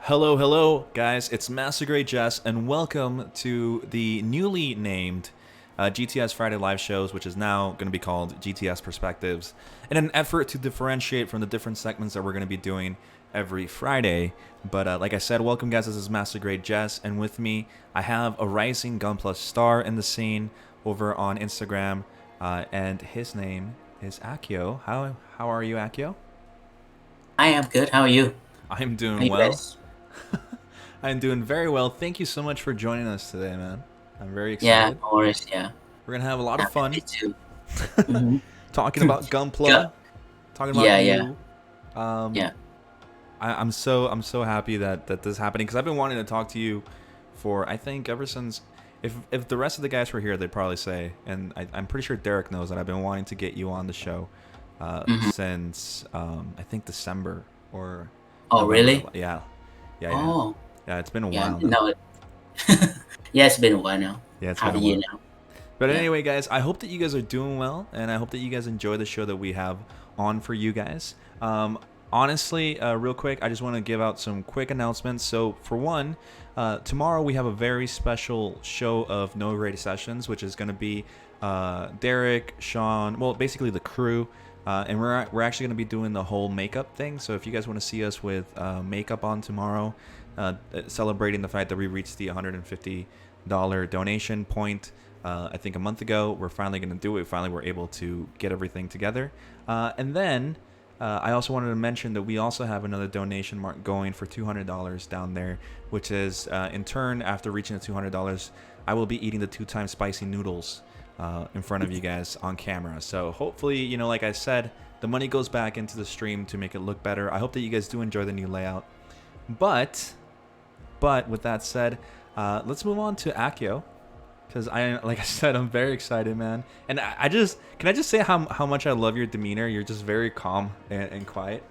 Hello, guys. It's Master Grade Jess, and welcome to the newly named GTS Friday live shows, which is now going to be called GTS Perspectives, in an effort to differentiate from the different segments that we're going to be doing every Friday. But like I said, welcome, guys. This is Master Grade Jess, and with me, I have a rising Gunpla star in the scene over on Instagram, and his name is Akio. How are you, Akio? I am good. How are you? I'm How doing you well. guys? I'm doing very well. Thank you so much for joining us today, man. I'm very Yeah, excited. no worries. Yeah, We're gonna have a lot of happy fun me too. Mm-hmm. talking about Go. Gunpla, talking about Yeah, yeah, you. Um, yeah. I'm so happy that this is happening because I've been wanting to talk to you for I think ever since. If the rest of the guys were here, they'd probably say, and I'm pretty sure Derek knows that I've been wanting to get you on the show Mm-hmm. since I think December or Oh, November. really? Yeah, yeah, yeah, Oh, yeah. It's been a yeah. while now. No. Yeah, it's been a while now. Yeah, it's been Half a a year while. now. But Yeah. anyway, guys, I hope that you guys are doing well, and I hope that you guys enjoy the show that we have on for you guys. Honestly, real quick, I just want to give out some quick announcements. So, for one, tomorrow we have a very special show of No Rated Sessions, which is going to be Derek, Sean, well, basically the crew. And we're actually going to be doing the whole makeup thing. So if you guys want to see us with makeup on tomorrow, celebrating the fact that we reached the $150 donation point, I think a month ago, we're finally going to do it. Finally, we're able to get everything together. And then I also wanted to mention that we also have another donation mark going for $200 down there, which is in turn, after reaching the $200, I will be eating the 2 times spicy noodles in front of you guys on camera. So hopefully, like I said, the money goes back into the stream to make it look better. I hope that you guys do enjoy the new layout. But with that said, let's move on to Akio. Because like I said, I'm very excited, man. And can I just say how much I love your demeanor? You're just very calm and quiet.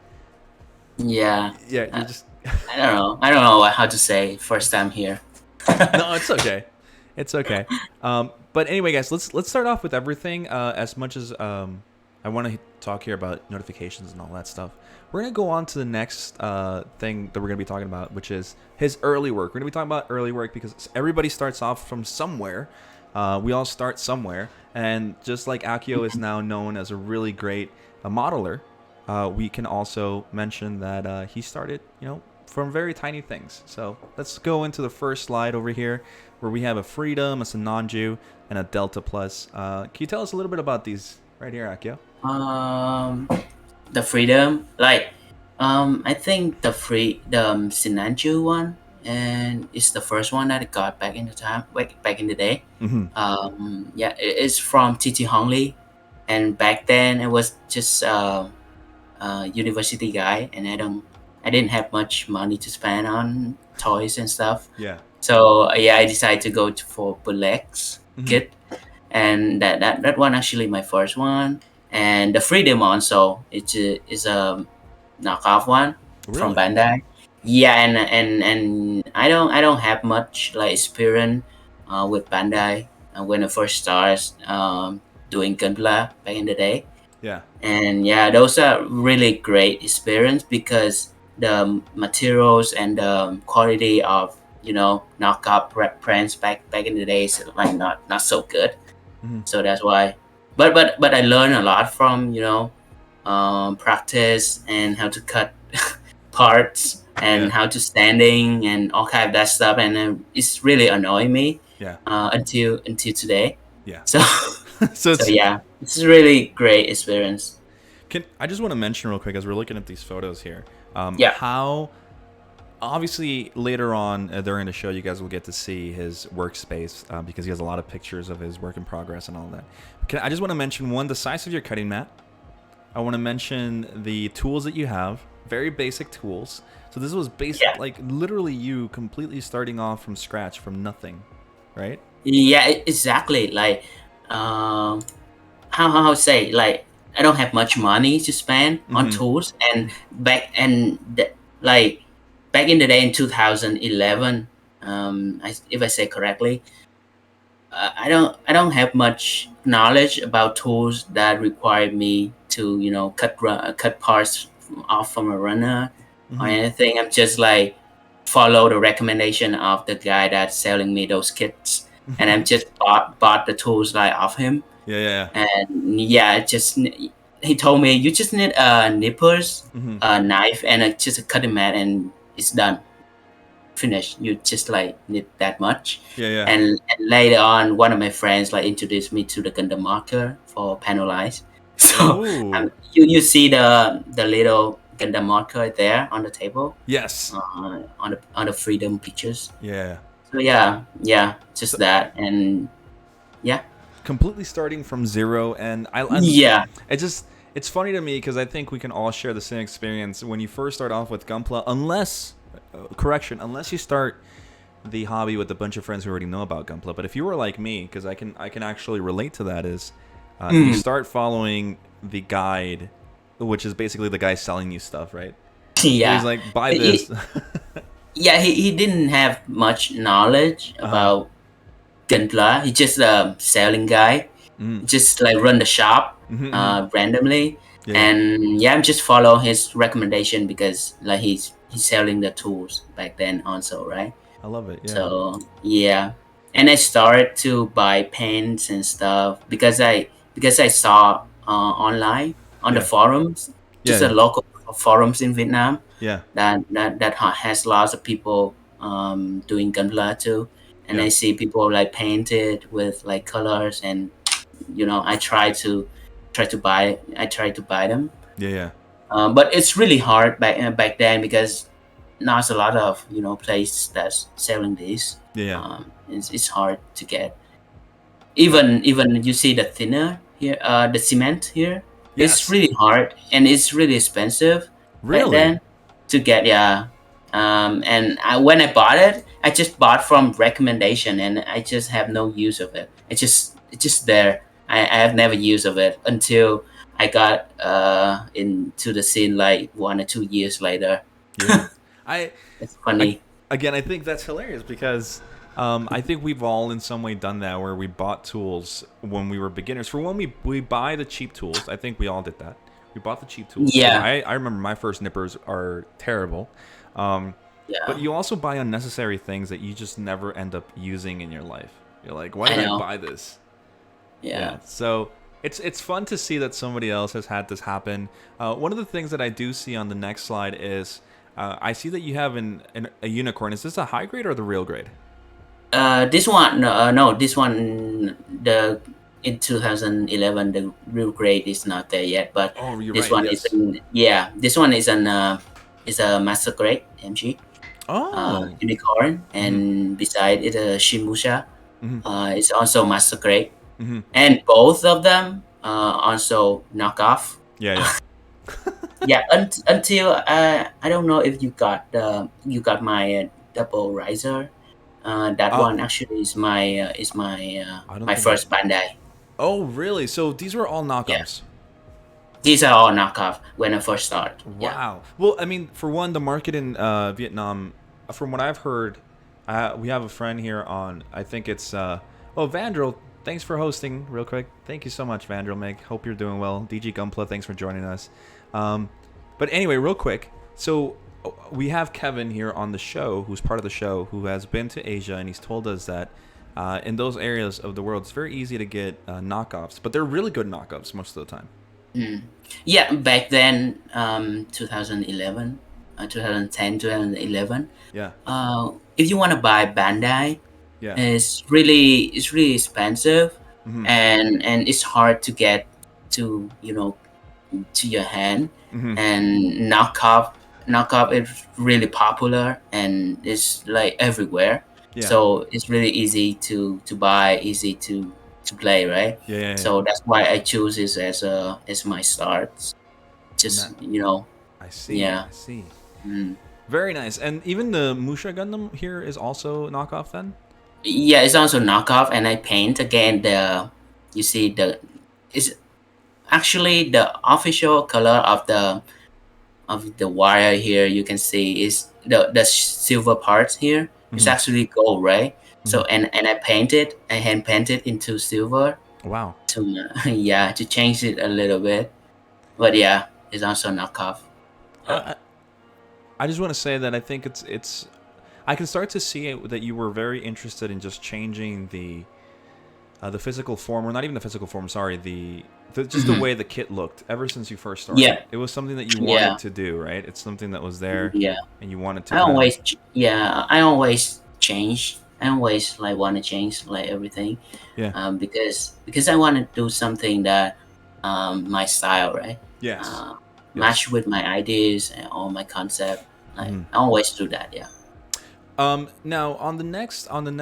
Yeah. Yeah, you're Uh, just I don't know. I don't know how to say first time here. no, it's okay. It's okay. But anyway, guys, let's start off with everything. As much as I want to talk here about notifications and all that stuff, we're gonna go on to the next thing that we're gonna be talking about, which is his early work. We're gonna be talking about early work because everybody starts off from somewhere. We all start somewhere, and just like Akio is now known as a really great modeler, we can also mention that he started, from very tiny things. So let's go into the first slide over here, where we have a Freedom, a Sananju, and a Delta Plus. Can you tell us a little bit about these right here, Akio? um, the freedom, I think the Sinanju one, and it's the first one that I got back in the time, back in the day. Mm-hmm. Yeah, it's from TT Hongli, and back then it was just university guy, and I didn't have much money to spend on toys and stuff. Yeah. So yeah, I decided to go for Bulex Mm-hmm. kit, and that one actually my first one, and the Freedom also is a knockoff one from Really? Bandai. Yeah, and I don't have much like experience with Bandai when I first started doing Gunpla back in the day. Yeah. And yeah, those are really great experience because the materials and the quality of knockout prints back in the days like not so good. Mm-hmm. So that's why. But I learned a lot from practice and how to cut parts and Yeah. how to standing and all kind of that stuff, and it's really annoying me Yeah. until today. Yeah. So So so it's yeah, it's a really great experience. I just want to mention real quick as we're looking at these photos here, Yeah. how obviously later on during the show you guys will get to see his workspace because he has a lot of pictures of his work in progress and all that. I just want to mention one, the size of your cutting mat. I want to mention the tools that you have, very basic tools. So this was basic, Yeah. like literally you completely starting off from scratch, from nothing, right? Yeah, exactly. Like, um, how say, like, I don't have much money to spend on Mm-hmm. tools, and Mm-hmm. like back in the day in 2011, if I say correctly, I don't have much knowledge about tools that require me to cut parts off from a runner or Mm-hmm. anything. I'm just like follow the recommendation of the guy that's selling me those kits, and I'm just bought the tools like off him. Yeah, yeah, And yeah, he told me you just need nippers, yeah. Mm-hmm. a knife, and just a cutting mat, and it's done, finished. You just like need that much. Yeah, yeah. And later on, one of my friends like introduced me to the Gundam marker for panelize. So Oh, you see the little Gundam marker there on the table, yes. on the freedom pictures. Yeah. So yeah, just So that. And yeah, completely starting from zero, and yeah, it just it's funny to me because I think we can all share the same experience when you first start off with Gunpla, unless unless you start the hobby with a bunch of friends who already know about Gunpla. But if you were like me, because I can actually relate to that, is you mm, start following the guide, which is basically the guy selling you stuff, right? So he's yeah. like, buy this. He, yeah, he didn't have much knowledge Uh huh. about Gunpla. He just a selling guy, Mm. just like run the shop Mm-hmm. randomly. Yeah, yeah. And yeah, I'm just follow his recommendation because like he's selling the tools back then also, right? I love it. Yeah. So yeah, and I started to buy pens and stuff because I saw online on the Yeah. forums, Yeah. just a Yeah. local forums in Vietnam Yeah. that has lots of people doing Gunpla too, and Yeah. I see people like painted with like colors, and I try to buy them, Yeah. Yeah. but it's really hard back then because now it's a lot of place that's selling this. Yeah. Yeah. It's hard to get. I, Even you see the thinner here, the cement here, it's yes. really hard and it's really expensive back Really? then to get. Yeah, and when I bought it, I just bought from recommendation, and I just have no use of it. It's just there. I have never used of it until I got into the scene like 1 or 2 years later. Yeah. I, It's I funny. again, I think that's hilarious because I think we've all in some way done that where we bought tools when we were beginners. For when we buy the cheap tools, I think we all did that. We bought the cheap tools because Yeah, I remember my first nippers are terrible. Um, but yeah, you also buy unnecessary things that you just never end up using in your life. You're like, why I did I know. buy this? Yeah. Yeah, so it's fun to see that somebody else has had this happen. One of the things that I do see on the next slide is I see that you have a unicorn. Is this a high grade or the real grade? This one, no, this one, the in 2011, the real grade is not there yet, but Oh, you're this right. one is Yes. yeah, this one is a master grade MG, Oh. unicorn, Mm-hmm. and beside it a Shimusha, Mm-hmm. it's also master grade, Mm-hmm. and both of them also knockoff. Yeah. Yeah. Yeah, until I don't know if you got my double riser. That uh, one actually is I don't my think I. first Bandai. Oh, really? So these were all Yeah, knockoffs. these are all knockoff when I first started. Yeah, Wow. Well, I mean, for one, the market in Vietnam, from what I've heard, we have a friend here on. I think it's. Oh, Vandrel. Thanks for hosting, real quick. Thank you so much, Vandrel. Meg. Hope you're doing well. DG Gunpla. Thanks for joining us. Um, but anyway, real quick. So we have Kevin here on the show, who's part of the show, who has been to Asia, and he's told us that in those areas of the world, it's very easy to get knockoffs, but they're really good knockoffs most of the time. mm. Yeah. Back then, 2011, 2010, 2011. Yeah. If you want to buy Bandai, Yeah. it's really expensive, Mm-hmm. and it's hard to get to to your hand. Mm-hmm. And knockoff is really popular and it's like everywhere, Yeah. so it's really easy to buy, easy to play, right? Yeah. Yeah. Yeah. So that's why I choose this as my start, just Nah, I see. yeah. I see. Mm. Very nice. And even the Musha Gundam here is also knockoff then? Yeah, it's also knockoff, and I paint again the. You see the, it's actually the official color of the wire here. You can see is the silver parts here. It's Hmm. actually gold, right? Hmm. So and I hand painted into silver Wow. to yeah, to change it a little bit. But yeah, it's also knockoff. I, Yeah. I I just want to say that I think it's I can start to see it, that you were very interested in just changing the physical form, or not even the physical form. Sorry, the just the Mhm. way the kit looked ever since you first started. Yeah, It was something that you yeah, wanted to do, right? It's something that was there, yeah. and you wanted to I kind of. always, yeah, I always change. I always like want to change like everything, Yeah. because I want to do something that my style, right? Yes. Uh, Yes. Match with my ideas and all my concept. Like Hmm. I always do that. Yeah. Now on the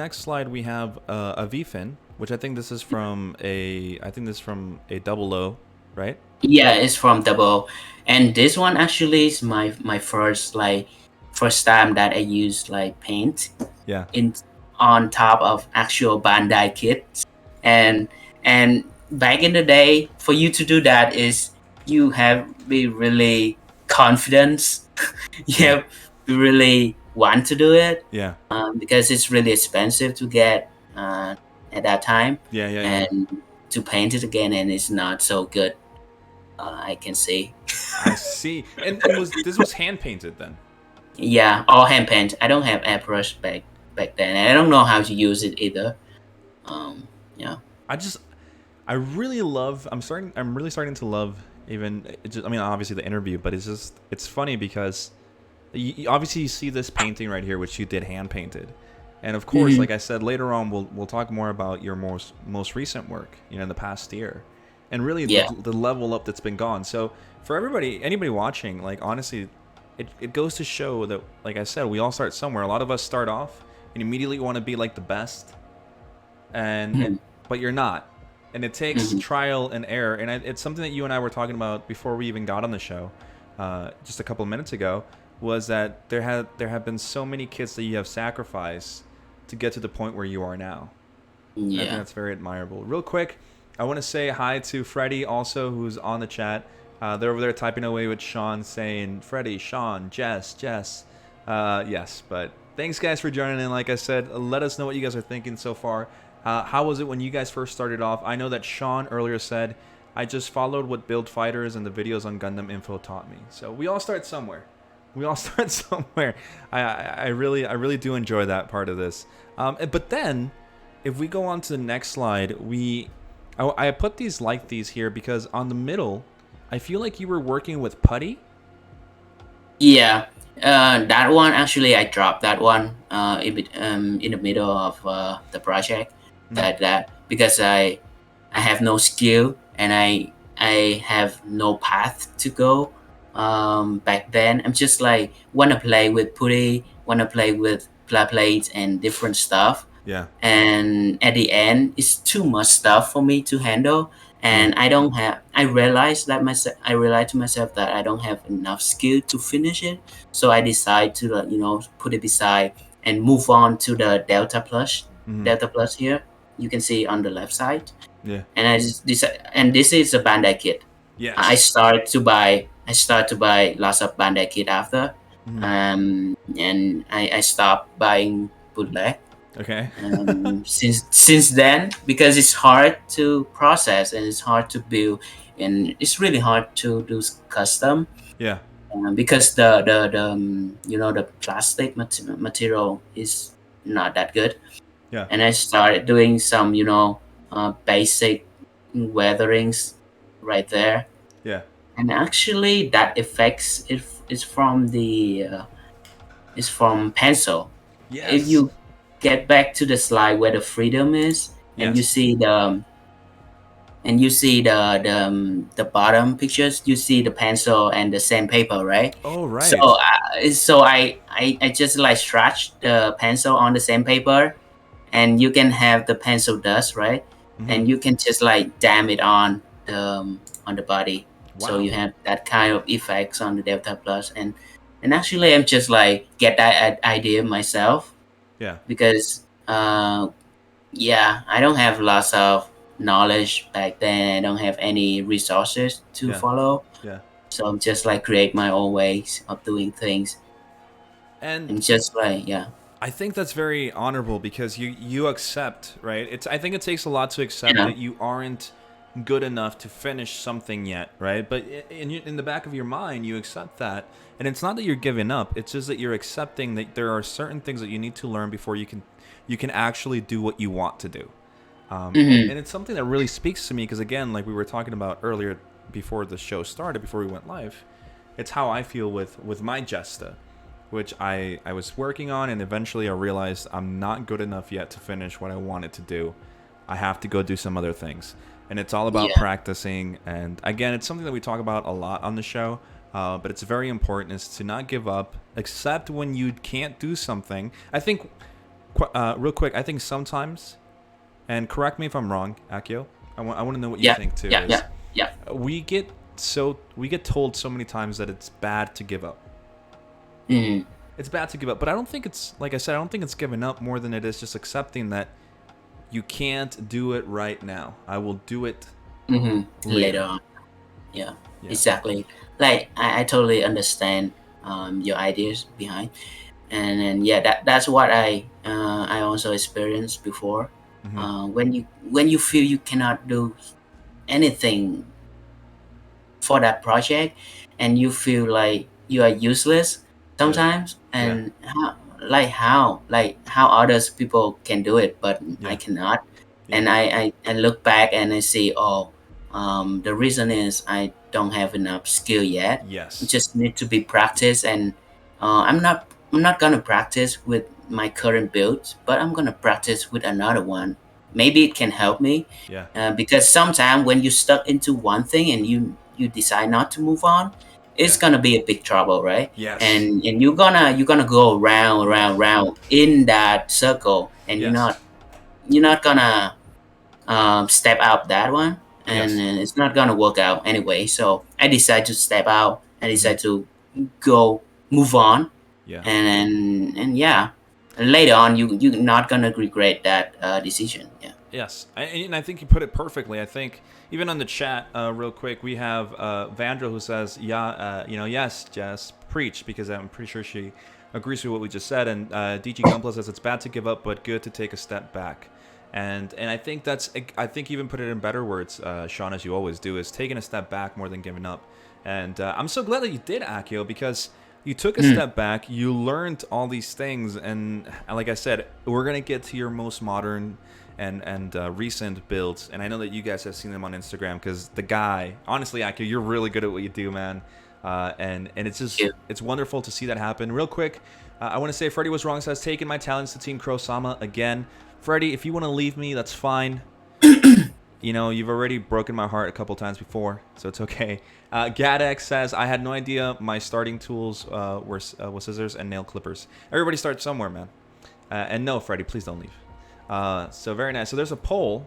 next slide we have a VFin, which I think this is from a I think this is from a double O, right? Yeah, it's from Double, and this one actually is my first first time that I use like paint Yeah. in on top of actual Bandai kits, and and back in the day, for you to do that is you have to be really confident. You Yeah. have to really want to do it, Yeah. because it's really expensive to get at that time, Yeah. Yeah. Yeah. and to paint it again, and it's not so good. I can see. I see. And was this was hand painted then? Yeah, all hand paint. I don't have airbrush back then, and I don't know how to use it either. Um, yeah. I just I really love. I'm really starting to love even. I mean, obviously the interview, but it's funny because obviously you see this painting right here, which you did hand painted, and of course, Hmm. like I said later on, we'll talk more about your most recent work, in the past year, and really Yeah. the level up that's been gone. So for anybody watching, like honestly, it goes to show that, like I said, we all start somewhere. A lot of us start off and immediately want to be like the best, and Hmm. but you're not, and it takes Hmm. trial and error, and it's something that you and I were talking about before we even got on the show, just a couple of minutes ago, was that there have been so many kids that you have sacrificed to get to the point where you are now, and I think Yeah. that's very admirable. Real quick, I want to say hi to Freddie also, who's on the chat. They're over there typing away with Sean, saying Freddie, Sean, Jess. Yes, but thanks guys for joining in. Like I said, let us know what you guys are thinking so far. How was it when you guys first started off? I know that Sean earlier said, I just followed what Build Fighters and the videos on Gundam Info taught me. So we all start somewhere. We all start somewhere. I really do enjoy that part of this. But then, if we go on to the next slide, I put these here because on the middle, I feel like you were working with putty. Yeah. That one actually I dropped that one in the middle of the project, Mm. that because I have no skill, and I have no path to go. Back then, I'm just like wanna play with putty, wanna play with plates and different stuff, Yeah. and at the end it's too much stuff for me to handle, Yeah. and I realized to myself that I don't have enough skill to finish it, so I decide to put it beside and move on to the Hmm. delta plus here, you can see on the left side, Yeah. and I just decide, and this is a Bandai kit. Yes. I start to buy lots of Bandai kit after, Hmm. and I stopped buying bootleg, Okay. since then, because it's hard to process and it's hard to build, and it's really hard to do custom, Yeah. because the plastic material is not that good, Yeah. and I started doing some basic weatherings right there, Yeah. and actually that effects is from the is from pencil. If Yes. you get back to the slide where the freedom is, and you Yes. see the bottom pictures, you see the pencil and the sandpaper, right? Oh, So right. I just like scratch the pencil on the sandpaper, and you can have the pencil dust, right? Hmm. And you can just like dam it on the body, so Wow. you have that kind of effects on the Delta Plus, and actually I'm just like get that idea myself, Yeah. because Yeah, I don't have lots of knowledge back then. I don't have any resources to Yeah, follow. yeah. So I'm just like create my own ways of doing things. And And just like, yeah. I think that's very honorable because you accept, right? It's I think it takes a lot to accept Yeah. that you aren't good enough to finish something yet, right? But in the back of your mind, you accept that, and it's not that you're giving up. It's just that you're accepting that there are certain things that you need to learn before you can actually do what you want to do. Mm-hmm. And it's something that really speaks to me because again, like we were talking about earlier before the show started, before we went live, it's how I feel with my Jesta, which I was working on, and eventually I realized I'm not good enough yet to finish what I wanted to do. I have to go do some other things, and it's all about Yeah. practicing. And again, it's something that we talk about a lot on the show, but it's very important is to not give up, except when you can't do something. I think, real quick, I think sometimes, and correct me if I'm wrong, Akio. I want to know what you Yeah. think too. Yeah. Is Yeah. Yeah. we get told so many times that it's bad to give up. Mm-hmm. It's bad to give up, but I don't think it's like I said. I don't think it's giving up more than it is just accepting that you can't do it right now. I will do it Mm-hmm. Later later. on. Yeah. Yeah. Exactly. Like I totally understand your ideas behind. And yeah, that's what I also experienced before. Mm-hmm. When you feel you cannot do anything for that project, and you feel like you are useless Yeah. sometimes, Yeah. and how others people can do it but I Yeah. cannot. Yeah. And I look back and I see, oh, the reason is I don't have enough skill yet. It Yes. just need to be practiced. And I'm not gonna practice with my current build, but I'm gonna practice with another one. Maybe it can help me, Yeah. because sometimes when you stuck into one thing and you decide not to move on, it's Yeah. gonna be a big trouble, right? Yes. And you're gonna go round Yeah. round round in that circle, and Yes. you're not gonna step out that one, Yes. and it's not gonna work out anyway. So I decide to step out. I Mm-hmm. decide to go move on, Yeah. and yeah, later on you're not gonna regret that decision. Yeah. Yes, and I think you put it perfectly. I think even on the chat, real quick, we have Vandra who says, "Yeah, yes, Jess, preach," because I'm pretty sure she agrees with what we just said. And DG Gunpla says it's bad to give up, but good to take a step back. And I think I think you even put it in better words, Sean, as you always do, is taking a step back more than giving up. And I'm so glad that you did, Akio, because you took a Mm. step back, you learned all these things, and like I said, we're gonna get to your most modern and recent builds, and I know that you guys have seen them on Instagram because the guy, honestly, Akio, you're really good at what you do, man. And it's just Yeah. it's wonderful to see that happen. Real quick, I want to say Freddie was wrong. Says taking my talents to Team Kurosama again. Freddie, if you want to leave me, that's fine. You know, you've already broken my heart a couple times before, so it's okay. Gadex says, I had no idea my starting tools were scissors and nail clippers. Everybody starts somewhere, man. And no, Freddie, please don't leave. So very nice. So there's a poll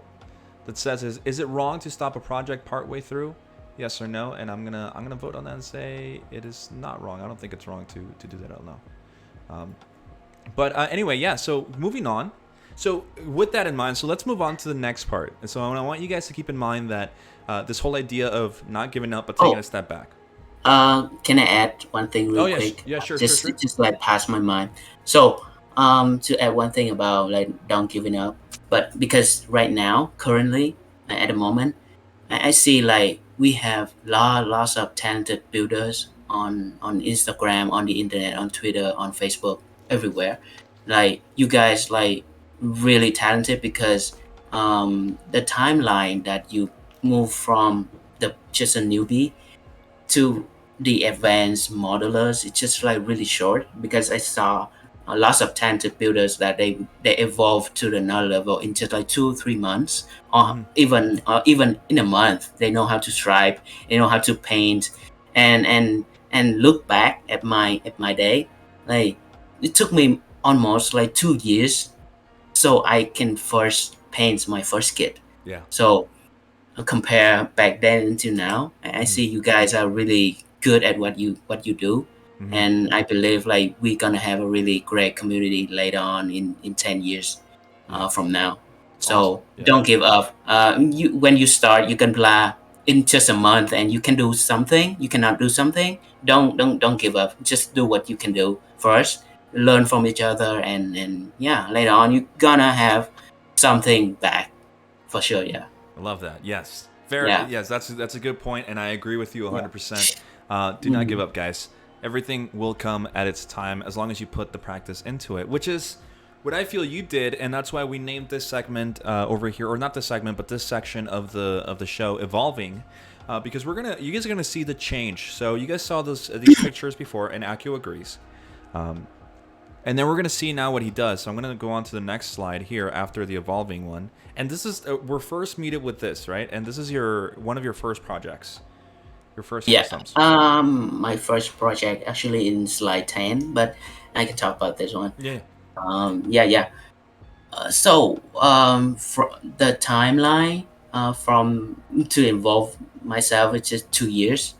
that says, is it wrong to stop a project partway through? Yes or no? And I'm gonna vote on that and say it is not wrong. I don't think it's wrong to do that. I don't know. But anyway, yeah. So moving on. So with that in mind, so let's move on to the next part. And so I want you guys to keep in mind that this whole idea of not giving up but taking a Oh, step back. can I add one thing Oh real yeah, quick? yeah, sure, sure, Just sure. like pass my mind. So to add one thing about like don't giving up, but because right now, currently, at the moment, I see like we have lots of talented builders on Instagram, on the internet, on Twitter, on Facebook, everywhere. Like you guys like really talented because the timeline that you move from the just a newbie to the advanced modelers, it's just like really short, because I saw lots of talented builders that they evolve to another level in just like 2 3 months, or Mm-hmm. even in a month. They know how to stripe, they know how to paint, and look back at my day, like it took me almost like 2 years so I can first paint my first kit. Yeah. So compare back then until now, I Mm-hmm. see you guys are really good at what you do, Mm-hmm. and I believe like we're gonna have a really great community later on in 10 years Yeah. from now. Awesome. So Yeah. don't give up. When you start, you can plan in just a month, and you can do something. You cannot do something. Don't give up. Just do what you can do first. Learn from each other, and yeah, later on you're gonna have something back for sure. Yeah, I love that. Yes. Very. yeah, Yes. That's a good point, and I agree with you yeah. 100%. Do not give Mhm. up, guys. Everything will come at its time as long as you put the practice into it, which is what I feel you did, and that's why we named this segment over here, or not this segment, but this section of the show, evolving, because you guys are gonna see the change. So you guys saw these pictures before, and Akio agrees. And then we're going to see now what he does. So I'm going to go on to the next slide here after the evolving one. And this is, we're first meeted with this, right? And this is one of your first projects, your first Yeah. customs. My first project actually in slide 10, but I can talk about this one. Yeah. Yeah, yeah. For the timeline from to involve myself, it's just 2 years,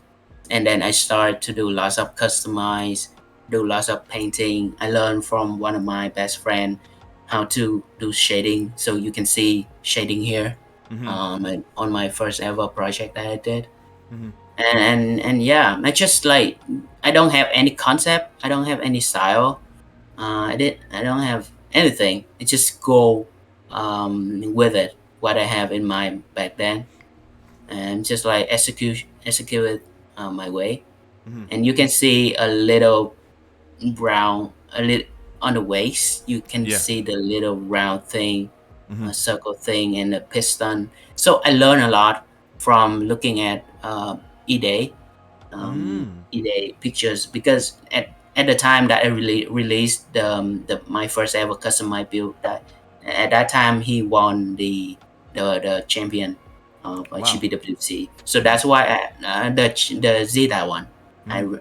and then I started to do lots of customize, do lots of painting. I learned from one of my best friend how to do shading, so you can see shading here. Mm-hmm. And on my first ever project that I did, Mm-hmm. and yeah, I don't have any concept, I don't have any style, I don't have anything. I just go with it, what I have in mind back then, and just like execute it my way. Mm-hmm. And you can see a little brown, a little on the waist. You can Yeah. see the little round thing, Mm-hmm. a circle thing, and a piston. So I learned a lot from looking at eBay Mm. eBay pictures, because at the time that I really released the my first ever customized build, that at that time he won the champion of Wow. GPWC. So that's why the Zeta one. Mm-hmm.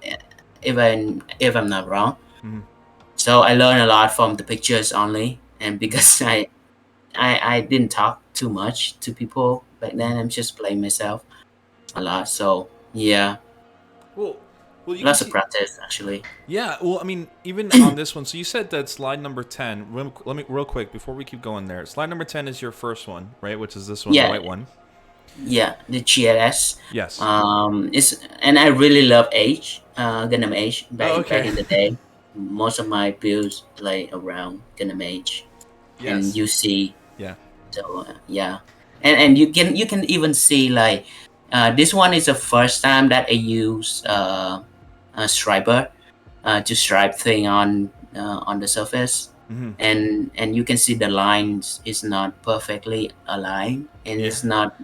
If I'm not wrong. Mm-hmm. So I learned a lot from the pictures only, and because I didn't talk too much to people back then, I'm just playing myself a lot. So yeah, Well, you can lots of see. practice actually. Yeah, well, I mean, even on this one, so you said that slide number 10, let me, real quick, before we keep going there, slide number 10 is your first one, right? Which is this one, the Yeah, white one. yeah, the GLS. Yes. Is and I really love Age, Gundam Age Oh, back okay. in the day. Most of my builds play around Gundam Age and Yes. UC. Yeah. So yeah, and you can even see like this one is the first time that I use a striper to stripe thing on the surface, Mm-hmm. and you can see the lines is not perfectly aligned, and Yeah. it's not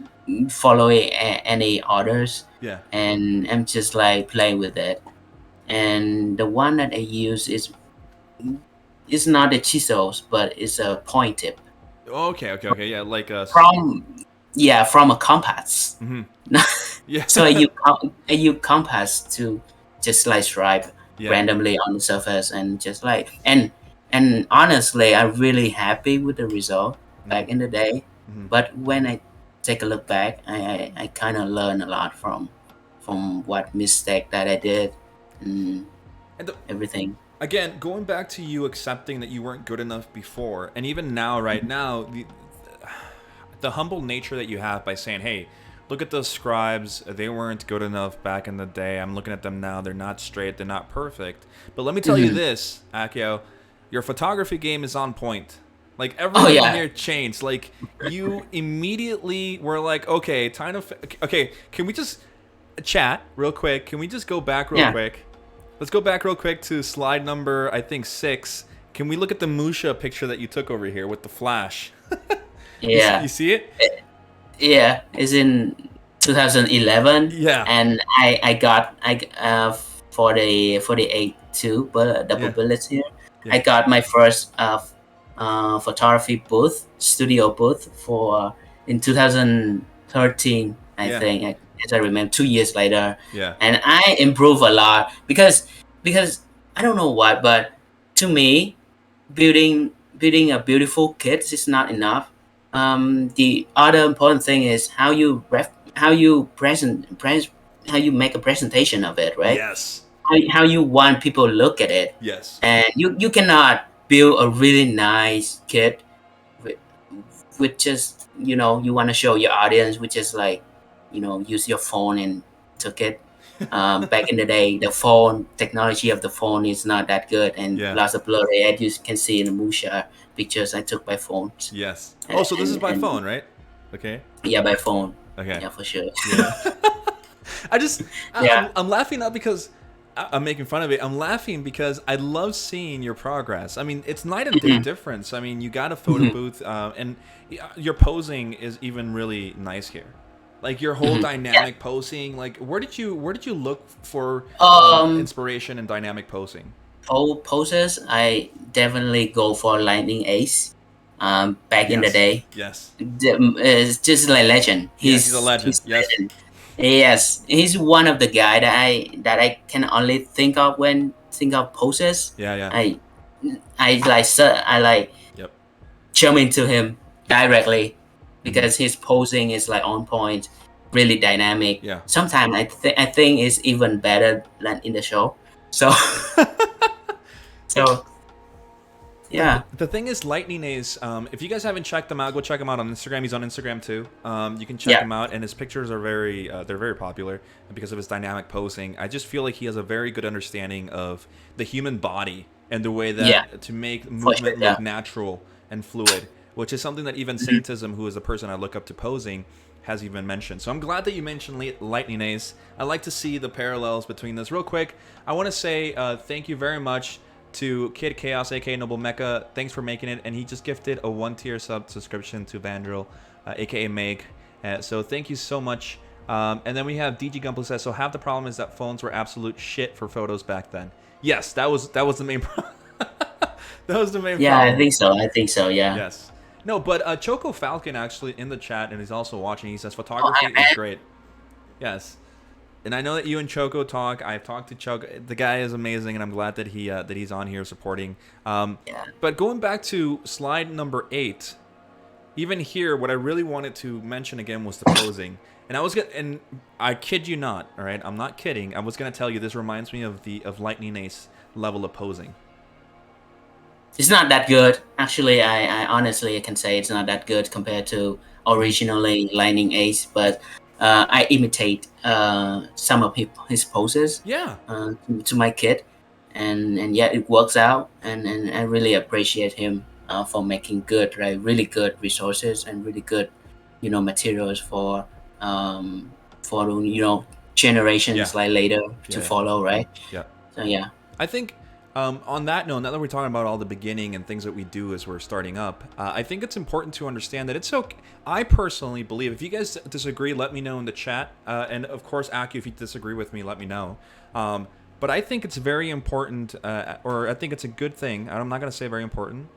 following any orders, Yeah. and I'm just like playing with it. And the one that I use is not a chisels, but it's a point tip Okay. Okay. Okay. Yeah. Like us. from from a compass. Mm-hmm. Yeah. So I use compass to just like stripe Yeah. randomly on the surface, and just like and honestly, I'm really happy with the result Mm-hmm. back in the day. Mm-hmm. But when I take a look back, I kind of learn a lot from what mistake that I did and And everything. again, going back to you accepting that you weren't good enough before, and even now, right now, the humble nature that you have by saying, hey, look at those scribes, they weren't good enough back in the day, I'm looking at them now, they're not straight, they're not perfect. But let me tell you Mhm. this, Akio, your photography game is on point. Like, Oh everything yeah, here changed. Like, you immediately were like, okay, time to okay, can we just chat real quick? Can we just go back real yeah, quick? Let's go back real quick to slide number, I think, 6. Can we look at the Musha picture that you took over here with the flash? You yeah. see it? Yeah, it's in 2011, Yeah. and I got for the 82 but double Yeah. bullets here. Yeah. I got my first photography booth, studio booth for in 2013, I Yeah. think. As I remember, 2 years later, Yeah. and I improved a lot because I don't know why, but to me, building a beautiful kit is not enough. The other important thing is how you how you make a presentation of it, right? Yes. How you want people to look at it, Yes. and you cannot build a really nice kit with, with just you want to show your audience, which is like use your phone and took it. Back in the day, the phone technology of the phone is not that good, and Yeah. lots of blurry, as you can see in the Musha pictures I took by phones. Yes. Oh, so this is by And phone, right? Okay. yeah, by phone. Okay. Yeah, for sure. Yeah. I just Yeah. I'm laughing not because I'm making fun of it. I'm laughing because I love seeing your progress. I mean, it's night and day Mhm. difference. I mean, you got a photo Mhm. booth, and your posing is even really nice here. Like your whole Mhm. Yeah. dynamic posing. Like, where did you look for Um, inspiration and dynamic posing? poses, I definitely go for Lightning Ace. Back in the Yes. day, Yes. it's just like legend. Yeah, he's a legend. He's Yes. legend. Yes, he's one of the guy that I can only think of when think of poses. Yeah. Yeah. I I like Yep. jump into him directly Hmm. because his posing is like on point, really dynamic. Yeah. Sometimes I think it's even better than in the show. So Well, so yeah. the thing is, Lightning Ace. If you guys haven't checked him out, go check him out on Instagram. He's on Instagram too. You can check Yeah. him out, and his pictures are they're very popular because of his dynamic posing. I just feel like he has a very good understanding of the human body and the way Yeah, that to make for sure. movement Yeah. look natural and fluid, which is something that even Mhm. Saintism, who is a person I look up to posing, has even mentioned. So I'm glad that you mentioned Lightning Ace. I like to see the parallels between this. Real quick, I want to say thank you very much to Kid Chaos, aka Noble Mecha. Thanks for making it, and he just gifted a 1-tier subscription to Vandril, aka Meg. So thank you so much. And then we have DG Gunpla says, so half the problem is that phones were absolute shit for photos back then. Yes, that was the main problem. That was the main Yeah, I problem. think so. I think so. Yeah. Yes. No, but Choco Falcon actually in the chat, and he's also watching. He says Oh, photography is great. Yes. And I know that you and Choco talk. I've talked to Choco. The guy is amazing, and I'm glad that he's on here supporting. yeah. But going back to slide number 8, even here, what I really wanted to mention again was the posing. And I kid you not, all right? I'm not kidding. I was gonna tell you this reminds me of Lightning Ace level of posing. It's not that good. Actually, I honestly can say it's not that good compared to originally Lightning Ace, but I imitate some of his poses Yeah. to my kid, and yeah, it works out, and I really appreciate him for making good, right, really good resources and really good, materials um, for Yeah. generations like later to Yeah. Yeah. follow, right? Yeah. So yeah. I think on that note, now that we're talking about all the beginning and things that we do as we're starting up, I think it's important to understand that it's okay. I personally believe, if you guys disagree, let me know in the chat. And of course, Akio, if you disagree with me, let me know. But I think it's very important, or I think it's a good thing. I'm not going to say very important.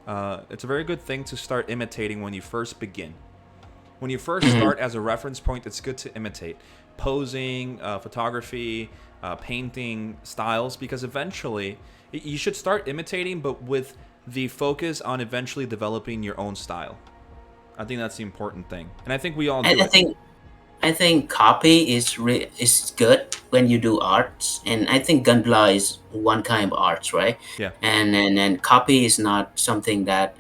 It's a very good thing to start imitating when you first begin. When you first Mhm. start as a reference point, it's good to imitate posing, photography, painting styles, because eventually you should start imitating, but with the focus on eventually developing your own style. I think that's the important thing, and I think we all I, do I it. think I think copy is good when you do arts, and I think Gunpla is one kind of arts, right? Yeah. And copy is not something that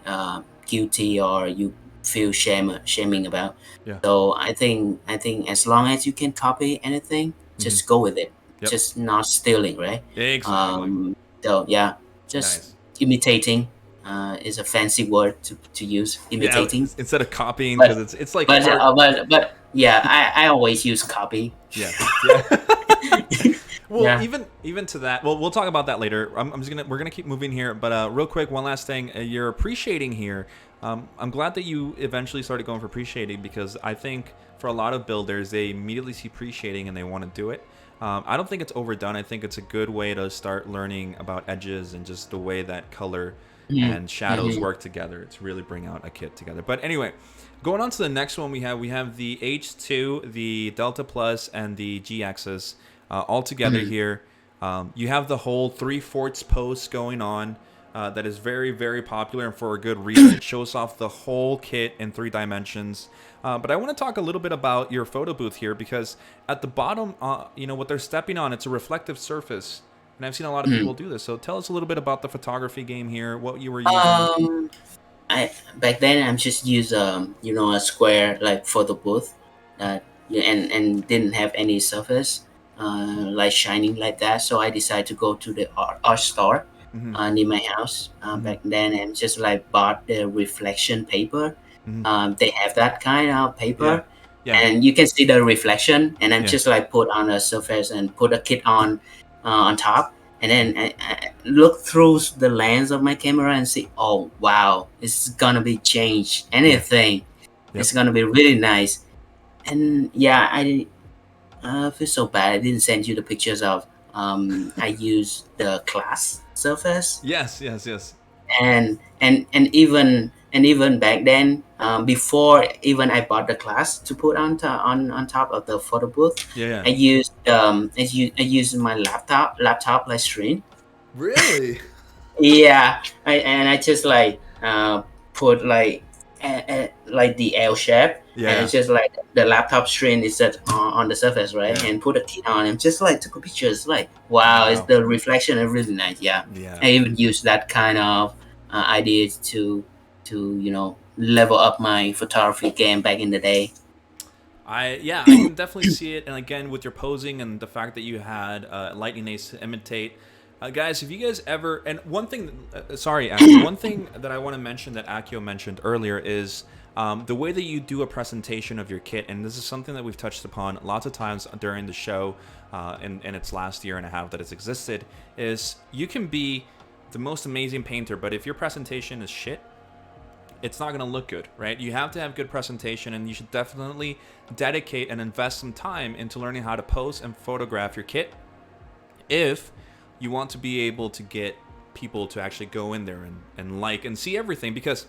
guilty or you feel shaming about. Yeah. So I think as long as you can copy anything, Hmm. just go with it. Yep. Just not stealing, right? Exactly. So yeah, just Nice. imitating is a fancy word to use. Yeah. Imitating, Instead of copying, but because it's like but hard. uh, but but yeah, I always use copy. Yeah. Yeah. Well, Yeah. even to that, well, we'll talk about that later. We're gonna keep moving here, but real quick, one last thing. You're appreciating here. I'm glad that you eventually started going for appreciating, because I think for a lot of builders, they immediately see appreciating and they want to do it. I don't think it's overdone. I think it's a good way to start learning about edges and just the way that color Mhm. and shadows Mhm. work together to really bring out a kit together. But anyway, going on to the next one, we have the H2, the Delta Plus, and the GXs all together Mhm. here. You have the whole 3/4 post going on. That is very, very popular, and for a good reason. It shows off the whole kit in 3 dimensions. But I want to talk a little bit about your photo booth here, because at the bottom, what they're stepping on, it's a reflective surface. And I've seen a lot of Mhm. people do this. So tell us a little bit about the photography game here, what you were using. Um, I back then I'm just use a square like photo booth that and didn't have any surface like shining like that. So I decided to go to the art store Mm-hmm. near my house Mm-hmm. back then and just like bought the reflection paper. Mm-hmm. They have that kind of Yeah. paper, Yeah. and you can see the reflection. And I'm Yeah. just like put on a surface and put a kit on top, and then I look through the lens of my camera and see, oh wow, it's gonna be changed. Yeah. Anything, Yep. it's gonna be really nice. And yeah, I feel so bad. I didn't send you the pictures of. I used the class surface, Yes. Yes. Yes. and even back then, before even I bought the class to put on top of the photo booth, Yeah. Yeah. I used my laptop like screen. Really? Yeah, and I just like put like the L shape, and Yeah. it's just like the laptop screen is set on the surface, right? Yeah. And put a kit on, and just like took a picture. It's like wow, it's Wow. the reflection is really nice. Yeah, Yeah. I even use that kind of ideas to level up my photography game back in the day. I can definitely see it, and again with your posing and the fact that you had lightning ace to imitate, guys. If you guys ever, and one thing, sorry, actually, one thing that I want to mention that Akio mentioned earlier is the way that you do a presentation of your kit, and this is something that we've touched upon lots of times during the show, in its last year and a half that it's existed, is you can be the most amazing painter, but if your presentation is shit, it's not going to look good, right? You have to have good presentation, and you should definitely dedicate and invest some time into learning how to pose and photograph your kit if you want to be able to get people to actually go in there and like and see everything. Because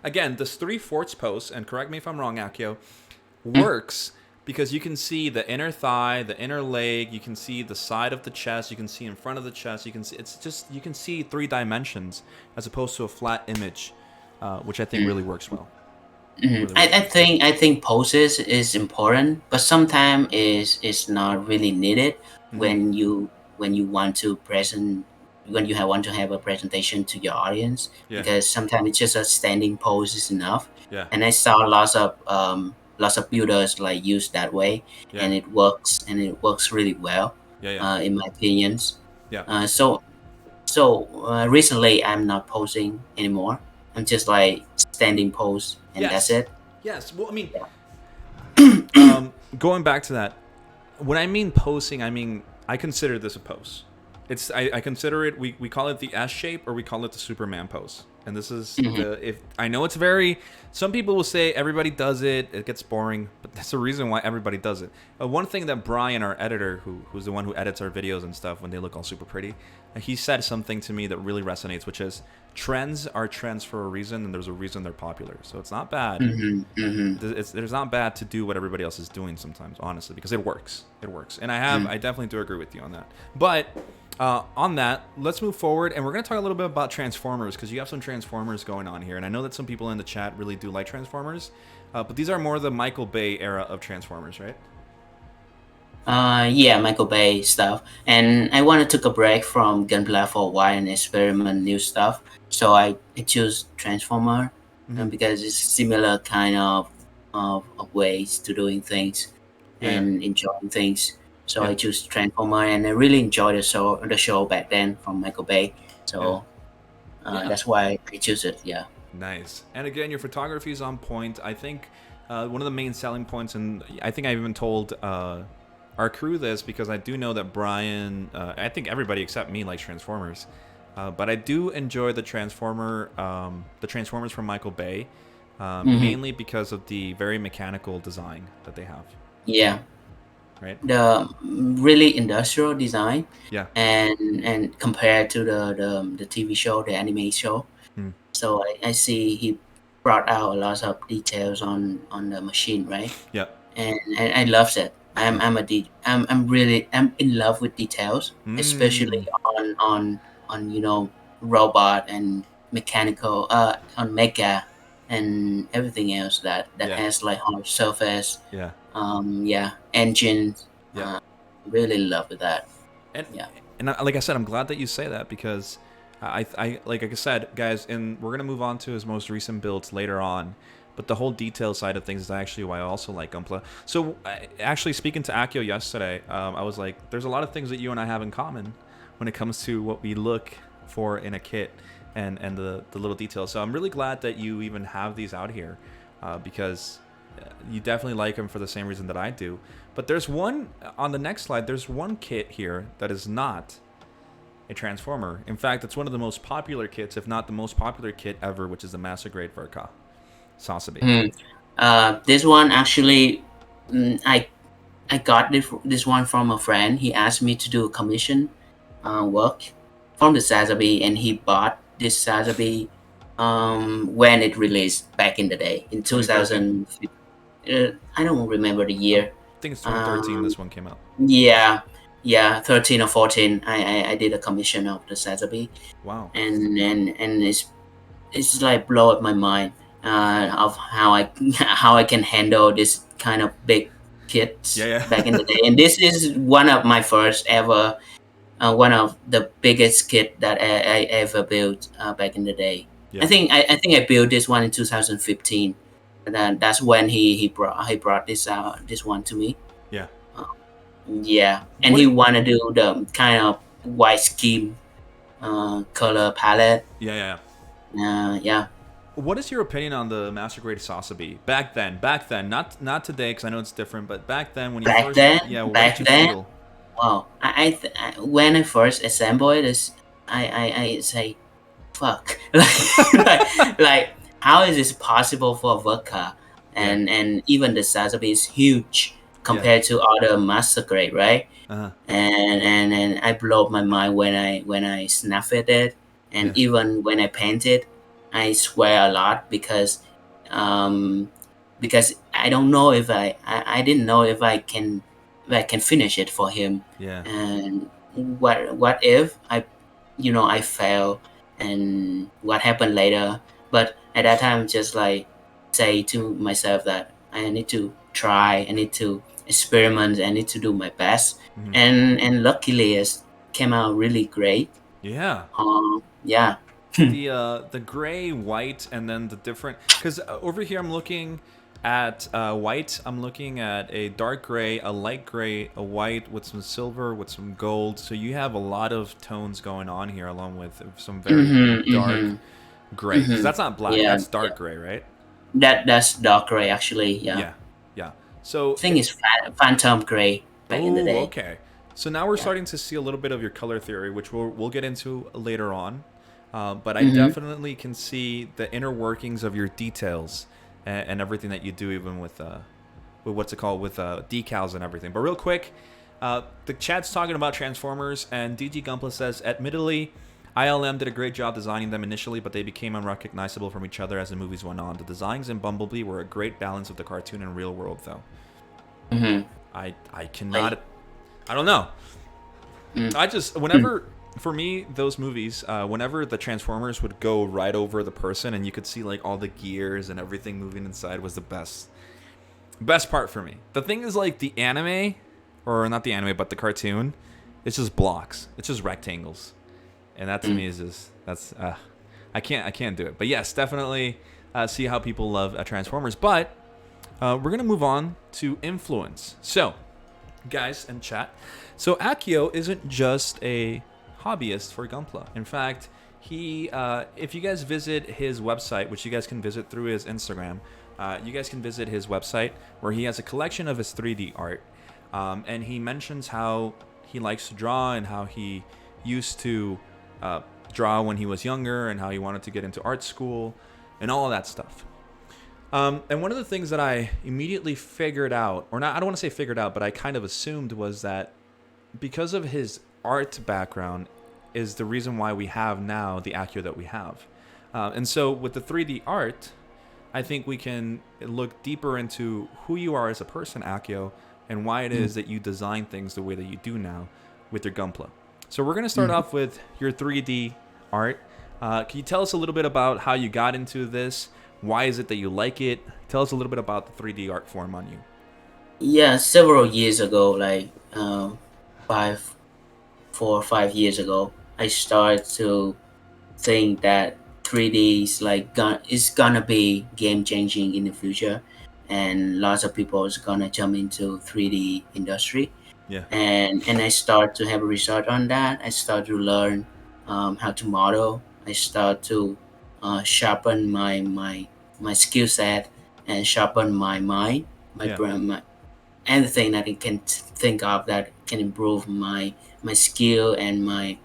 again, this 3/4 pose, and correct me if I'm wrong, Akio, works because you can see the inner thigh, the inner leg, you can see the side of the chest, you can see in front of the chest, you can see, it's just, you can see 3 dimensions as opposed to a flat image, which I think really works well. Really, I, really I well. think I think poses is important, but sometimes is not really needed Mm-hmm. when you want to present when you want to have a presentation to your audience, Yeah. because sometimes it's just a standing pose is enough. Yeah. And I saw lots of builders like use that way, Yeah. and it works really well, Yeah. Yeah. in my opinions. Yeah. So recently I'm not posing anymore. I'm just like standing pose, and that's Yes. it. Yes. Well, I mean, Yeah. going back to that, when I mean posing, I mean I consider this a pose. I consider it, we call it the S shape, or we call it the Superman pose. And this is Mhm. if I know it's very, some people will say everybody does it, it gets boring, but that's the reason why everybody does it. One thing that Brian, our editor, who's the one who edits our videos and stuff when they look all super pretty, he said something to me that really resonates, which is trends are trends for a reason, and there's a reason they're popular. So it's not bad, Mhm. Mhm. there's not bad to do what everybody else is doing sometimes, honestly, because it works. It works, and Mhm. I definitely do agree with you on that. But on that, let's move forward, and we're going to talk a little bit about Transformers, because you have some Transformers going on here, and I know that some people in the chat really do like Transformers, but these are more the Michael Bay era of Transformers, right? Yeah, Michael Bay stuff. And I want to take a break from Gunpla for a while and experiment new stuff. So I choose Transformer, Mm-hmm. because it's similar kind of ways to doing things Yeah, yeah, and enjoying things. So yeah, I choose Transformer, and I really enjoyed the show back then from Michael Bay. yeah, So yeah. that's why I choose it. Yeah. Nice. And again, your photography is on point. I think one of the main selling points, and I think I even told our crew this, because I do know that Brian, I think everybody except me likes Transformers, but I do enjoy the the Transformers from Michael Bay, Hmm. mainly because of the very mechanical design that they have. Yeah. Right? The really industrial design, Yeah. and compared to the TV show, the anime show. Mm. So I see he brought out a lot of details on the machine, right? Yeah. And I love that. I'm in love with details, especially Mm. on robot and mechanical, on mecha and everything else that Yeah. has like hard surface, Yeah. yeah, engines. Yeah. Really love with that. And Yeah. like I said, I'm glad that you say that, because Like I said, guys, and we're gonna move on to his most recent builds later on. But the whole detail side of things is actually why I also like Gunpla. So actually, speaking to Akio yesterday, I was like, "There's a lot of things that you and I have in common when it comes to what we look for in a kit and the little details." So I'm really glad that you even have these out here, because you definitely like them for the same reason that I do. But there's one on the next slide. There's one kit here that is not a transformer. In fact, it's one of the most popular kits, if not the most popular kit ever, which is the Master Grade Verka Sasabi. This one actually, I got this one from a friend. He asked me to do a commission work from the Sasabi, and he bought this Sasabi when it released back in the day in 2013. 2000. I don't remember the year. I think it's 2013 this one came out. Yeah, yeah, 13 or 14. I did a commission of the Sasabi, Wow. and it's like blow up my mind of how I how I can handle this kind of big kits Yeah, back in yeah. the day. And this is one of my first ever, one of the biggest kit that I ever built back in the day. Yeah. I think I built this one in 2015. And then that's when he brought this one to me. Yeah. Yeah, and What he do want to do the kind of white scheme color palette. Yeah, yeah. Yeah. What is your opinion on the Master Grade Sasabi back then? Back then, not today, because I know it's different. But back then, when you Back first, yeah, then, what did back you then, feel? wow. When I first assembled this, I say, fuck, like how is this possible for a vodka? Yeah. And even the Sazabi is huge Yeah. compared to other master grade, right? Uh-huh. And I blow my mind when I snuff at it, and Yeah. even when I paint it, I swear a lot um, because I don't know if I didn't know if I can finish it for him. Yeah. And what if I fail, and what happened later? But at that time, just like say to myself that I need to try, I need to experiment, I need to do my best, Hmm. and luckily it came out really great. Yeah. Yeah. The gray, white, and then the different. Because over here I'm looking at white. I'm looking at a dark gray, a light gray, a white with some silver, with some gold. So you have a lot of tones going on here, along with some very dark Mm-hmm, gray. Because mm-hmm. that's not black. Yeah, That's yeah. dark gray, right? That's dark gray actually. Yeah, Yeah. Yeah. So I think it's phantom gray back in the oh, day. okay. So now we're Yeah. starting to see a little bit of your color theory, which we'll get into later on. But I Mm-hmm. definitely can see the inner workings of your details and everything that you do, even with what's it called, with decals and everything. But real quick, the chat's talking about Transformers, and DG Gunpla says, admittedly, ILM did a great job designing them initially, but they became unrecognizable from each other as the movies went on. The designs in Bumblebee were a great balance of the cartoon and real world, though. Mm-hmm. I Like, cannot. I don't know. mm, I just whenever for me those movies, whenever the Transformers would go right over the person and you could see like all the gears and everything moving inside was the best part for me. The thing is, like, the anime, or not the anime, but the cartoon, it's just blocks. It's just rectangles, and that to mm. me is just I can't do it. But yes, definitely see how people love Transformers. But we're gonna move on to influence. So, guys and chat, so Akio isn't just a hobbyist for Gunpla. In fact, he if you guys visit his website, which you guys can visit through his Instagram, you guys can visit his website where he has a collection of his 3D art, and he mentions how he likes to draw and how he used to draw when he was younger and how he wanted to get into art school and all of that stuff. And one of the things that I immediately figured out, or not, I don't want to say figured out, but I kind of assumed, was that because of his art background is the reason why we have now the Akio that we have. And so with the 3D art, I think we can look deeper into who you are as a person, Akio, and why it is that you design things the way that you do now with your Gunpla. So we're going to start off with your 3D art. Can you tell us a little bit about how you got into this? Why is it that you like it? Tell us a little bit about the 3D art form on you. Yeah, several years ago, like 4 or 5 years ago, I started to think that 3D is gonna be game changing in the future, and lots of people is gonna jump into 3D industry. Yeah. And I start to have a research on that. I start to learn how to model. I start to sharpen my skill set and sharpen my mind, my Yeah. brain, anything that I can think of that can improve my skill and my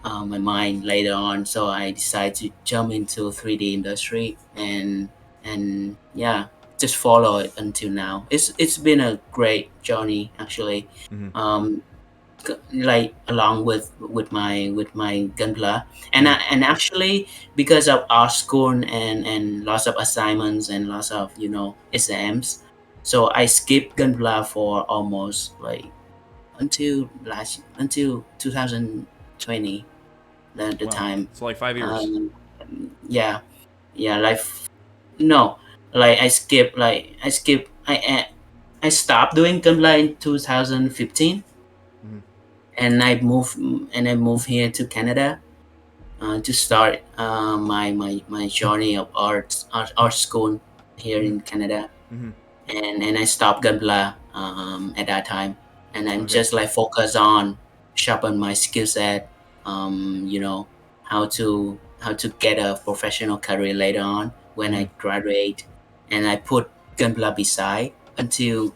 mind later on. So I decided to jump into 3D industry and yeah, just follow it until now. It's been a great journey actually. Mm-hmm. Um, like along with my Gunpla, Mm-hmm. and actually because of our school and lots of assignments and lots of exams, so I skipped Gunpla for almost like until 2020, the Wow. time. So like 5 years. um yeah, yeah, no, like I stopped doing Gunpla in 2015, Mm-hmm. and I moved here to Canada to start my journey of art school here Mm-hmm. in Canada. Mm-hmm. And I stopped Gunpla at that time, and I'm Okay. just like focused on sharpen my skill set. How to get a professional career later on when Mm-hmm. I graduate, and I put Gunpla beside until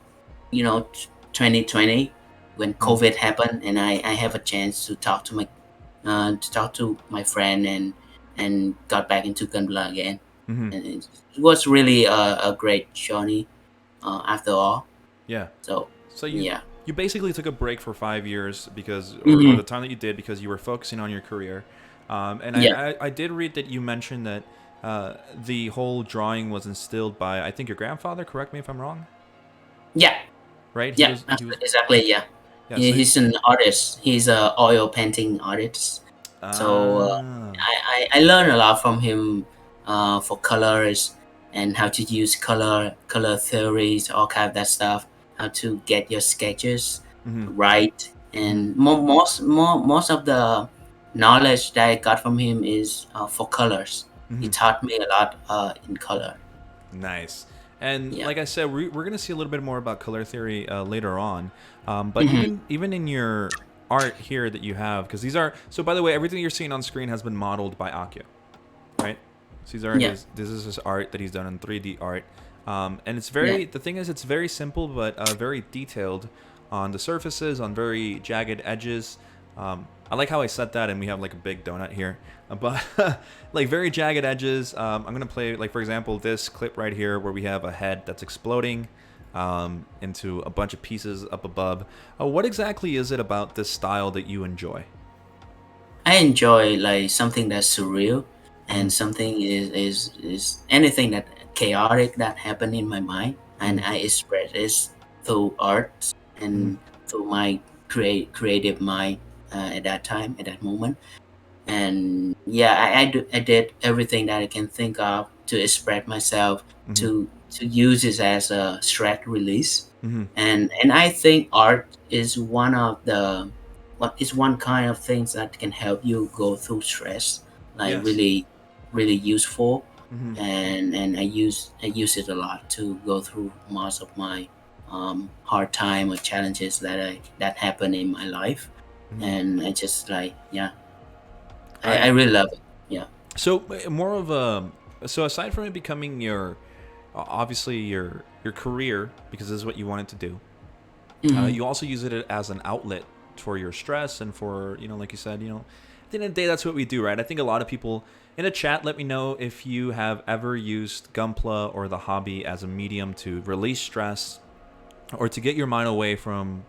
2020 when Mm-hmm. COVID happened, and I have a chance to talk to my friend and got back into Gunpla again, Mm-hmm. and it was really a great journey after all. Yeah. So So yeah. you basically took a break for 5 years because, or Hmm. the time that you did because you were focusing on your career. And Yeah. I did read that you mentioned that the whole drawing was instilled by, I think, your grandfather. Correct me if I'm wrong. Yeah. Right? Yeah. He was Exactly. Yeah. yeah. So He's an artist. He's a oil painting artist. So ah. I learned a lot from him for colors and how to use color theories, all kind of that stuff. How to get your sketches Mm-hmm. right, Mm-hmm. and most of the knowledge that I got from him is for colors. He Mm-hmm. taught me a lot in color. Nice. And Yeah. like I said, we're going to see a little bit more about color theory later on. But Hmm. even in your art here that you have, because these are, so by the way, everything you're seeing on screen has been modeled by Akio, right? So Yeah. this is his art that he's done in 3D art. And it's Yeah. very, the thing is, it's very simple, but very detailed on the surfaces, on very jagged edges. I like how I set that, and we have like a big donut here, but like very jagged edges. I'm gonna play, like, for example, this clip right here where we have a head that's exploding into a bunch of pieces up above. What exactly is it about this style that you enjoy? I enjoy like something that's surreal, Mm-hmm. and something is anything that chaotic that happen in my mind, and Mm-hmm. I express it through art Mm-hmm. and through my creative mind at that time, at that moment. And yeah, I did everything that I can think of to express myself, Mm-hmm. to use it as a stress release. Mm-hmm. And I think art is one kind of things that can help you go through stress, like Yes. really useful. Mm-hmm. And I use it a lot to go through most of my hard time or challenges that happen in my life. Mm-hmm. And I just like, yeah, I I really love it. Yeah. So more of a, so aside from it becoming your obviously your career, because this is what you wanted to do, Hmm. you also use it as an outlet for your stress and for, like you said, at the end of the day, that's what we do, right? I think a lot of people in the chat, let me know if you have ever used Gunpla or the hobby as a medium to release stress or to get your mind away from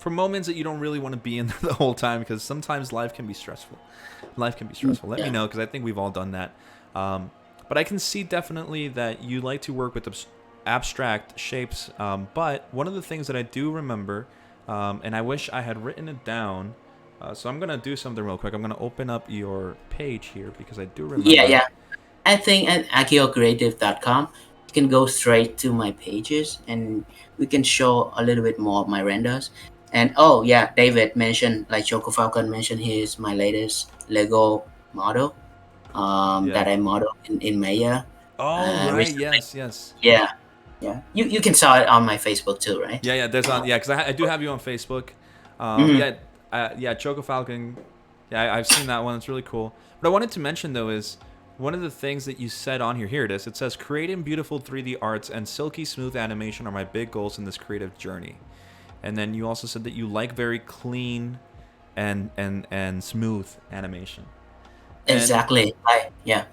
moments that you don't really want to be in the whole time, because sometimes life can be stressful. Life can be stressful. Let me Yeah. know, because I think we've all done that. But I can see definitely that you like to work with abstract shapes. But one of the things that I do remember, and I wish I had written it down. So I'm gonna do something real quick. I'm gonna open up your page here because I do Yeah, remember. yeah. I think at akiocreative.com, you can go straight to my pages and we can show a little bit more of my renders. And oh yeah, David mentioned, like Choco Falcon mentioned, here's my latest Lego model. Yeah. that I modeled in Maya Oh, right. recently. Yes, yes. Yeah, yeah. You can saw it on my Facebook too, right? Yeah, yeah. There's on. Yeah, because I do have you on Facebook. Hmm. Yeah, yeah. Choco Falcon. Yeah, I've seen that one. It's really cool. What I wanted to mention though is one of the things that you said on here. Here it is. It says creating beautiful 3D arts and silky smooth animation are my big goals in this creative journey. And then you also said that you like very clean and smooth animation. And Exactly. I yeah.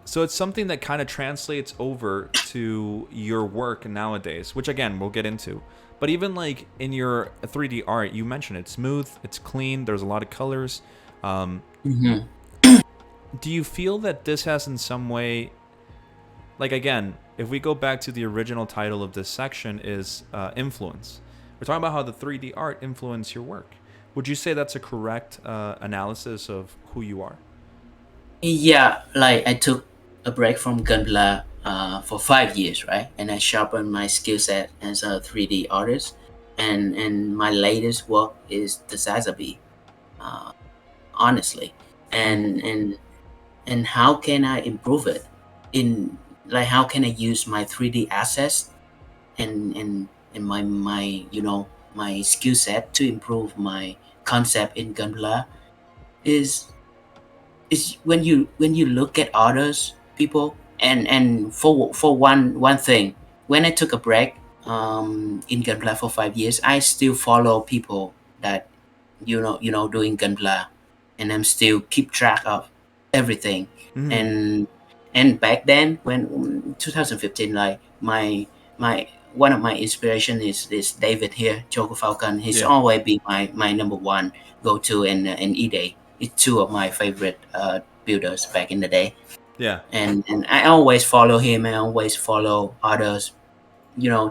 so it's something that kind of translates over to your work nowadays, which again we'll get into. But even like in your 3D art, you mentioned it's smooth, it's clean, there's a lot of colors. Um, Hmm. do you feel that this has in some way, like again, if we go back to the original title of this section is influence. We're talking about how the 3D art influenced your work. Would you say that's a correct analysis of who you are? Yeah, like I took a break from Gunpla for 5 years, right? And I sharpened my skill set as a 3D artist. And my latest work is the Zazabi, uh, honestly. Mm. And how can I improve it? In like how can I use my 3D assets and my my skill set to improve my concept in Gunpla is when you look at others people and for one thing, when I took a break in Gunpla for 5 years, I still follow people that doing Gunpla, and I'm still keep track of everything. Mm. And and back then when 2015, like my one of my inspiration is David here, Choco Falcon. He's Yeah. always been my number one go to in E-Day. It's two of my favorite builders back in the day, Yeah. and I always follow him. I always follow others,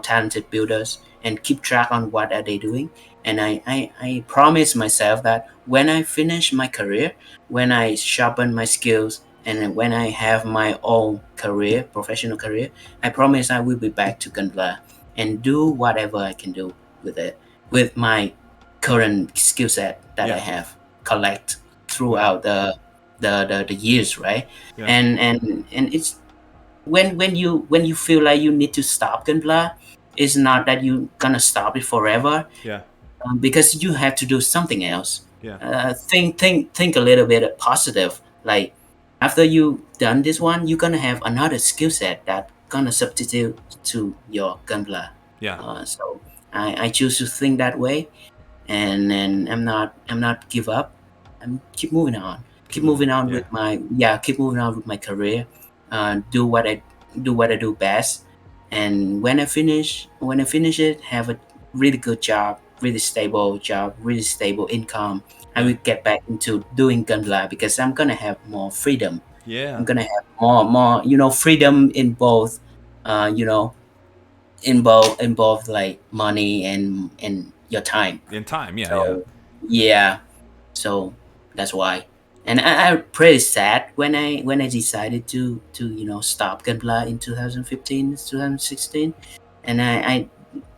talented builders, and keep track on what are they doing. And I promise myself that when I finish my career, when I sharpen my skills, and then when I have my own career, professional career, I promise I will be back to Gunpla and do whatever I can do with it, with my current skill set that I Yeah. have collect Wow. throughout the years, right? Yeah. And it's when you feel like you need to stop Gunpla, it's not that you gonna stop it forever, Yeah. because you have to do something else. Yeah. Think a little bit positive. Like after you done this one, you're gonna have another skill set that gonna substitute to your Gunpla. Yeah. So I choose to think that way, and I'm not give up. I'm keep moving on. Keep moving. Yeah. Keep moving on with my career. Do what I do best. And when I finish it, have a really good job, really stable job, really stable income. I Yeah. will get back into doing Gunpla because I'm gonna have more freedom. I'm Yeah. gonna have more freedom in both, uh, you know, in both like money and your time. In time. Yeah. Yeah. So yeah, so that's why. And I'm pretty sad when I decided to stop Gunpla in 2015, 2016, and I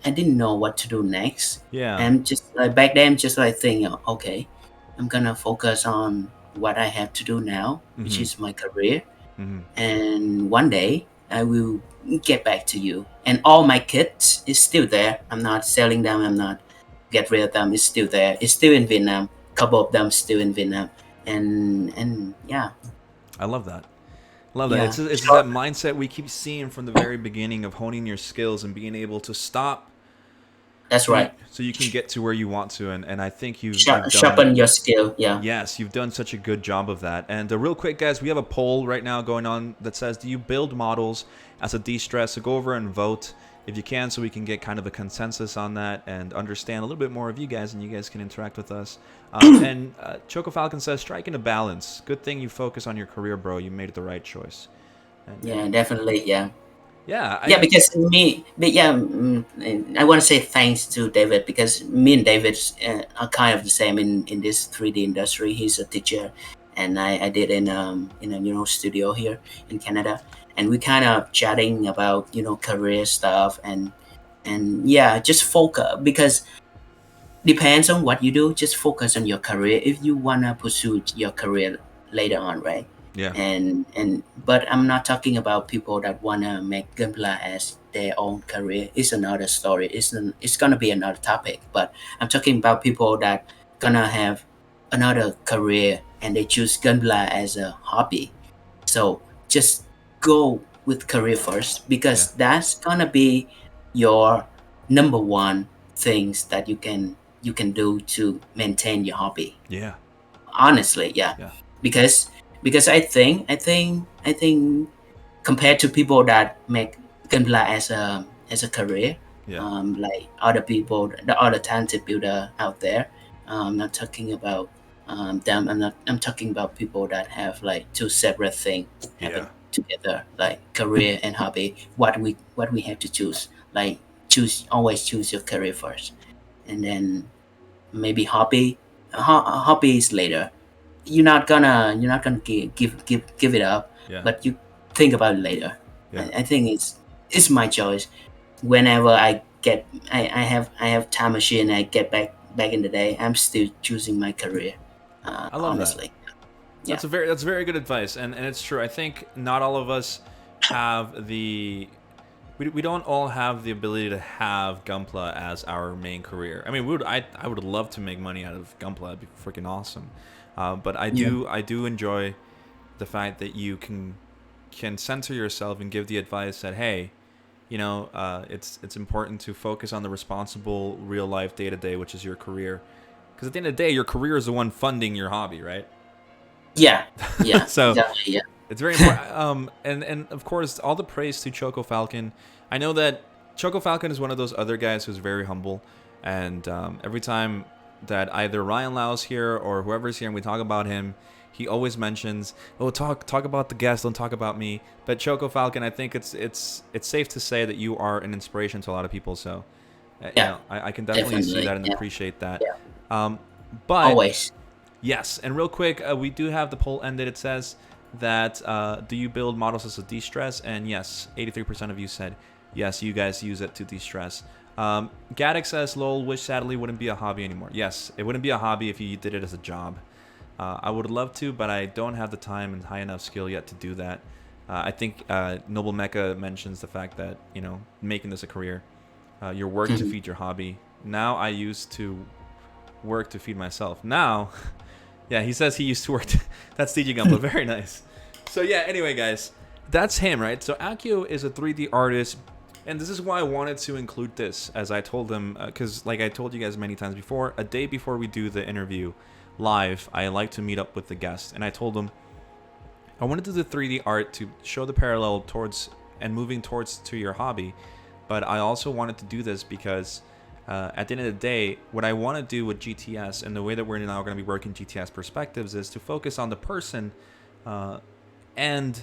didn't know what to do next. Yeah. And just like back then, just like thinking, okay, I'm gonna focus on what I have to do now, which Mm-hmm. is my career, Mm-hmm. and one day I will get back to you. And all my kits is still there. I'm not selling them. I'm not get rid of them. It's still there. It's still in Vietnam. Couple of them still in Vietnam. And yeah, I love that. Love that. yeah, It's just sure. that mindset we keep seeing from the very beginning of honing your skills and being able to stop That's right. so you can get to where you want to. And I think you've done. Sharpen your skill. Yeah. Yes, you've done such a good job of that. And real quick, guys, we have a poll right now going on that says, do you build models as a de-stress? So go over and vote if you can so we can get kind of a consensus on that and understand a little bit more of you guys and you guys can interact with us. And Choco Falcon says, striking a balance. Good thing you focus on your career, bro. You made the right choice. Yeah, definitely. Yeah. Yeah, Yeah, because but yeah, I want to say thanks to David because me and David are kind of the same in this 3D industry. He's a teacher, and I did in a studio here in Canada, and we kind of chatting about career stuff and yeah, just focus because depends on what you do. Just focus on your career if you wanna pursue your career later on, right? Yeah. And but I'm not talking about people that wanna make Gunpla as their own career. It's another story. It's gonna be another topic. But I'm talking about people that gonna have another career and they choose Gunpla as a hobby. So just go with career first Yeah. because that's gonna be your number one things that you can do to maintain your hobby. Yeah. Honestly, yeah, Yeah. because I think compared to people that make Gunpla as a career, Yeah. like other people, the other talented builder out there. I'm not talking about them. I'm talking about people that have like two separate things happen Yeah. together, like career and hobby. What we have to choose, like always choose your career first, and then maybe hobby is later. You're not gonna give it up, Yeah. but you think about it later. Yeah. I think it's my choice. Whenever I have time machine, I get back in the day, I'm still choosing my career. I love that. Honestly, yeah, That's very good advice, and it's true. I think not all of us have the we don't all have the ability to have Gunpla as our main career. I mean, I would love to make money out of Gunpla. It'd be freaking awesome. But yeah, I do enjoy the fact that you can censor yourself and give the advice that, hey, it's important to focus on the responsible real life day to day, which is your career. Because at the end of the day, your career is the one funding your hobby, right? yeah, yeah, So exactly, yeah, it's very important. And of course, all the praise to Choco Falcon. I know that Choco Falcon is one of those other guys who's very humble, and every time that either Ryan Lau's here or whoever's here and we talk about him, he always mentions, "Oh, talk about the guest, don't talk about me." But Choco Falcon, I think it's safe to say that you are an inspiration to a lot of people. So, yeah, I can definitely see definitely, that and yeah, appreciate that. yeah, Um, but always. yes, and real quick, we do have the poll ended. It says that do you build models as a de-stress? And yes, 83% of you said yes. You guys use it to de-stress. Gaddick says, "Lol, wish sadly wouldn't be a hobby anymore." Yes, it wouldn't be a hobby if you did it as a job. I would love to, but I don't have the time and high enough skill yet to do that. I think Noble Mecha mentions the fact that making this a career, your work to feed your hobby. Now I used to work to feed myself. Now yeah, he says he used to work. That's DJ Gunpla. Very nice. So yeah. Anyway, guys, that's him, right? So Akio is a 3D artist, and this is why I wanted to include this, as I told him, because like I told you guys many times before, a day before we do the interview live, I like to meet up with the guest, and I told him I wanted to do the 3D art to show the parallel towards and moving towards to your hobby, but I also wanted to do this because at the end of the day, what I want to do with GTS and the way that we're now going to be working GTS Perspectives is to focus on the person and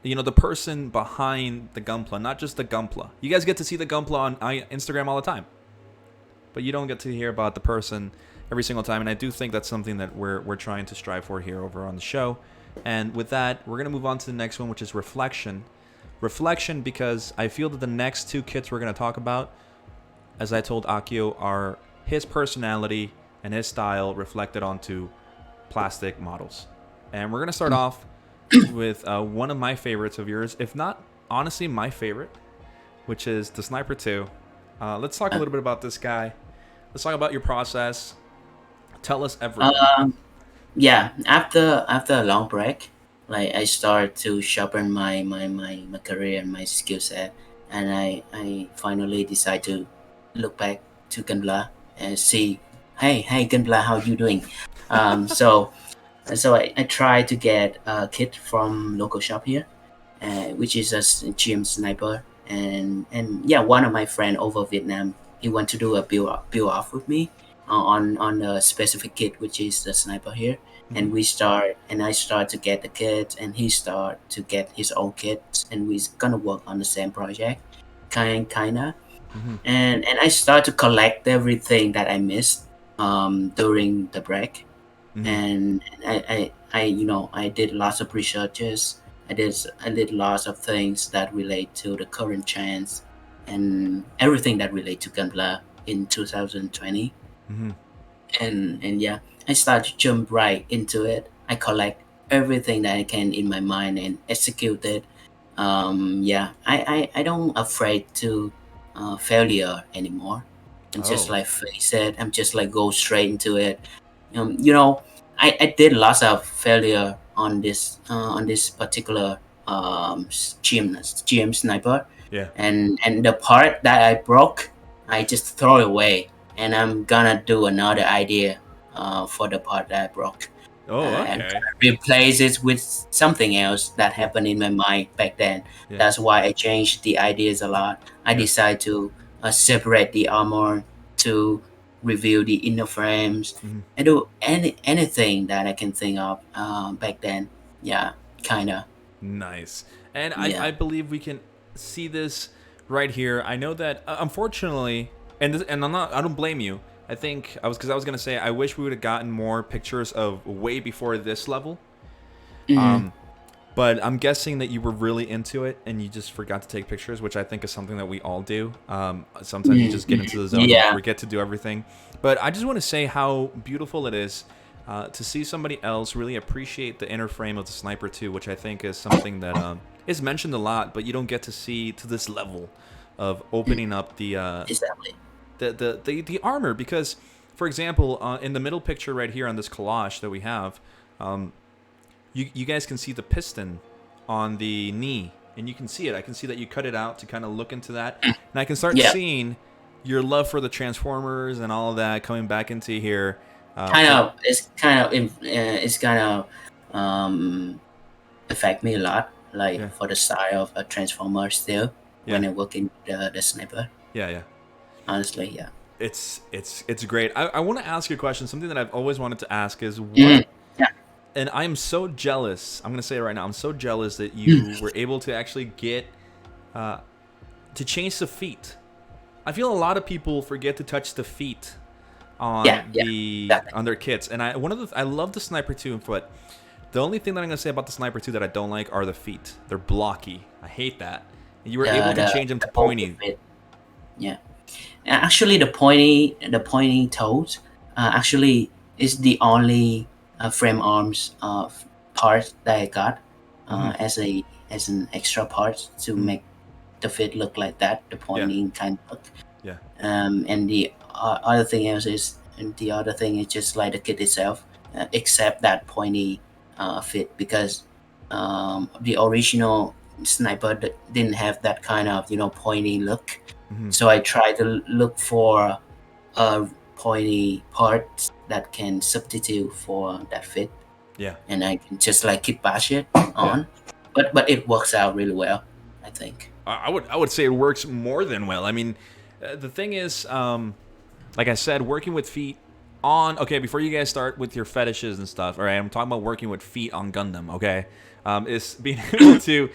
the person behind the Gunpla, not just the Gunpla. You guys get to see the Gunpla on Instagram all the time, but you don't get to hear about the person every single time. And I do think that's something that we're trying to strive for here over on the show. And with that, we're going to move on to the next one, which is reflection. Reflection, because I feel that the next two kits we're going to talk about, as I told Akio, are his personality and his style reflected onto plastic models. And we're going to start off with one of my favorites of yours, if not, honestly, my favorite, which is the Sniper 2. Let's talk a little bit about this guy. Let's talk about your process. Tell us everything. Yeah, after a long break, like I start to sharpen my career and my skill set, and I finally decide to look back to Gunpla and see, hey Gunpla, how you doing? So I try to get a kit from local shop here, which is a GM Sniper, and yeah, one of my friend over Vietnam, he want to do a build off with me on a specific kit, which is the Sniper here, Mm-hmm. and I start to get the kit, and he start to get his own kit, and we gonna work on the same project, kinda, Mm-hmm. and I start to collect everything that I missed during the break, Mm-hmm. and I did lots of researches. I did lots of things that relate to the current trends and everything that relate to Gunpla in 2020. Mm-hmm. And yeah, I started to jump right into it. I collect everything that I can in my mind and execute it. Yeah, I don't afraid to failure anymore. I'm just Oh, like face it. I'm just like go straight into it. You know, I did lots of failure on this particular GM Sniper, yeah. and the part that I broke, I just throw it away, and I'm gonna do another idea for the part that I broke, Oh, and okay. replace it with something else that Yeah, happened in my mind back then. yeah, That's why I changed the ideas a lot. I yeah. decided to separate the armor, to review the inner frames, Mhm. and do anything that I can think of back then. Yeah, kind of. Nice. And I Yeah. believe we can see this right here. I know that unfortunately, and I don't blame you. I think I was gonna say I wish we would have gotten more pictures of way before this level. Hmm. Um, but I'm guessing that you were really into it and you just forgot to take pictures, which I think is something that we all do. Sometimes you just get into the zone and you Yeah. forget to do everything. But I just want to say how beautiful it is to see somebody else really appreciate the inner frame of the Sniper 2, which I think is something that is mentioned a lot, but you don't get to see to this level of Mm, opening up exactly. the armor. Because, for example, in the middle picture right here on this collage that we have, um, you guys can see the piston on the knee, and you can see it. I can see that you cut it out to kind of look into that, and I can start Yeah. seeing your love for the Transformers and all of that coming back into here. Kind For of. It's kind of affect me a lot. Like yeah, for the style of a transformer still yeah, when I work in the sniper. yeah, yeah. Honestly, yeah. It's great. I want to ask you a question. Something that I've always wanted to ask is Mhm. what. Yeah. And I'm so jealous. I'm gonna say it right now. I'm so jealous that Mm. you were able to actually get uh, to change the feet. I feel a lot of people forget to touch the feet Yeah. on Yeah. Exactly. their kits. And I love the Sniper 2, but the only thing that I'm gonna say about the Sniper 2 that I don't like are the feet. They're blocky. I hate that. And you were able to change them The to poker pointy. fit. Yeah. Actually, the pointy toes actually is the only frame arms part that I got Hmm. as an extra part to Hmm. make the fit look like that, the Yeah, pointing kind of look. yeah, And other thing else is, and the other thing is just like the kit itself, except that pointy fit, because the original sniper didn't have that kind of pointy look. hmm, So I try to look for pointy parts that can substitute for that fit, yeah, and I can just like keep bash it yeah. on. But it works out really well, I think. I would say it works more than well. I mean, the thing is, like I said, working with feet on. Okay, before you guys start with your fetishes and stuff, all right, I'm talking about working with feet on Gundam. Okay, is being able to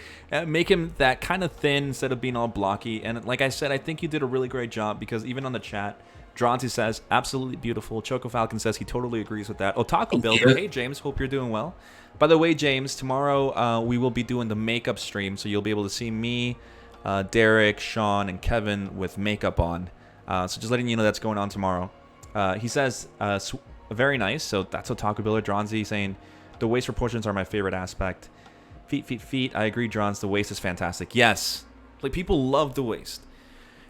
make him that kind of thin instead of being all blocky. And like I said, I think you did a really great job because even on the chat, Dronty says absolutely beautiful. Choco Falcon says he totally agrees with that. Otaku Thank Builder, you. hey James, hope you're doing well. By the way, James, tomorrow we will be doing the makeup stream, so you'll be able to see me, Derek, Sean, and Kevin with makeup on. So just letting you know that's going on tomorrow. He says, very nice. So that's Otaku Builder. Dronzy saying, the waist proportions are my favorite aspect. Feet, feet, feet. I agree, Drons. The waist is fantastic. Yes. Like, people love the waist.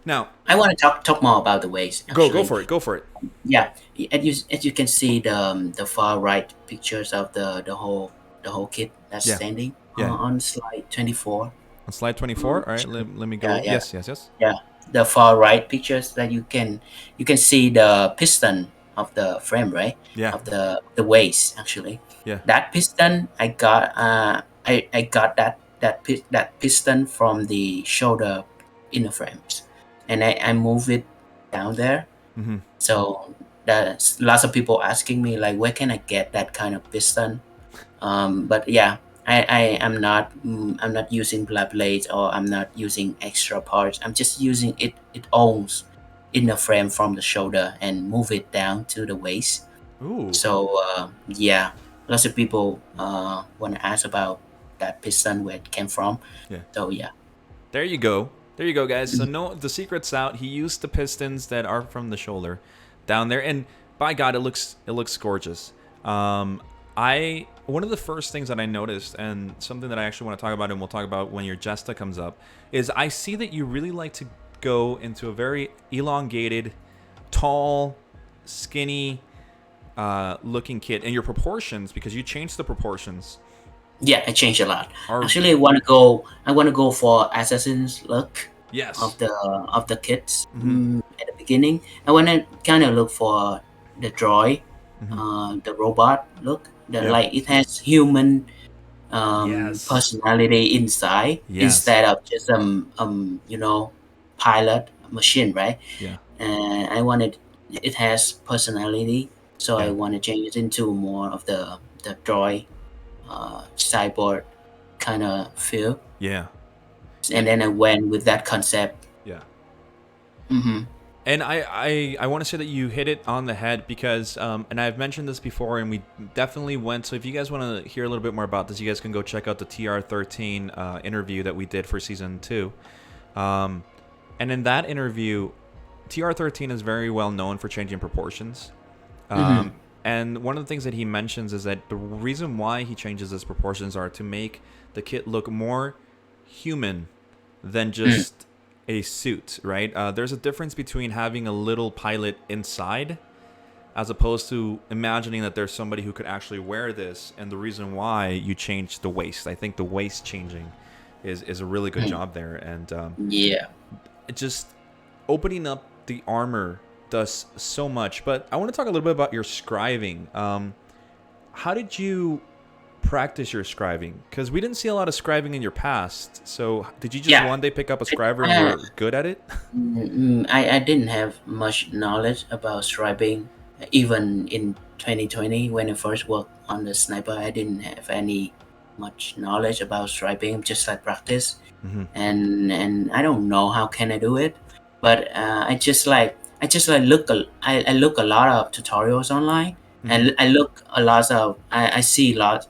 Now, I want to talk more about the waist go actually. for it. Go for it. Yeah, as you can see the far right pictures of the whole kit that's Yeah. standing Yeah. on slide 24. On slide 24. Um, All right. Let me yeah, go. yeah, Yes, yes, yes. yeah. The far right pictures that you can see the piston of the frame, right? Yeah. Of the waist actually. Yeah. That piston I got that piston from the shoulder inner frames, and I move it down there. Mm-hmm. So there's lots of people asking me like, where can I get that kind of piston? But yeah, I'm not using black blades, or I'm not using extra parts. I'm just using it owns in the frame from the shoulder and move it down to the waist. Ooh. So yeah, lots of people want to ask about that piston, where it came from. Yeah. So yeah. There you go. There you go, guys. So no, the secret's out. He used the pistons that are from the shoulder down there, and by God, it looks gorgeous. I one of the first things that I noticed, and something that I actually want to talk about, and we'll talk about when your Jesta comes up, is I see that you really like to go into a very elongated, tall, skinny looking kit, and your proportions, because you changed the proportions, Yeah, I changed a lot. are Actually, I want to go for assassin's look yes. of the kits Mm-hmm. at the beginning. I want to kind of look for the droid, Mm-hmm. the robot look. The Yeah. like it has human Yes. personality inside Yes. instead of just pilot machine, right? Yeah. And I wanted it has personality, so I Yeah. want to change it into more of the droid cyborg kind of feel, Yeah. and And then I went with that concept. yeah. Hmm. And I want to say that you hit it on the head because, and I've mentioned this before, and we definitely went. So if you guys want to hear a little bit more about this, you guys can go check out the TR13 interview that we did for season 2. And in that interview, TR13 is very well known for changing proportions. Hmm. And one of the things that he mentions is that the reason why he changes his proportions are to make the kit look more human than Mm. just a suit, right? There's a difference between having a little pilot inside as opposed to imagining that there's somebody who could actually wear this, and the reason why you change the waist. I think the waist changing is a really good Mm. job there, and Yeah. it just opening up the armor does so much. But I want to talk a little bit about your scribing. How did you practice your scribing? Because we didn't see a lot of scribing in your past. So did you just Yeah. one day pick up a scriber and I, were good at it? I didn't have much knowledge about striping. Even in 2020, when I first worked on the sniper, I didn't have any much knowledge about striping, just like practice. Mm-hmm. And I don't know how can I do it, but I just like I look a lot of tutorials online, Mm-hmm. and I look a lot of I see lots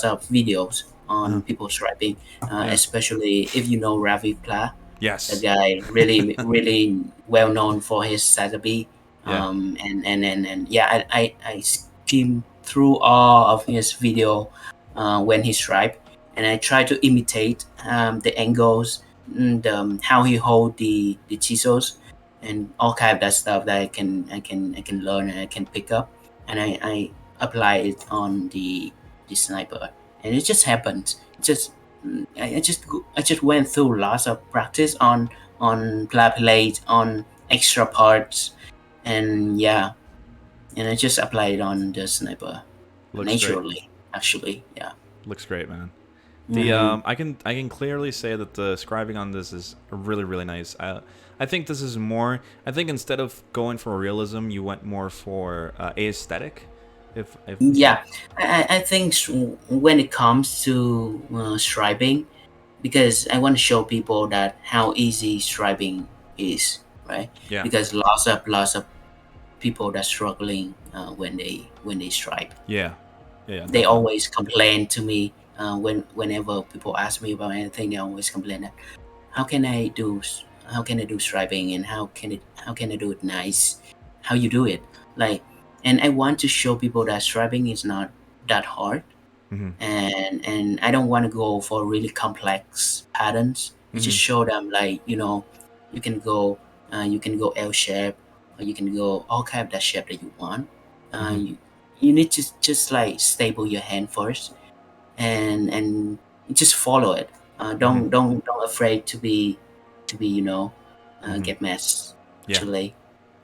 of videos Uh-huh. on people striping, Yeah. especially if you know Ravi Pla, the Yes. guy really well known for his Sagabi. Yeah. And yeah, I skim through all of his video when he stripe, and I try to imitate the angles, and how he hold the chisels, and all kind of that stuff that I can learn and I can pick up, and I apply it on the sniper, and it just happened. I just went through lots of practice on flat plate, on extra parts, and yeah, and I just applied it on the sniper Looks great. naturally. Actually, yeah. Looks great, man. The Hmm. I can clearly say that the scribing on this is really really nice. I think this is more. I think instead of going for realism, you went more for aesthetic. If Yeah, I think when it comes to striping, because I want to show people that how easy striping is, right? yeah Because lots of people that struggling when they stripe. yeah yeah They definitely. always complain to me whenever people ask me about anything. They always complain that how can I do striping, and how can I do it nice? How you do it? Like, and I want to show people that striping is not that hard, Mm-hmm. and I don't want to go for really complex patterns. I just Mm-hmm. show them, like, you can go you can go L shape, or you can go all kind of that shape that you want. Mm-hmm. You need to just like stable your hand first, and just follow it. Mm-hmm. Don't afraid to be Mm-hmm. get messed Yeah. actually,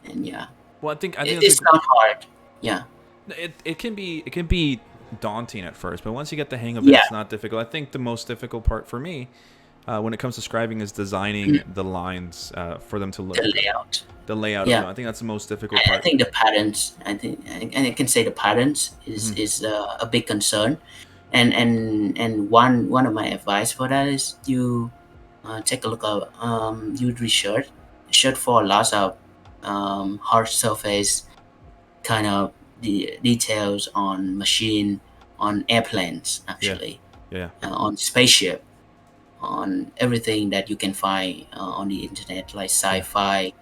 and yeah, Well, I think that's a it's not hard. Yeah, it can be daunting at first, but once you get the hang of it, yeah. it's not difficult. I think the most difficult part for me, when it comes to scribing, is designing the lines for them to The look good. layout. The layout of Yeah. them. I think that's the most difficult I part. think the patterns. And I can say the patterns is Mm-hmm. is a big concern, and one of my advice for that is you take a look at you research for lots of hard surface kind of the details on machine, on airplanes Yeah. actually, Yeah. on spaceship, on everything that you can find on the internet, like Yeah. sci-fi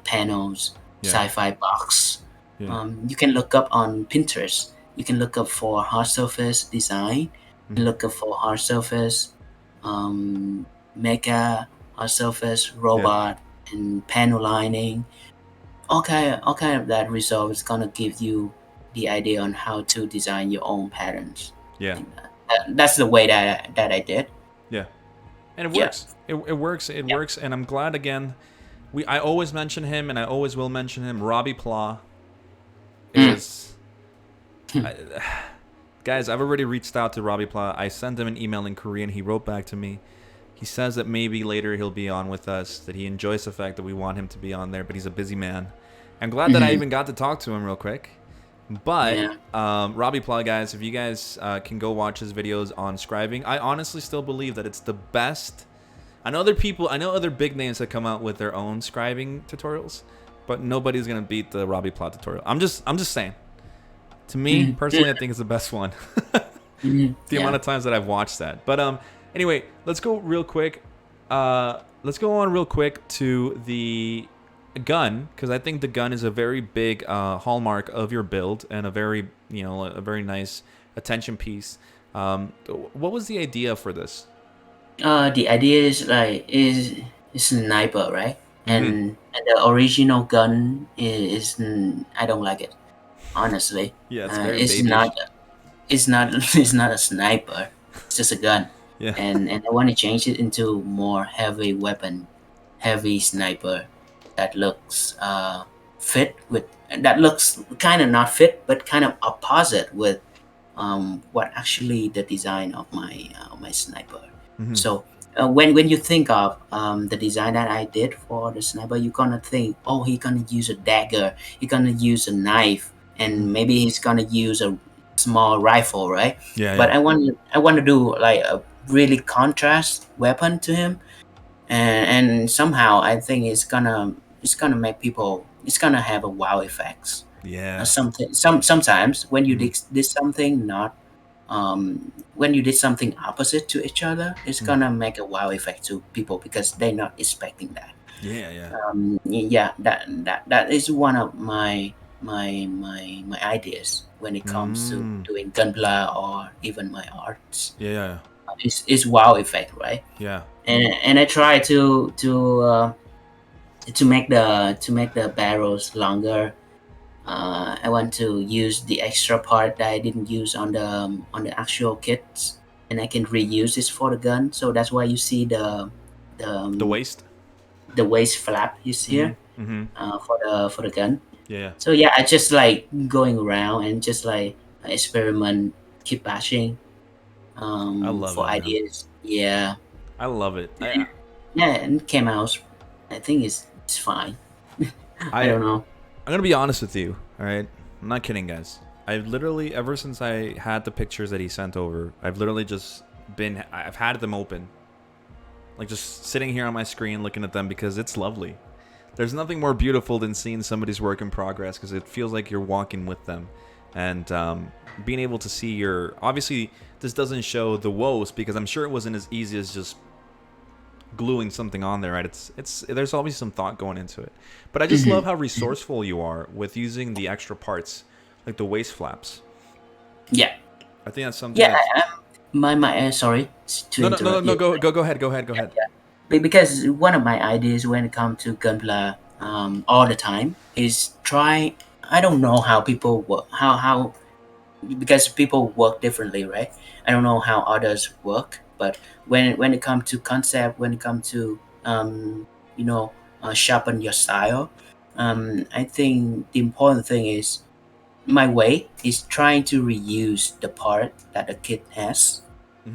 panels, Yeah. sci-fi box. Yeah. You can look up on Pinterest, You can look up for hard surface design, look up for hard surface, mecha, hard surface, Yeah. robot, and panel lining. All kind of that result is gonna give you the idea on how to design your own patterns. Yeah. That's the way that I did. Yeah. And it Yeah. works. It works. It Yeah. works. And I'm glad again. I always mention him, and I always will mention him. Robbie Pla is. Guys, I've already reached out to Robbie Pla. I sent him an email in Korean. He wrote back to me. He says that maybe later he'll be on with us, that he enjoys the fact that we want him to be on there, but he's a busy man. I'm glad that I even got to talk to him real quick. But Yeah. Robbie Pla, guys, if you guys can go watch his videos on Scribing, I honestly still believe that it's the best. I know other big names that come out with their own Scribing tutorials, but nobody's gonna beat the Robbie Pla tutorial. I'm just saying. To me, personally, I think it's the best one. The amount of times that I've watched that. But anyway, let's go real quick. Let's go on real quick to the gun, because I think the gun is a very big hallmark of your build and a very nice attention piece. What was the idea for this? The idea is like is sniper, right? And the original gun is I don't like it, honestly. Yeah, it's very It's babyish. not it's not a sniper. It's just a gun. Yeah. And I want to change it into more heavy weapon, heavy sniper that looks fit with that looks kind of not fit, but kind of opposite with what actually the design of my sniper. So when you think of the design that I did for the sniper, you're gonna think, oh, he's gonna use a dagger, he's gonna use a knife, and maybe he's gonna use a small rifle, right? Yeah. But I want to do like a really contrast weapon to him, and somehow I think it's gonna make people. It's gonna have a wow effects. Yeah. Sometimes when you did something not when you did something opposite to each other, it's gonna make a wow effect to people because they're not expecting that. Yeah. That is one of my ideas when it comes to doing Gunpla or even my arts. Yeah. It's wow effect, right? Yeah. And I try to make the barrels longer. I want to use the extra part that I didn't use on the actual kits, and I can reuse this for the gun. So that's why you see the waist. The waist flap you see here for the gun. Yeah. So yeah, I just like going around and just like experiment, keep bashing. I love for it, man. ideas. Yeah. I love it. Yeah, and it came out. I think it's fine. I don't know. I'm gonna be honest with you. All right, I'm not kidding, guys. I've literally, ever since I had the pictures that he sent over, I've had them open, like just sitting here on my screen looking at them because it's lovely. There's nothing more beautiful than seeing somebody's work in progress because it feels like you're walking with them, and being able to see obviously this doesn't show the woes because I'm sure it wasn't as easy as just gluing something on there, right? It's there's always some thought going into it, but I just love how resourceful you are with using the extra parts like the waist flaps. Yeah, I think that's something. Yeah, my sorry to no, interrupt you. Go ahead. Yeah. Because one of my ideas when it comes to Gunpla all the time is try. I don't know how people work, how because people work differently, right? I don't know how others work, but when it comes to concept, when it comes to sharpen your style, I think the important thing is my way is trying to reuse the part that the kid has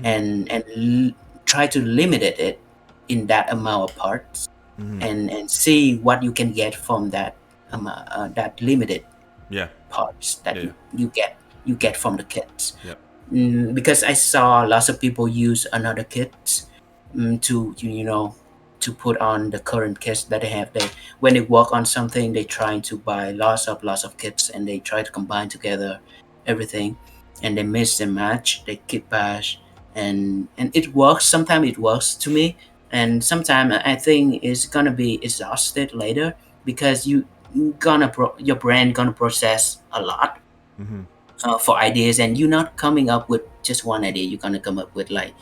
and try to limit it in that amount of parts and see what you can get from that that limited parts that you get from the kits. Because I saw lots of people use another kits to put on the current kits that they have. When they work on something, they try to buy lots of kits and they try to combine together everything, and they mix and match. They keep bash, and it works. Sometimes it works to me, and sometimes I think it's gonna be exhausted later because your brain gonna process a lot. for ideas, and you're not coming up with just one idea. You're gonna come up with like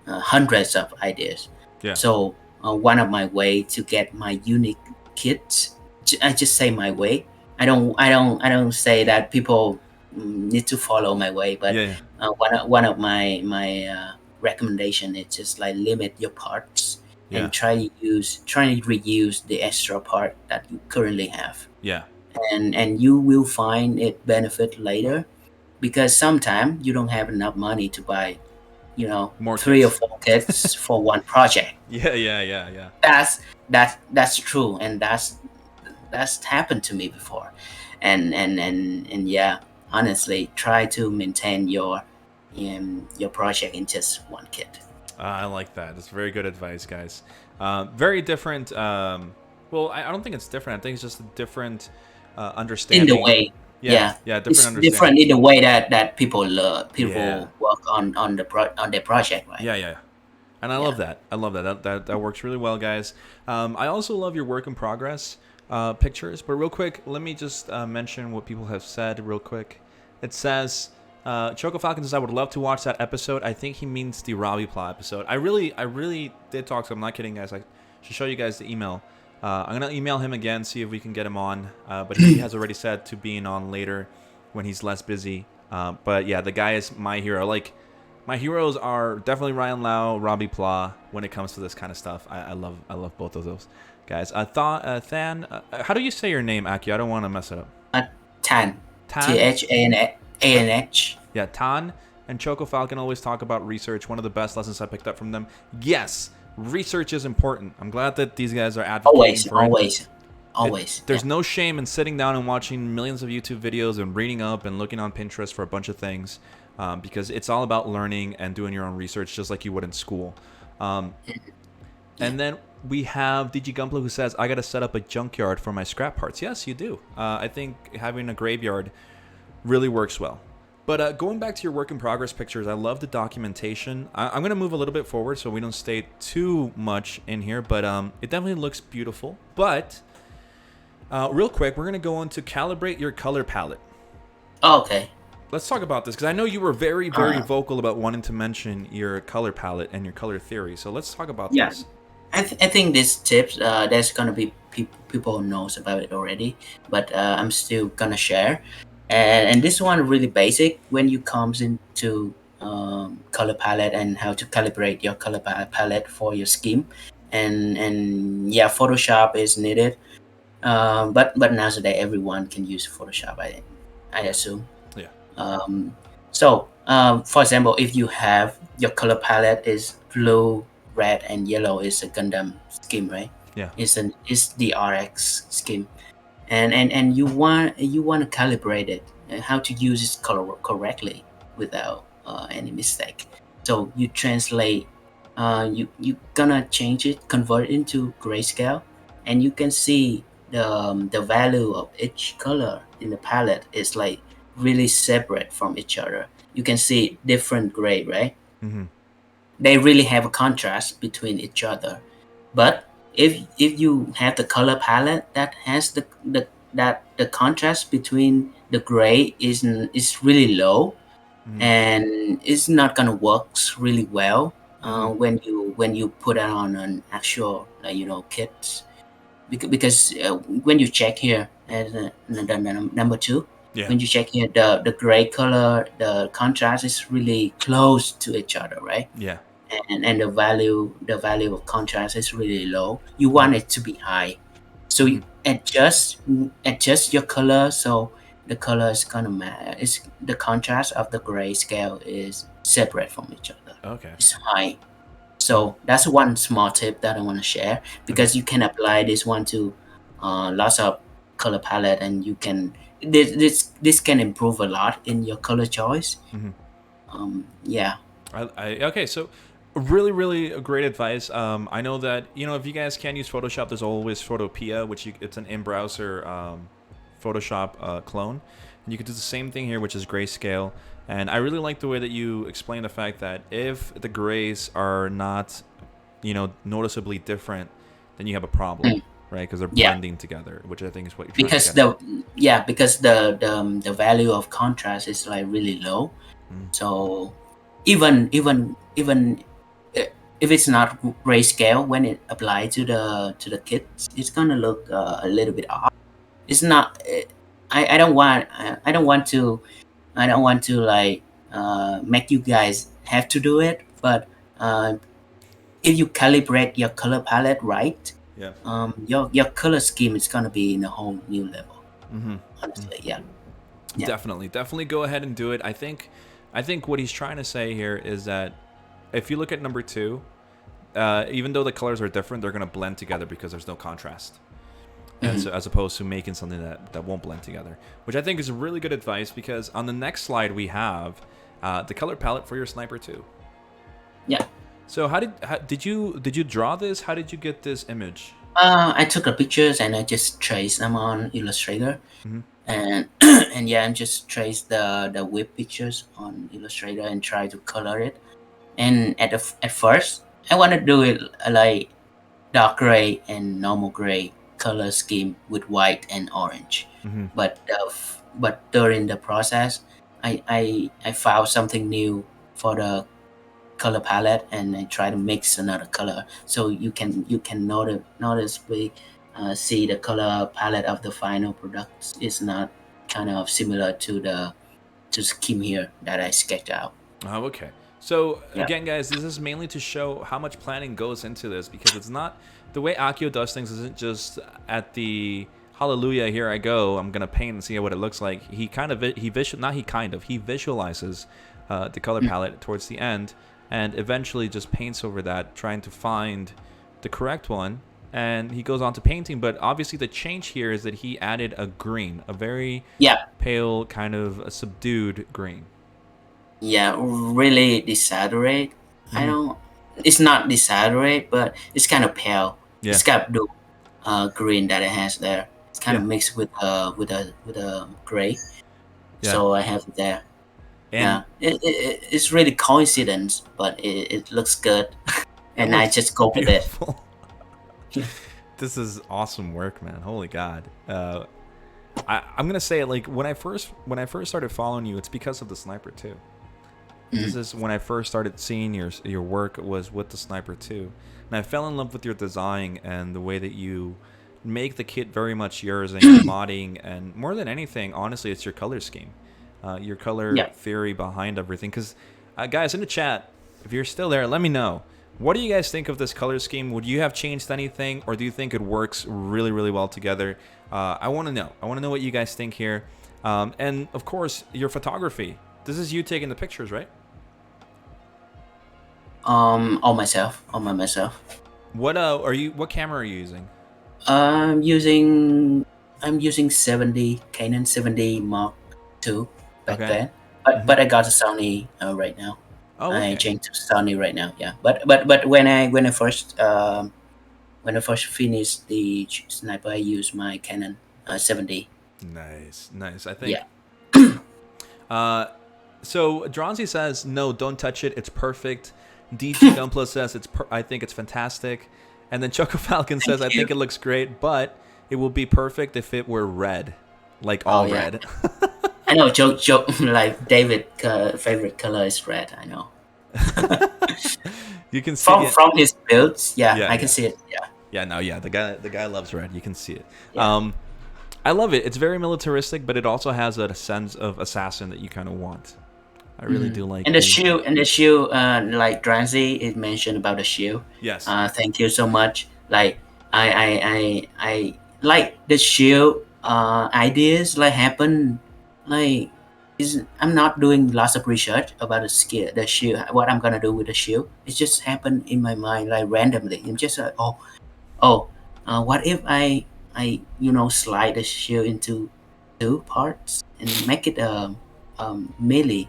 hundreds of ideas. Yeah. So one of my way to get my unique kits, I just say my way. I don't say that people need to follow my way, but Yeah. Yeah. one of my recommendation is just like limit your parts Yeah. and try to reuse the extra part that you currently have, Yeah. and you will find it benefit later, because sometimes you don't have enough money to buy, More three or kits. four kits for one project. Yeah. Yeah. Yeah. Yeah. That's true, and that's happened to me before. And yeah, honestly, try to maintain your project in just one kit. I like that. That's very good advice, guys. Very different. Well, I don't think it's different. I think it's just a different In the understanding. way, Yeah. yeah, Yeah. Different it's understanding. different in the way that Yeah. people work on their project, right? Yeah. Yeah. And I love Yeah. that. I love that. That works really well, guys. I also love your work in progress pictures. But real quick, let me just mention what people have said real quick. It says, Choco Falcon says, I would love to watch that episode. I think he means the Robbie Pla episode. I really did talk to him. I'm not kidding, guys. I should show you guys the email. I'm going to email him again, see if we can get him on. But he has already said to being on later when he's less busy. But yeah, the guy is my hero. Like, my heroes are definitely Ryan Lau, Robbie Pla. When it comes to this kind of stuff, I love both of those guys. Than, how do you say your name, Akio? I don't want to mess it up. Tan, Tan. THANH. Yeah, Tan and Choco Falcon always talk about research. One of the best lessons I picked up from them. Yes, research is important. I'm glad that these guys are advocating Always, for it. always. There's no shame in sitting down and watching millions of YouTube videos and reading up and looking on Pinterest for a bunch of things, because it's all about learning and doing your own research just like you would in school. And then we have DG Gunpla who says, I got to set up a junkyard for my scrap parts. Yes, you do. I think having a graveyard really works well. But going back to your work in progress pictures, I love the documentation. I'm going to move a little bit forward so we don't stay too much in here, but it definitely looks beautiful. But real quick, we're going to go on to calibrate your color palette. Okay. Let's talk about this, because I know you were very vocal about wanting to mention your color palette and your color theory. So let's talk about this. I think this tips, there's gonna be people who knows about it already, but I'm still gonna share. And this one really basic when you comes into color palette and how to calibrate your color palette for your scheme, and yeah, Photoshop is needed. But nowadays everyone can use Photoshop. I assume. Yeah. For example, if you have your color palette is blue, red, and yellow is a Gundam scheme, right? Yeah. It's the RX scheme, and you want to calibrate it, how to use it color correctly without any mistake. So you translate, you gonna change it, convert it into grayscale, and you can see the value of each color in the palette is like really separate from each other. You can see different gray, right? Mm-hmm. They really have a contrast between each other. But if you have the color palette that has the contrast between the gray is really low, and it's not gonna works really well when you put it on an actual kit, because when you check here as number two. Yeah. When you check here, the gray color, the contrast is really close to each other, right? Yeah. And the value of contrast is really low. You want it to be high, so you adjust your color, so the color is gonna matter. It's the contrast of the gray scale is separate from each other. Okay. It's high. So that's one small tip that I want to share, because you can apply this one to lots of color palette, and you can this can improve a lot in your color choice. Yeah. Okay, so really great advice. I know that if you guys can use Photoshop, there's always Photopea, which it's an in-browser Photoshop clone, and you can do the same thing here, which is grayscale. And I really like the way that you explain the fact that if the grays are not noticeably different, then you have a problem. right? Because they're Yeah, blending together, which I think is what you're trying to because get at. the value of contrast is like really low. Mm. So even if it's not grayscale, when it applied to the kits, it's gonna look a little bit off. It's not. I don't want. I don't want to like make you guys have to do it. But if you calibrate your color palette right, Yeah. your color scheme is gonna be in a whole new level. Mm-hmm. Honestly, yeah, yeah. Definitely go ahead and do it. I think what he's trying to say here is that if you look at number 2, even though the colors are different, they're going to blend together because there's no contrast. And so, as opposed to making something that won't blend together, which I think is really good advice, because on the next slide we have the color palette for your Sniper 2. Yeah. So how did you draw this? How did you get this image? I took the pictures and I just traced them on Illustrator, Mm-hmm. and and yeah, and just trace the whip pictures on Illustrator and try to color it. And at first, I want to do it like dark gray and normal gray color scheme with white and orange. Mm-hmm. But during the process, I found something new for the color palette, and I try to mix another color, so you can notice we see the color palette of the final product is not kind of similar to the scheme here that I sketched out. Oh, okay. So Yeah. again, guys, this is mainly to show how much planning goes into this, because it's not the way Akio does things. Isn't just at the hallelujah, here I go, I'm gonna paint and see what it looks like. He kind of he visualizes the color palette towards the end, and eventually just paints over that, trying to find the correct one. And he goes on to painting, but obviously the change here is that he added a green, a very Yeah. pale, kind of a subdued green. Yeah, really desaturate. I Mhm. don't. It's not desaturate, but it's kind of pale. Yeah, It's got the green that it has there. It's kind yeah, of mixed with a gray. yeah. So I have it there. And Yeah, it's really coincidence, but it looks good, it and I looks just go with it. beautiful. This is awesome work, man. Holy God. I'm gonna say it, like when I first started following you, it's because of the Sniper 2. This is when I first started seeing your work, was with the Sniper 2, and I fell in love with your design and the way that you make the kit very much yours, and your modding, and more than anything, honestly, it's your color scheme, your color Yeah. theory behind everything. Because guys in the chat, if you're still there, let me know. What do you guys think of this color scheme? Would you have changed anything, or do you think it works really, really well together? I want to know. I want to know what you guys think here. And of course, your photography. This is you taking the pictures, right? All by myself. What are you? What camera are you using? I'm using 70 Canon 70 Mark II back Okay. then, Hmm. but I got a Sony right now. Oh, I okay. changed to Sony right now. Yeah, but when I first finished the Sniper, I used my Canon 70. Nice, nice. I Yeah. think. So Dronzy says no, don't touch it. It's perfect. DG Gunpla says I think it's fantastic. And then Choco Falcon says I Thank you. think it looks great, but it would be perfect if it were red, like Oh all yeah, red. I know. Joke. Like David, favorite color is red. I know. You can see it. From his builds, yeah, Yeah, I can yeah, see it. Yeah, yeah. No, yeah. The guy loves red. You can see it. yeah. I love it. It's very militaristic, but it also has a sense of assassin that you kind of want. I really do like And the. the shoe, like Drancy, it mentioned about the shoe. Yes. Thank you so much. Like I like the shoe ideas like happen like is I'm not doing lots of research about the shoe, what I'm gonna do with the shoe. It just happened in my mind like randomly. I'm just like, what if I slide the shoe into two parts and make it melee,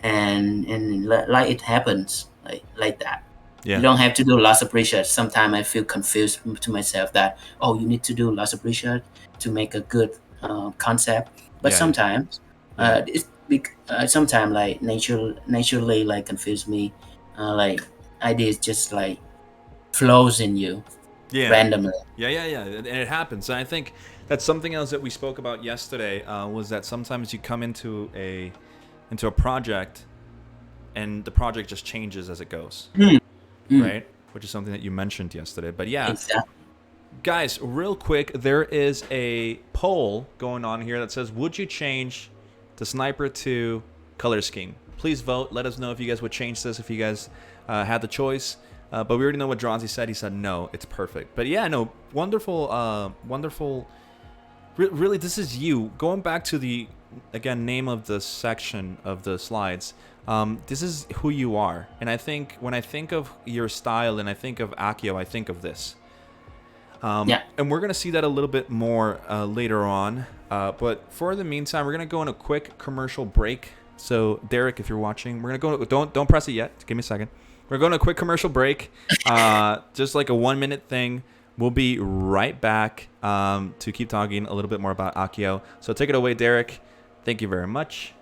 and like it happens like that. You Yeah. don't have to do lots of research. Sometimes I feel confused to myself that, oh, you need to do lots of research to make a good concept. But Yeah. Yeah. sometimes Yeah. sometimes like naturally like confuse me, like ideas just like flows in you. Yeah. randomly. Yeah. And it happens. And I think that's something else that we spoke about yesterday, was that sometimes you come into a project and the project just changes as it goes, Mm, mm, right? Which is something that you mentioned yesterday. But yeah, exactly. guys, real quick, there is a poll going on here that says, would you change the Sniper 2 color scheme? Please vote. Let us know if you guys would change this, if you guys had the choice. But we already know what Dronzy said. He said no, it's perfect. But yeah, no, wonderful. Really, this is you. Going back to the, again, name of the section of the slides, this is who you are. And I think when I think of your style and I think of Akio, I think of this. Yeah. And we're going to see that a little bit more later on. But for the meantime, we're going to go on a quick commercial break. So, Derek, if you're watching, we're going to go. Don't press it yet. Give me a second. We're going to a quick commercial break, just like a 1-minute thing. We'll be right back to keep talking a little bit more about Akio. So take it away, Derek. Thank you very much.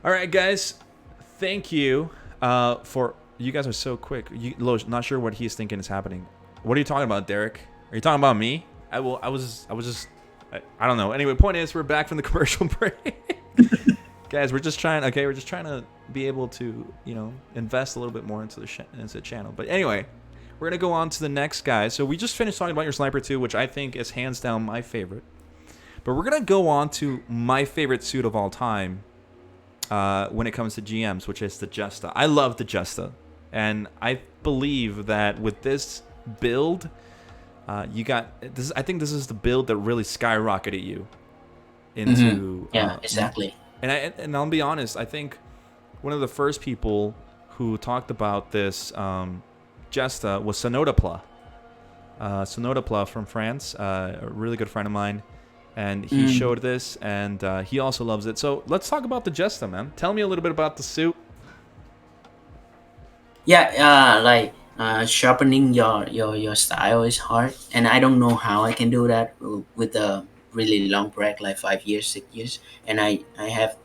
All right, guys. Thank you for. You guys are so quick. Not sure what he's thinking is happening. What are you talking about, Derek? Are you talking about me? I was just. I don't know. Anyway, point is, we're back from the commercial break. Guys, we're just trying. Okay, we're just trying to be able to, invest a little bit more into the channel. But anyway, we're gonna go on to the next guy. So we just finished talking about your Sniper 2, which I think is hands down my favorite. But we're gonna go on to my favorite suit of all time. When it comes to GMs, which is the Jesta. I love the Jesta, and I believe that with this build, you got this. I think this is the build that really skyrocketed you into. Yeah, exactly. And I'll be honest. I think one of the first people who talked about this Jesta was Sonotapla. Sonotapla from France, a really good friend of mine. And he showed this, and he also loves it. So let's talk about the Jesta, man. Tell me a little bit about the suit. Yeah, like sharpening your style is hard, and I don't know how I can do that with a really long break, like 5 years, 6 years. And I have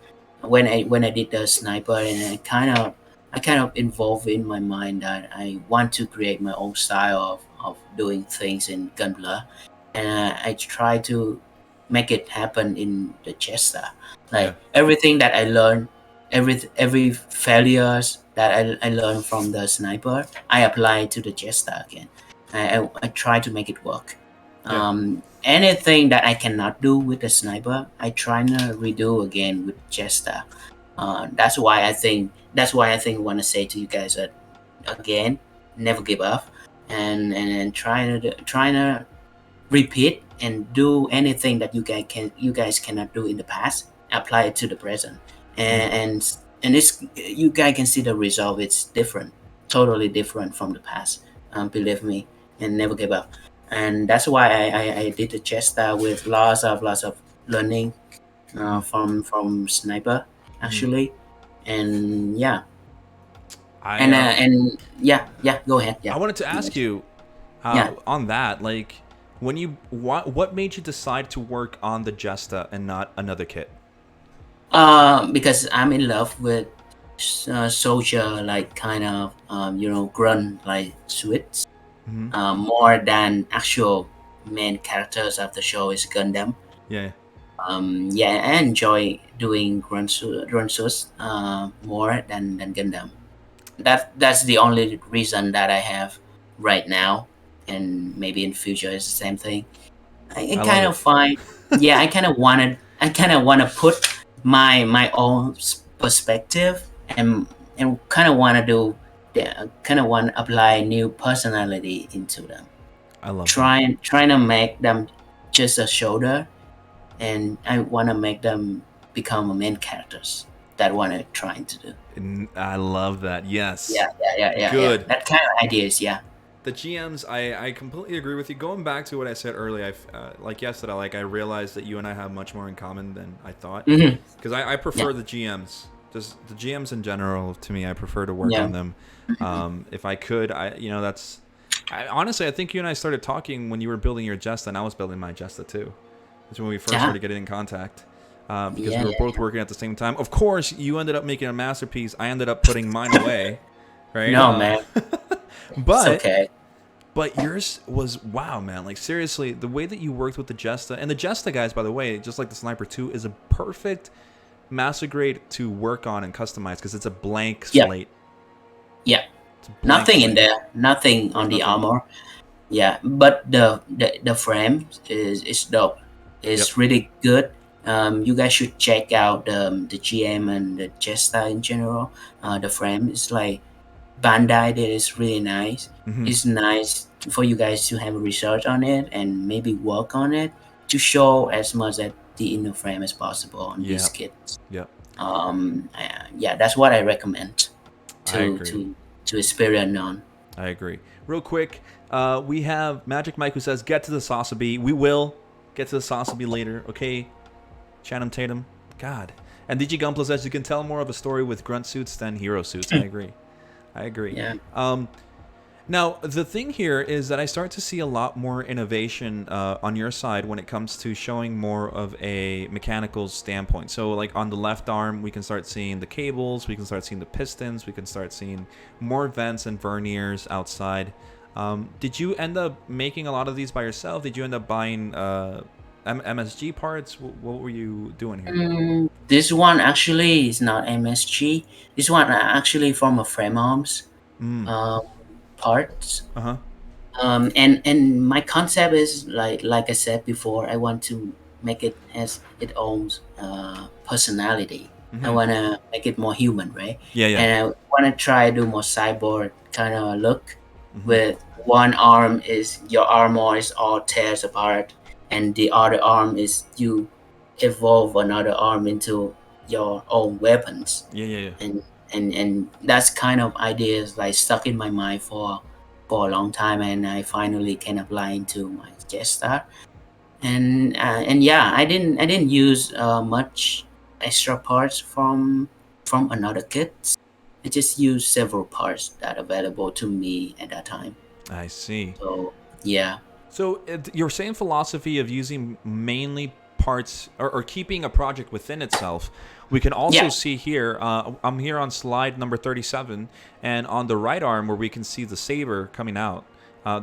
when I did the sniper, and I kind of involved in my mind that I want to create my own style of doing things in Gunpla, and I try to make it happen in the Chester. Yeah. Like everything that I learned, every failures that I learned from the sniper, I apply to the Chester again. I try to make it work. Yeah. Anything that I cannot do with the sniper, I try to redo again with Jesta. That's why I think I want to say to you guys that again, never give up, and trying to repeat and do anything that you guys cannot do in the past. Apply it to the present, and it's you guys can see the result. It's different, totally different from the past. Believe me, and never give up. And that's why I did the chess style with lots of learning from sniper actually, and yeah, and yeah, go ahead. I Yeah, wanted to ask you yeah. on that, like, what made you decide to work on the Jesta and not another kit? Because I'm in love with soldier, like kind of grunt like suits, more than actual main characters of the show is Gundam. Yeah. Yeah, I enjoy doing run source more than Gundam. That's the only reason that I have right now, and maybe in future is the same thing. I I love kind it. of find, yeah, I kind of want to put my own perspective, and kind of want to do, yeah, kind of want to apply new personality into them, I love that. trying to make them just a shoulder, and I want to make them become main characters. That what I'm trying to do. I love that. Yeah, Yes. yeah. Good. That kind of ideas, yeah. The GMs, I completely agree with you. Going back to what I said earlier, like yesterday, like I realized that you and I have much more in common than I thought. Hmm. Because I Yeah, prefer the GMs. Just the GMs in general, to me, I prefer to work yeah. on them. If I could, that's. Honestly, I think you and I started talking when you were building your Jesta, and I was building my Jesta too. That's when we first Yeah, started getting in contact. Because yeah, we were both yeah. working at the same time. Of course, you ended up making a masterpiece. I ended up putting mine away, right? No, man, it's But okay. yours was wow, man. Like seriously, the way that you worked with the Jesta and the Jesta guys, by the way, just like the Sniper 2, is a perfect master grade to work on and customize because it's a blank Yeah, slate. yeah. It's a blank Nothing in slate. there. Nothing There's on the nothing. armor. Yeah, but the frame is dope. Yep. It's really good. You guys should check out the GM and the Jesta in general. The frame is like Bandai did. It's really nice. Hmm. It's nice for you guys to have research on it and maybe work on it to show as much at the inner frame as possible on these Yep. kits. Yep. Yeah, that's what I recommend I to agree. to to experiment on. I agree. Real quick, we have Magic Mike who says, "Get to the Sasabi." We will get to the Sasabi later. Okay, Channing Tatum. God. And DG Gunpla says you can tell more of a story with grunt suits than hero suits. I agree. I agree. Yeah, Um, Now, the thing here is that I start to see a lot more innovation on your side when it comes to showing more of a mechanical standpoint. So, like on the left arm, we can start seeing the cables, we can start seeing the pistons, we can start seeing more vents and verniers outside. Did you end up making a lot of these by yourself? Did you end up buying MSG parts? What were you doing here? this one actually is not MSG. This one actually from a frame arms Mm. um, parts. Uh huh. And my concept is like I said before, I want to make it as its own personality. I Mm-hmm. want to make it more human, right? Yeah, yeah. And I want to try to do more cyborg kind of look, Mm-hmm. with one arm is your armor is all tears apart, and the other arm is you evolve another arm into your own weapons, Yeah, yeah, yeah. and that's kind of ideas like stuck in my mind for a long time, and I finally can apply into my Jetstar. And yeah, I didn't use much extra parts from another kit. I just used several parts that available to me at that time. I see. So yeah, So your same philosophy of using mainly parts or keeping a project within itself, we can also yeah. see here. I'm here on slide number 37, and on the right arm where we can see the saber coming out.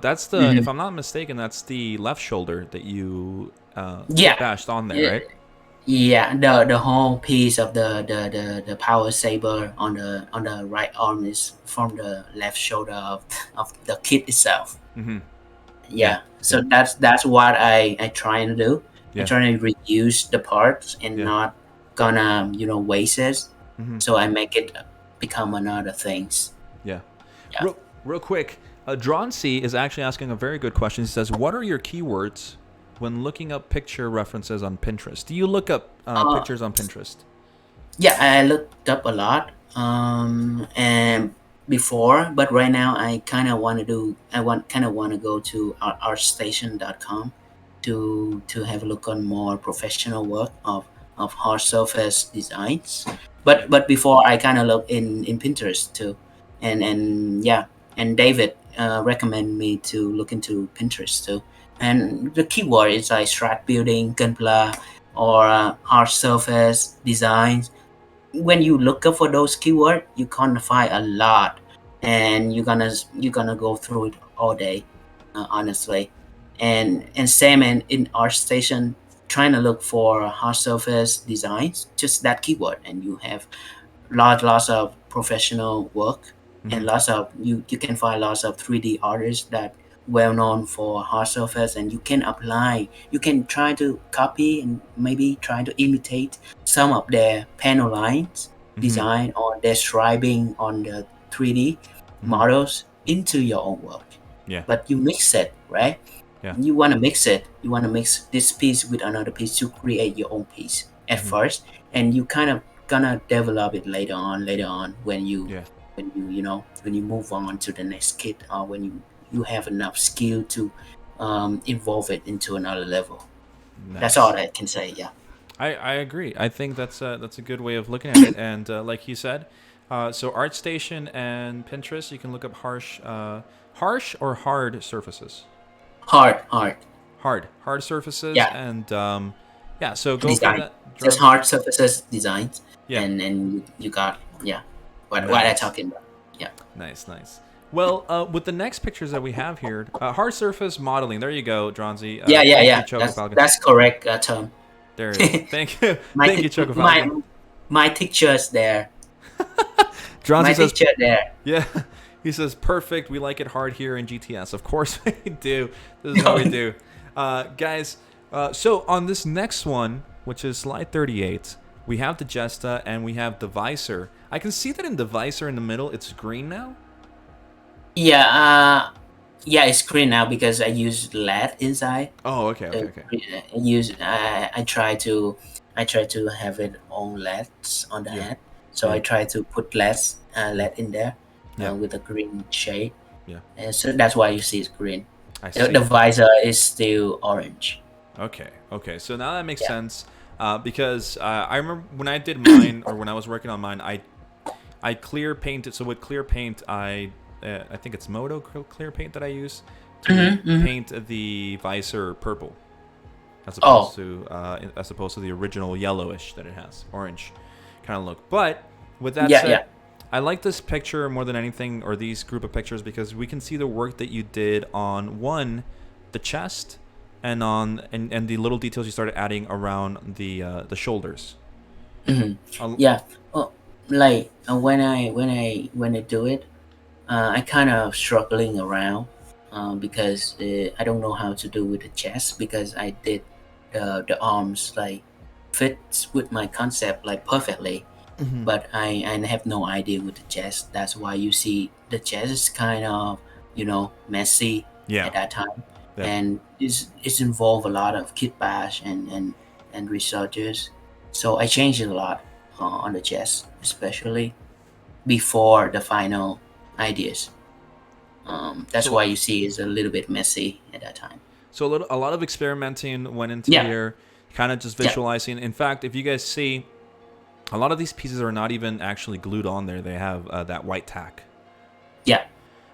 That's the, if Hmm. I'm not mistaken, that's the left shoulder that you Yeah, bashed on there, yeah, right? yeah. The whole piece of the power saber on the right arm is from the left shoulder of the kit itself. Mm-hmm. Yeah, Yeah, yeah, so that's what I trying to do. I yeah, trying to reuse the parts and yeah. not gonna waste it. Mm-hmm. So I make it become another things. Yeah. Yeah. Real quick, Drawn C is actually asking a very good question. He says, "What are your keywords when looking up picture references on Pinterest? Do you look up Uh, pictures on Pinterest?" yeah, I looked up a lot and before, but right now I kind of want to do. I want kind of want to go to artstation.com to have a look on more professional work of hard surface designs. Yep. But before I kind of look in Pinterest too, and yeah, and David recommend me to look into Pinterest too. And the keyword is like strat building, Gunpla, or hard surface designs. When you look up for those keywords, you can find a lot, and you're gonna go through it all day, honestly. And same in ArtStation. trying to look for hard surface designs, just that keyword, and you have lots of professional work, and Mm-hmm. lots of you can find lots of 3D artists that well known for hard surface, and you can apply, you can try to copy and maybe try to imitate some of their panel lines Mm-hmm. design or their scribing on the 3D Mm-hmm. models into your own work. Yeah. But you mix it, right? Yeah. You want to mix it, you want to mix this piece with another piece to create your own piece at Mm-hmm. first, and you kind of gonna develop it later on when you Yeah. when you move on to the next kit, or when you have enough skill to evolve it into another level. That's all Nice. I can say. Yeah. I agree. I think that's a good way of looking at it. And like you said, so ArtStation and Pinterest, you can look up harsh or hard surfaces. Hard. Hard surfaces, Yeah. and yeah. So go for Design, that, just Dronzy. hard surfaces designs, Yeah. and you got, yeah, what I Nice. talking about. Yeah. Nice. Well, with the next pictures that we have here, hard surface modeling. There you go, Dronzy. Thank you, Yeah, Choco Falcon. that's correct term. There it is. Thank you, my thank you, t- Choco my Falcon. my teacher's there. Dronzy My says, teacher there. yeah. He says, perfect. We like it hard here in GTS. Of course we do. This is what we do. Guys, so on this next one, which is slide 38, we have the Jesta and we have the visor. I can see that in the visor in the middle, it's green now. Yeah, yeah, it's green now because I use LED inside. Oh, okay. I try to have it on LEDs on the Yeah. head. So Yeah. I try to put less LED in there Yeah. with a green shade. Yeah. And so that's why you see it's green. I The see. visor is still orange. Okay. So now that makes Yeah. sense. Because I remember when I did mine, or when I was working on mine, I clear painted. So with clear paint, I think it's Moto clear paint that I use to paint the visor purple, Oh, as opposed to the original yellowish that it has, orange kind of look. But with that yeah, said, yeah. I like this picture more than anything, or these group of pictures, because we can see the work that you did on the chest, and and the little details you started adding around the shoulders. Um, Yeah. Oh, like when I do it, I kind of struggling around because I don't know how to do with the chest, because I did the arms like fits with my concept like perfectly, mhm. but I have no idea with the chest. That's why you see the chest is kind of messy Yeah, at that time, yeah. and it's involved a lot of kit bash and researchers. So I changed it a lot on the chest, especially before the final ideas. That's So why you see it's a little bit messy at that time. a lot of experimenting went into Yeah, here, kind of just yeah, visualizing. In fact, if you guys see, a lot of these pieces are not even actually glued on there. They have that white tack, yeah,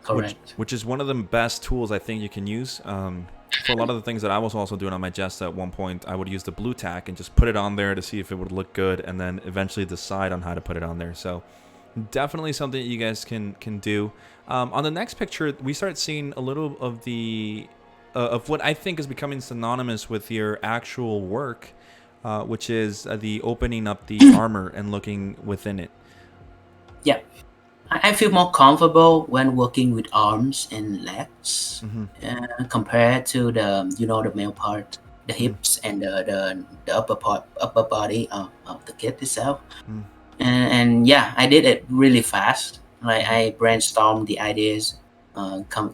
which correct. which is one of the best tools I think you can use. For a lot of the things that I was also doing on my Jesta at one point, I would use the blue tack and just put it on there to see if it would look good, and then eventually decide on how to put it on there. So definitely something that you guys can do. On the next picture, we start seeing a little of the of what I think is becoming synonymous with your actual work, which is the opening up the armor and looking within it. Yeah, I feel more comfortable when working with arms and legs Mm-hmm. compared to the male part, the Mm-hmm. hips and the upper body of the kit itself. Mm-hmm. And yeah, I did it really fast. Like Mm-hmm. I brainstormed the ideas,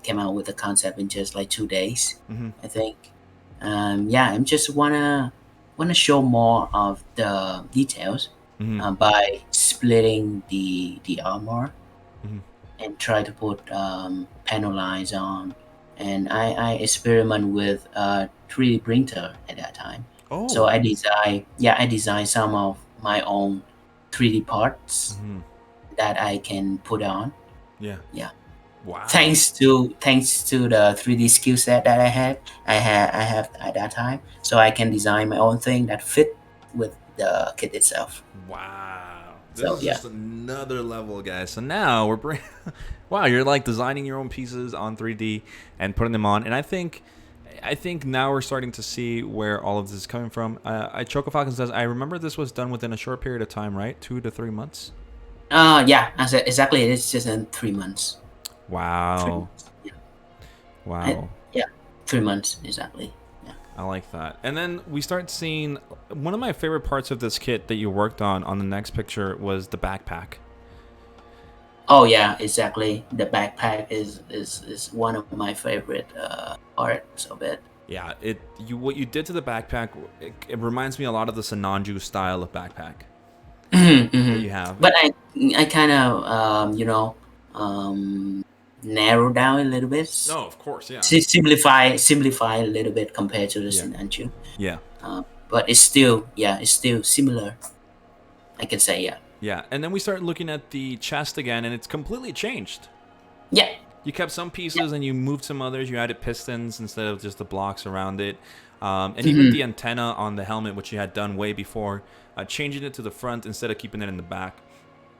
came out with the concept in just like 2 days, Mm-hmm. I think. Yeah, I'm just wanna show more of the details Mm-hmm. by splitting the armor Mm-hmm. and try to put panel lines on. And I experiment with 3D printer at that time. So Oh. I designed some of my own 3D parts Mm-hmm. that I can put on. Yeah. Yeah, Wow. thanks to the 3D skill set that I have at that time, so I can design my own thing that fit with the kit itself. Wow. This So is yeah, just another level, guys. So now wow, you're like designing your own pieces on 3D and putting them on. And I think I think now we're starting to see where all of this is coming from. Choco Falcon says, I remember this was done within a short period of time, right? 2 to 3 months. Yeah, exactly. It's just in 3 months. Three Wow. months. Yeah. Wow. Yeah. 3 months exactly. Yeah. I like that. And then we start seeing one of my favorite parts of this kit that you worked on the next picture was the backpack. Oh yeah, exactly. The backpack is one of my favorite parts of it. Yeah, what you did to the backpack, it reminds me a lot of the Sananju style of backpack that you have. But I kind of um, narrow down a little bit, No, of course, yeah. simplify a little bit compared to the Yeah. Sinanju. Yeah. But it's still similar. I can say yeah. Yeah. And then we start looking at the chest again, and it's completely changed. Yeah. You kept some pieces and you moved some others. You added pistons instead of just the blocks around it. And even the antenna on the helmet, which you had done way before, changing it to the front instead of keeping it in the back.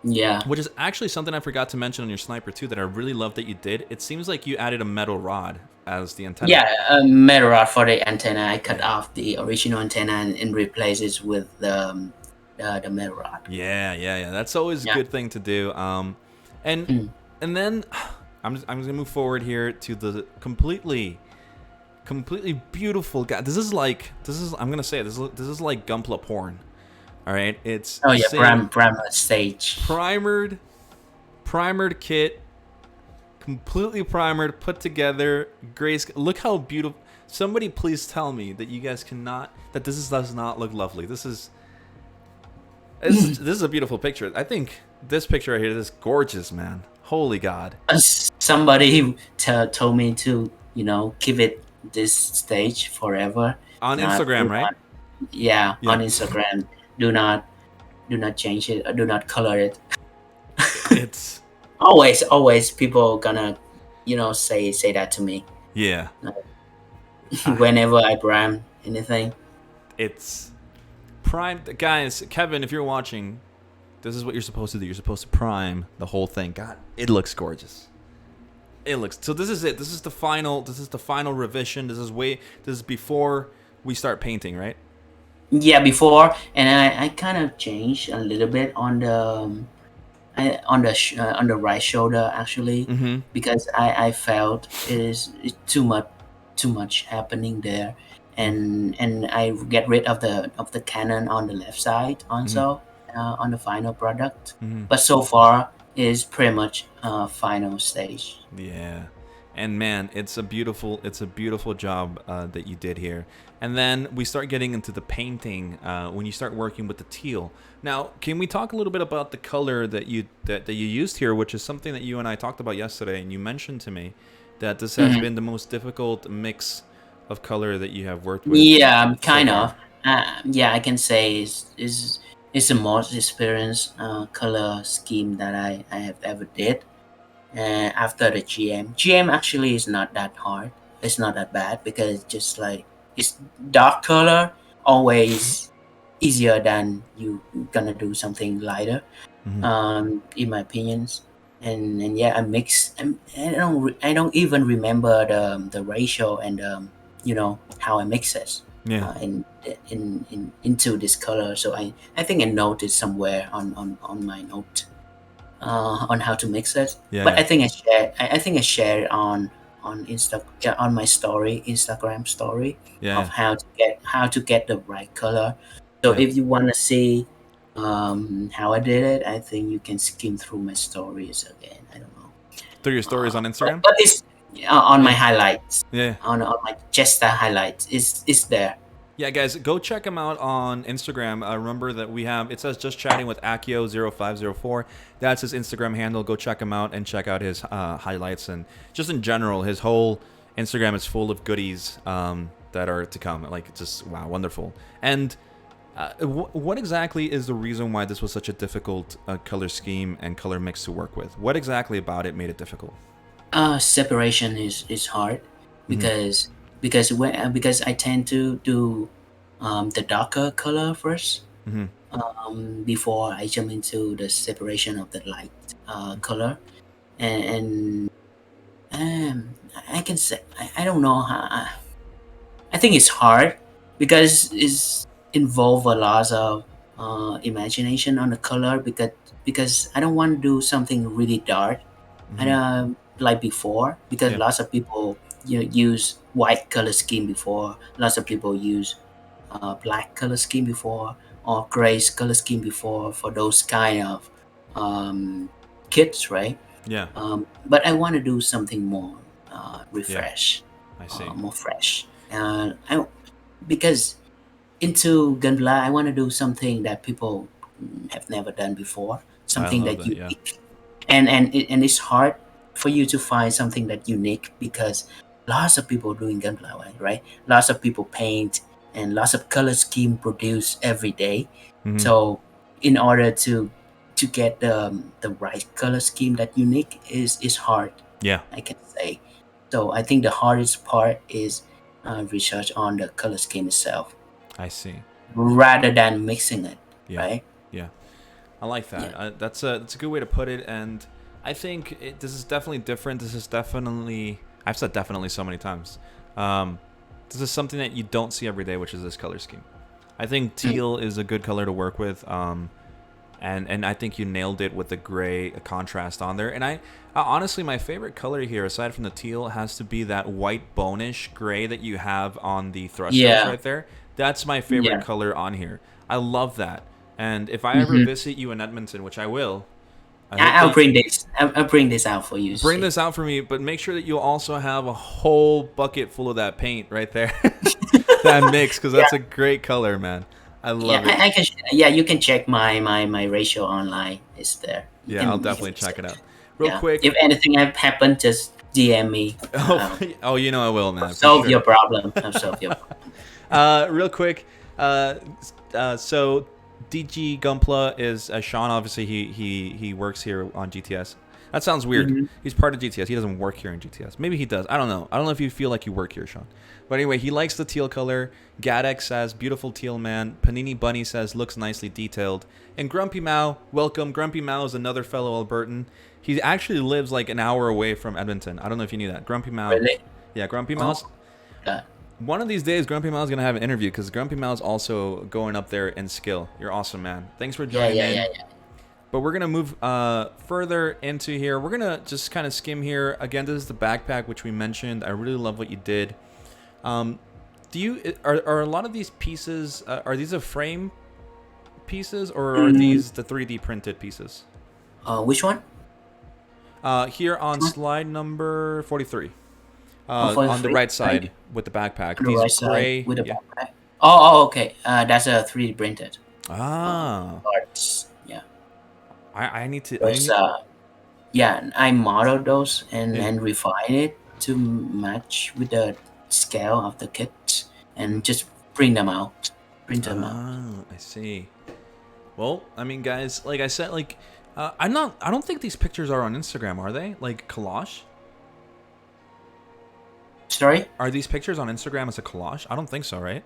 Yeah. Which is actually something I forgot to mention on your sniper too that I really love that you did. It seems like you added a metal rod as the antenna. Yeah, a metal rod for the antenna. I cut off the original antenna and replace it with the metal rod. Yeah. That's always a good thing to do. And then I'm just gonna move forward here to the completely beautiful guy. This is I'm gonna say it, this is like Gunpla porn. All right, it's primer stage. Primered kit, completely primered, put together. Grace, look how beautiful. Somebody please tell me that you guys that does not look lovely. This is a beautiful picture. I think this picture right here is gorgeous, man. Holy God. Somebody told me to, keep it this stage forever. On Instagram, right? Yeah, on Instagram. Do not change it or do not color it. It's always people gonna, say that to me. Yeah. Whenever I brand anything. It's prime, guys. Kevin, if you're watching, this is what you're supposed to do. You're supposed to prime the whole thing. God, it looks gorgeous. So this is it. This is the final revision. This is before we start painting, right? Yeah, before, and I kind of changed a little bit on the on the right shoulder actually, because I felt it's too much happening there, and I get rid of the cannon on the left side also on the final product. But so far is pretty much final stage. Yeah. And man, it's a beautiful job that you did here. And then we start getting into the painting when you start working with the teal. Now, can we talk a little bit about the color that you used here, which is something that you and I talked about yesterday, and you mentioned to me that this has been the most difficult mix of color that you have worked with. Yeah, kind of. Yeah, I can say is the most experienced color scheme that I have ever did. After the GM actually is not that hard. It's not that bad because just like it's dark color always easier than you gonna do something lighter. In my opinions, and yeah, I mix. I don't even remember the ratio and how I mix it. Yeah. Into this color. So I think I noted somewhere on my note. On how to mix it. Yeah. But I think I shared on on my Instagram story of how to get the right color. So if you want to see how I did it, I think you can skim through my stories again. I don't know. Through your stories on Instagram? But it's on my highlights. Yeah. On my Jesta highlights. It's there. Yeah, guys, go check him out on Instagram. Remember that it says just chatting with Akio0504. That's his Instagram handle. Go check him out and check out his highlights. And just in general, his whole Instagram is full of goodies that are to come. Like, just, wow, wonderful. And what exactly is the reason why this was such a difficult color scheme and color mix to work with? What exactly about it made it difficult? Separation is hard because I tend to do the darker color first before I jump into the separation of the light color, and I can say I don't know how I think it's hard because it's involve a lot of imagination on the color, because I don't want to do something really dark. I Mm-hmm. like before, because Yeah. lots of people use white color scheme before. Lots of people use black color scheme before, or gray color scheme before, for those kind of kits, right? Yeah. But I want to do something more Yeah. refresh, I see. more fresh. Because into Gunpla, I want to do something that people have never done before, I something love that that. Yeah. unique, and it's hard for you to find something that unique, because lots of people doing Gunpla, right? Lots of people paint, and lots of color scheme produced every day. Mm-hmm. So in order to get the right color scheme that unique is hard, Yeah. I can say. So I think the hardest part is research on the color scheme itself, I see. rather than mixing it, Yeah. right? Yeah. I like Yeah. that. That's a good way to put it, and I think this is definitely different. This is definitely, I've said definitely so many times. Um, this is something that you don't see every day, which is this color scheme. I think Mm. teal is a good color to work with, and I think you nailed it with the gray contrast on there. And I honestly, my favorite color here, aside from the teal, has to be that white bonish gray that you have on the thrust rails Yeah. right there. That's my favorite Yeah. color on here. I love that. And if I ever Hmm. visit you in Edmonton, which I will, I hope I'll that bring this. I'll bring this out for you to bring see. this out for me, but make sure that you also have a whole bucket full of that paint right there, that mix, because that's Yeah. a great color, man. I Yeah. love it. I can. Yeah. You can check my ratio online. It's there. Yeah, I'll You can definitely use check it it. out. Real Yeah. If quick. anything have happened, just DM me. Oh, oh, you know I will, I'll man, for solve sure. your problem. I'll solve your problem. Real quick. Uh, so DG Gunpla is Sean. Obviously, he works here on GTS. That sounds weird. Hmm. He's part of GTS. He doesn't work here in GTS. Maybe he does. I don't know. I don't know if you feel like you work here, Sean. But anyway, he likes the teal color. Gadex says, beautiful teal, man. Panini Bunny says, looks nicely detailed. And Grumpy Mao, welcome. Grumpy Mao is another fellow Albertan. He actually lives like an hour away from Edmonton. I don't know if you knew that. Grumpy Mao. Really? Yeah, Grumpy Mao's. Oh. God. One of these days, Grumpy Mao's going to have an interview, because Grumpy Mao's also going up there in skill. You're awesome, man. Thanks for Yeah. joining Yeah. in. Yeah. Yeah. But we're going to move further into here. We're going to just kind of skim here. Again, this is the backpack, which we mentioned. I really love what you did. Are a lot of these pieces, are these a frame pieces, or are Mm, these the 3D printed pieces? which one? Here on Which one? slide number 43, Oh, for on the free, right right? side with the backpack. On the These right side gray, with the yeah. backpack. Oh, okay. That's a 3D printed Ah, parts. Yeah. I need to, Those, yeah, I modeled those and yeah. refine it to match with the scale of the kit, Mhm. and just print them out. Print them out. Ah, I see. Well, I mean, guys, like I said, like I don't think these pictures are on Instagram, are they? Like collage? Sorry? Are these pictures on Instagram as a collage? I don't think so, right?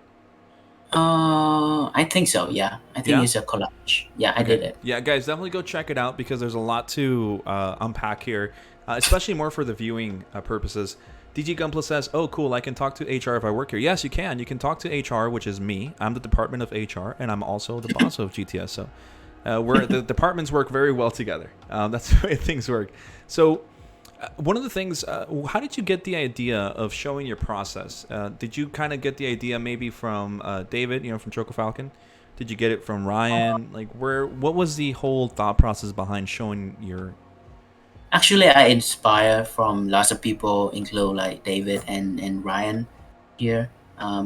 I think so. Yeah, I think Yeah. it's a collage. Yeah, I Okay. did it. Yeah, guys, definitely go check it out, because there's a lot to unpack here, especially more for the viewing purposes. DG Gunpla says, "Oh, cool! I can talk to HR if I work here." Yes, you can. You can talk to HR, which is me. I'm the department of HR, and I'm also the boss of GTS. So, we're the departments work very well together. That's the way things work. So, one of the things, how did you get the idea of showing your process? Did you kind of get the idea maybe from David, from Choco Falcon? Did you get it from Ryan? Like, what was the whole thought process behind showing your? Actually, I inspire from lots of people, include like David and Ryan here,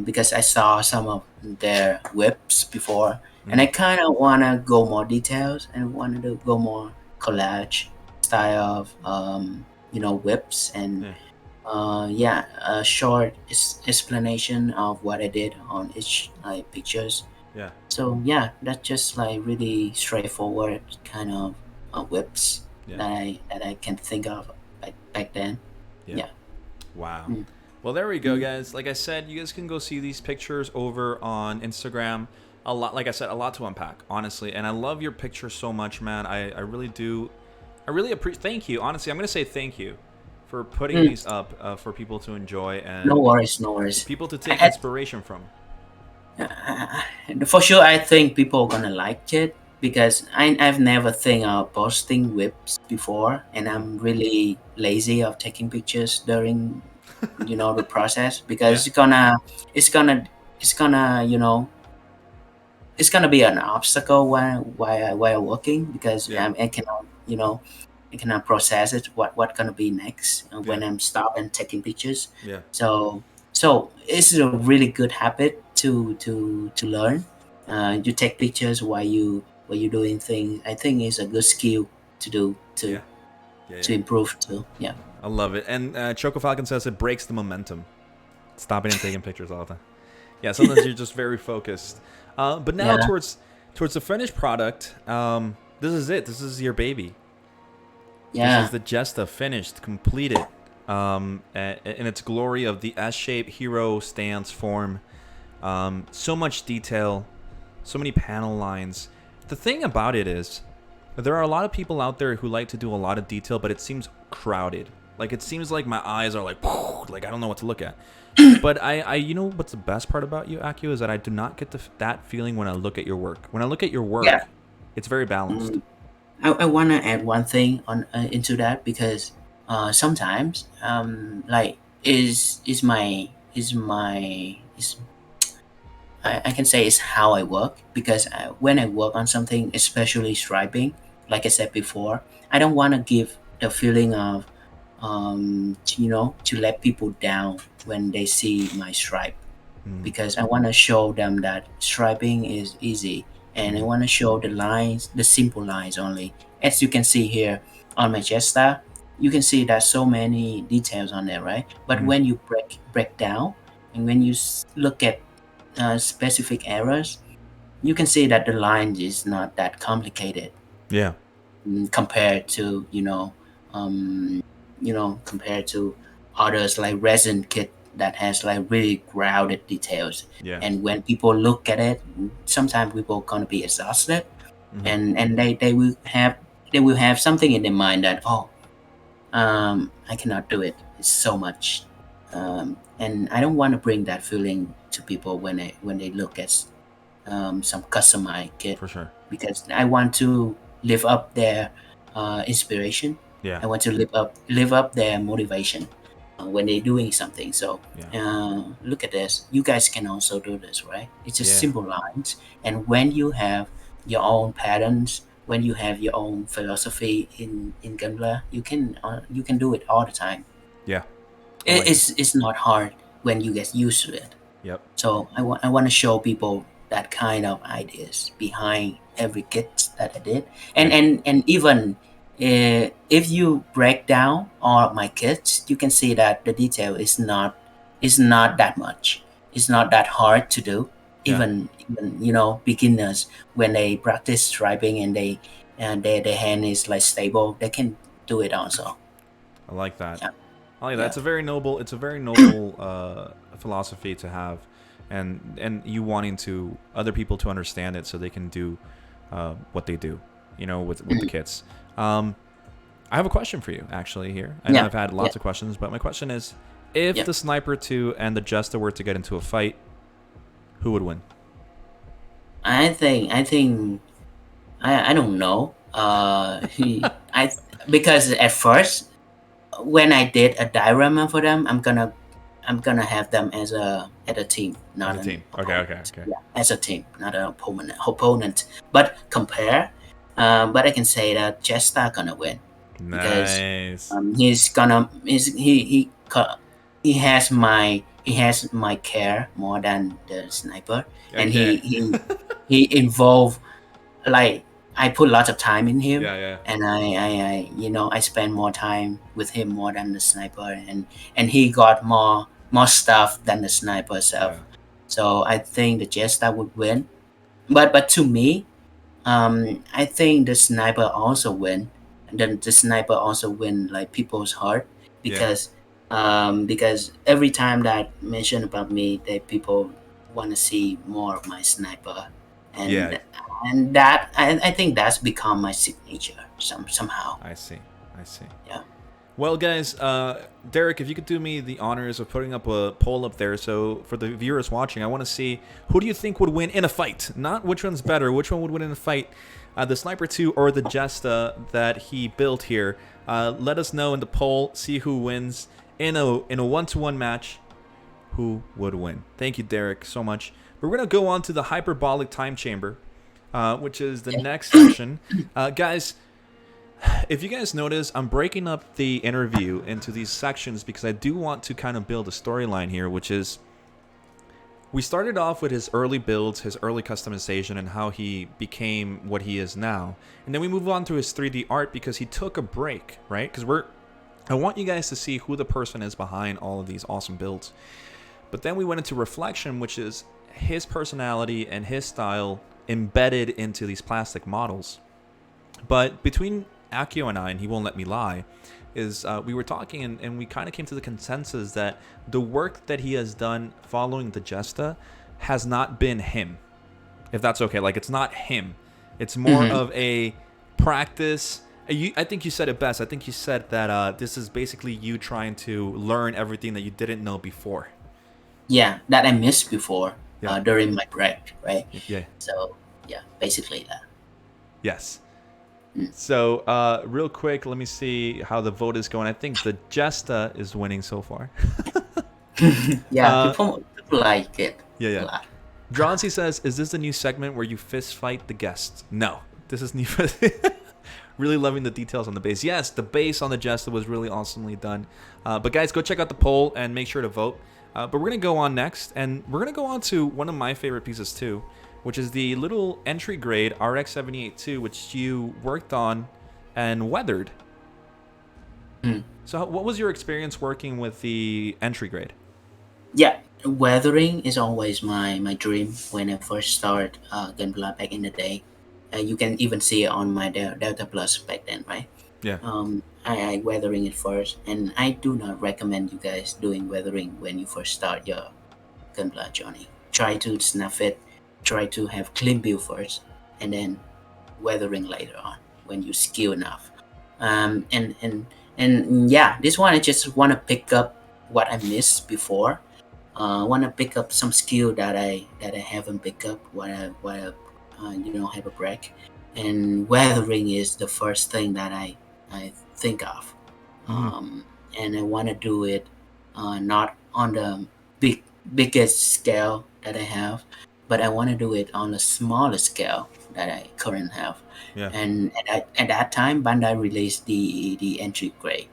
because I saw some of their whips before, and I Mm, kind of want to go more details and wanted to go more collage style of whips, and yeah, yeah, a short explanation of what I did on each like pictures. yeah, So yeah, that's just like really straightforward kind of whips yeah, that I can think of back then. yeah. Yeah. Wow. Mm. Well, there we go, Mm. guys. Like I said, you guys can go see these pictures over on Instagram. A lot, like I said, a lot to unpack, honestly. And I love your picture so much, man. I really do. I really appreciate. Thank you. Honestly, I'm gonna say thank you for putting Mm, these up for people to enjoy no and worries, no worries. people to take I, inspiration from. for sure, I think people are gonna like it because I've never think of posting whips before, and Mm. I'm really lazy of taking pictures during, the process because Yeah. it's gonna, it's gonna, it's gonna be an obstacle while working because Yeah. I cannot, I cannot process it. What gonna be next Yeah. when I'm stopped and taking pictures. Yeah. So it's a really good habit to learn. You take pictures while you doing things. I think it's a good skill to do Yeah. Yeah. to Yeah. improve too. Yeah. I love it. And Choco Falcon says it breaks the momentum. Stopping and taking pictures all the time. Yeah, sometimes you're just very focused. But now Yeah. towards the finished product, this is it. This is your baby. This is Yeah. the Jesta finished, completed, in its glory of the S-shaped hero stance form. So much detail, so many panel lines. The thing about it is, there are a lot of people out there who like to do a lot of detail, but it seems crowded. Like it seems like my eyes are like I don't know what to look at. But you know what's the best part about you, Akio, is that I do not get that feeling when I look at your work. When I look at your Yeah. work, it's very balanced. Mm, I want to add one thing on into that because sometimes like is I can say it's how I work because when I work on something, especially striping, like I said before, I don't want to give the feeling of to let people down when they see my stripe Mm, because I want to show them that striping is easy and I mm, want to show the lines, the simple lines only. As you can see here on my Jesta, you can see there's so many details on there, right? But mm. when you break down and when you look at specific errors, you can see that the line is not that complicated Yeah, compared to compared to others like resin kit that has like really grounded details. yeah. And when people look at it, sometimes people gonna be exhausted, Mm-hmm. and they will have something in their mind that I cannot do it. It's so much, and I don't want to bring that feeling to people when they look at some customized kit For sure. because I want to live up their inspiration. Yeah, I want to live up their motivation when they're doing something. So yeah, look at this. You guys can also do this, right? It's just yeah, simple lines, and when you have your own patterns, when you have your own philosophy in Gunpla, you can do it all the time. yeah. I like it. It's not hard when you get used to it. Yep. So I want to show people that kind of ideas behind every kit that I did, Yeah, and even if you break down all of my kits, you can see that the detail is not that much. It's not that hard to do. yeah. Even beginners when they practice striping and their hand is like stable, they can do it also. I like that. Yeah, I like that. yeah, It's a very noble philosophy to have, and you wanting to other people to understand it so they can do what they do. You know, with the kits. I have a question for you actually here. I know yeah, I've had yeah, lots of questions, but my question is, if yeah. the Sniper 2 and the Jesta were to get into a fight, who would win? I think I don't know. I because at first when I did a diorama for them, I'm gonna have them as a team, As not a an team. Okay, okay, opponent. okay. Yeah, as a team, not an opponent. But compare, but I can say that Jesta gonna win because Nice. he has my care more than the sniper, and Okay. he involved like I put lots of time in him, Yeah, yeah, and I spend more time with him more than the sniper, and he got more stuff than the sniper yeah, self. So I think the Jesta would win, but to me, I think the sniper also win. And then the sniper also win like people's heart yeah, because every time that mention about me, that people want to see more of my sniper, yeah. and that I think that's become my signature somehow. I see. I see. Yeah. Well, guys, Derek, if you could do me the honors of putting up a poll up there, so for the viewers watching, I want to see who do you think would win in a fight? Not which one's better, which one would win in a fight, the Sniper 2 or the Jesta that he built here. Let us know in the poll, see who wins in a one-to-one match. Who would win? Thank you, Derek, so much. We're going to go on to the hyperbolic time chamber, which is the next section. Guys, if you guys notice, I'm breaking up the interview into these sections because I do want to kind of build a storyline here, which is we started off with his early builds, his early customization, and how he became what he is now. And then we move on to his 3D art because he took a break, right? Because I want you guys to see who the person is behind all of these awesome builds. But then we went into reflection, which is his personality and his style embedded into these plastic models. But between Akio and I, and he won't let me lie, is we were talking and we kind of came to the consensus that the work that he has done following the Jesta has not been him. If that's okay. Like, it's not him. It's more of a practice. I think you said it best. I think you said that this is basically you trying to learn everything that you didn't know before. Yeah, that I missed before Yeah. during my break, right? Yeah. So yeah, basically that. Yes. So, real quick, let me see how the vote is going. I think the Jesta is winning so far. Yeah, people like it. Yeah. A lot. Droncy says, is this the new segment where you fist fight the guests? No. This is new. Really loving the details on the base. Yes, the base on the Jesta was really awesomely done. But guys, go check out the poll and make sure to vote. But we're going to go on next, and we're going to go on to one of my favorite pieces too, which is the little entry grade RX-78-2, which you worked on and weathered. So what was your experience working with the entry grade? Yeah, weathering is always my dream when I first started Gunpla back in the day. You can even see it on my Delta Plus back then, right? Yeah. I weathering it first, and I do not recommend you guys doing weathering when you first start your Gunpla journey. Try to snuff it, try to have clean build first, and then weathering later on when you skill enough. And yeah, this one I just want to pick up what I missed before. Want to pick up some skill that I haven't picked up while I have a break. And weathering is the first thing that I think of. And I want to do it not on the biggest scale that I have, but I want to do it on a smaller scale that I currently have. Yeah. And at that time, Bandai released the entry grade,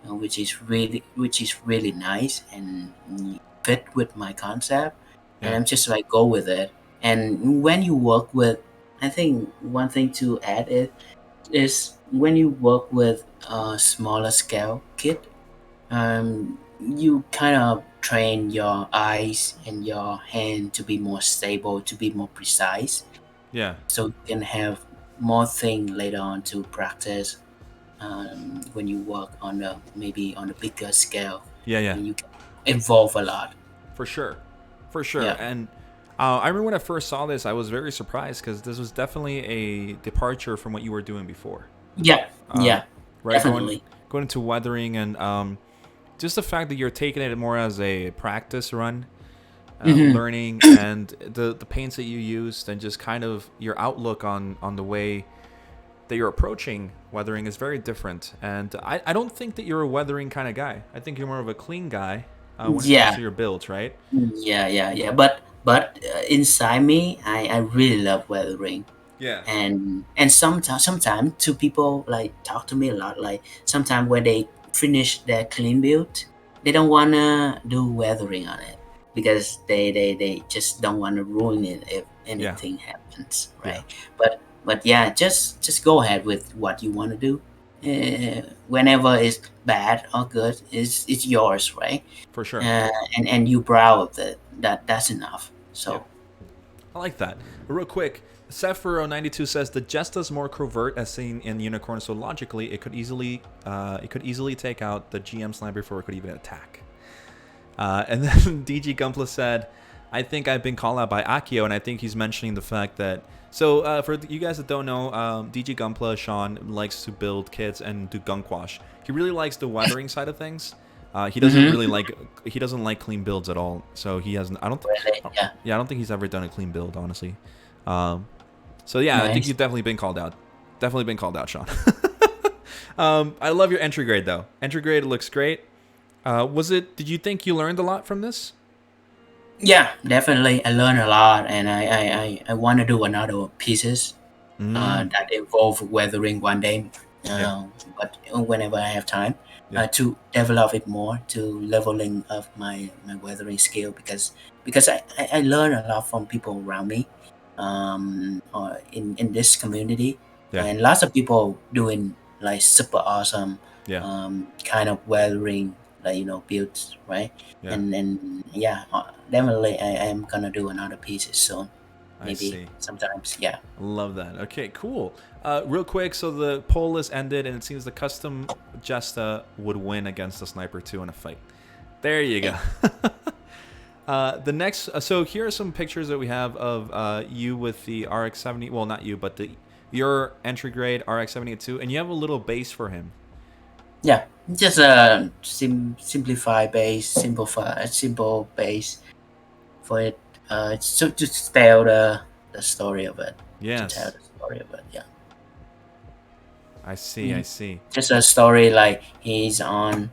which is really nice and fit with my concept. And I'm just like go with it. And when you work with, I think one thing to add is when you work with a smaller scale kit, you kind of train your eyes and your hand to be more stable, to be more precise. Yeah. So you can have more thing later on to practice when you work on maybe on a bigger scale. Yeah. And you can evolve a lot. For sure. Yeah. And I remember when I first saw this, I was very surprised because this was definitely a departure from what you were doing before. Yeah. Right. Definitely. Going into weathering and just the fact that you're taking it more as a practice run, learning, and the paints that you used, and just kind of your outlook on the way that you're approaching weathering is very different. And I don't think that you're a weathering kind of guy. I think you're more of a clean guy when it comes to your builds, right? Yeah. But inside me, I really love weathering. Yeah. And sometimes two people like talk to me a lot. Like sometimes when they finish their clean build, they don't wanna do weathering on it because they just don't want to ruin it if anything happens, right? But yeah, just go ahead with what you want to do. Whenever it's bad or good, it's yours, right? For sure. And you proud of it. That's enough. So I like that. Real quick, Sephiro92 says the Jesta's more covert as seen in Unicorn, so logically it could easily take out the GM Sniper before it could even attack. And then DG Gunpla said, I think I've been called out by Akio, and I think he's mentioning the fact that. So for you guys that don't know, DG Gunpla Sean likes to build kits and do gunk wash. He really likes the weathering side of things. He doesn't really like clean builds at all. So he hasn't. I don't. Really? Yeah. Yeah, I don't think he's ever done a clean build, honestly. So yeah, Nice. I think you've definitely been called out. Definitely been called out, Sean. I love your entry grade though. Entry grade looks great. Did you think you learned a lot from this? Yeah, definitely. I learned a lot, and I want to do another pieces that involve weathering one day. Yeah. But whenever I have time, Yeah. to develop it more, to leveling up my weathering skill, because I learn a lot from people around me, or in this community, Yeah. and lots of people doing like super awesome, Yeah. kind of weathering, like builds, right? Yeah. And yeah, definitely I am gonna do another pieces soon. I Maybe see. sometimes, yeah. Love that. Okay, cool. Real quick, so the poll is ended, and it seems the custom Jesta would win against the Sniper 2 in a fight. There you go. The next, so here are some pictures that we have of you with the RX-70. Well, not you, but your entry grade RX-72, and you have a little base for him. Yeah, just a simple base for it. So just tell the story of it. Yes. To tell the story of it, yeah. I see. I see. Just a story like he's in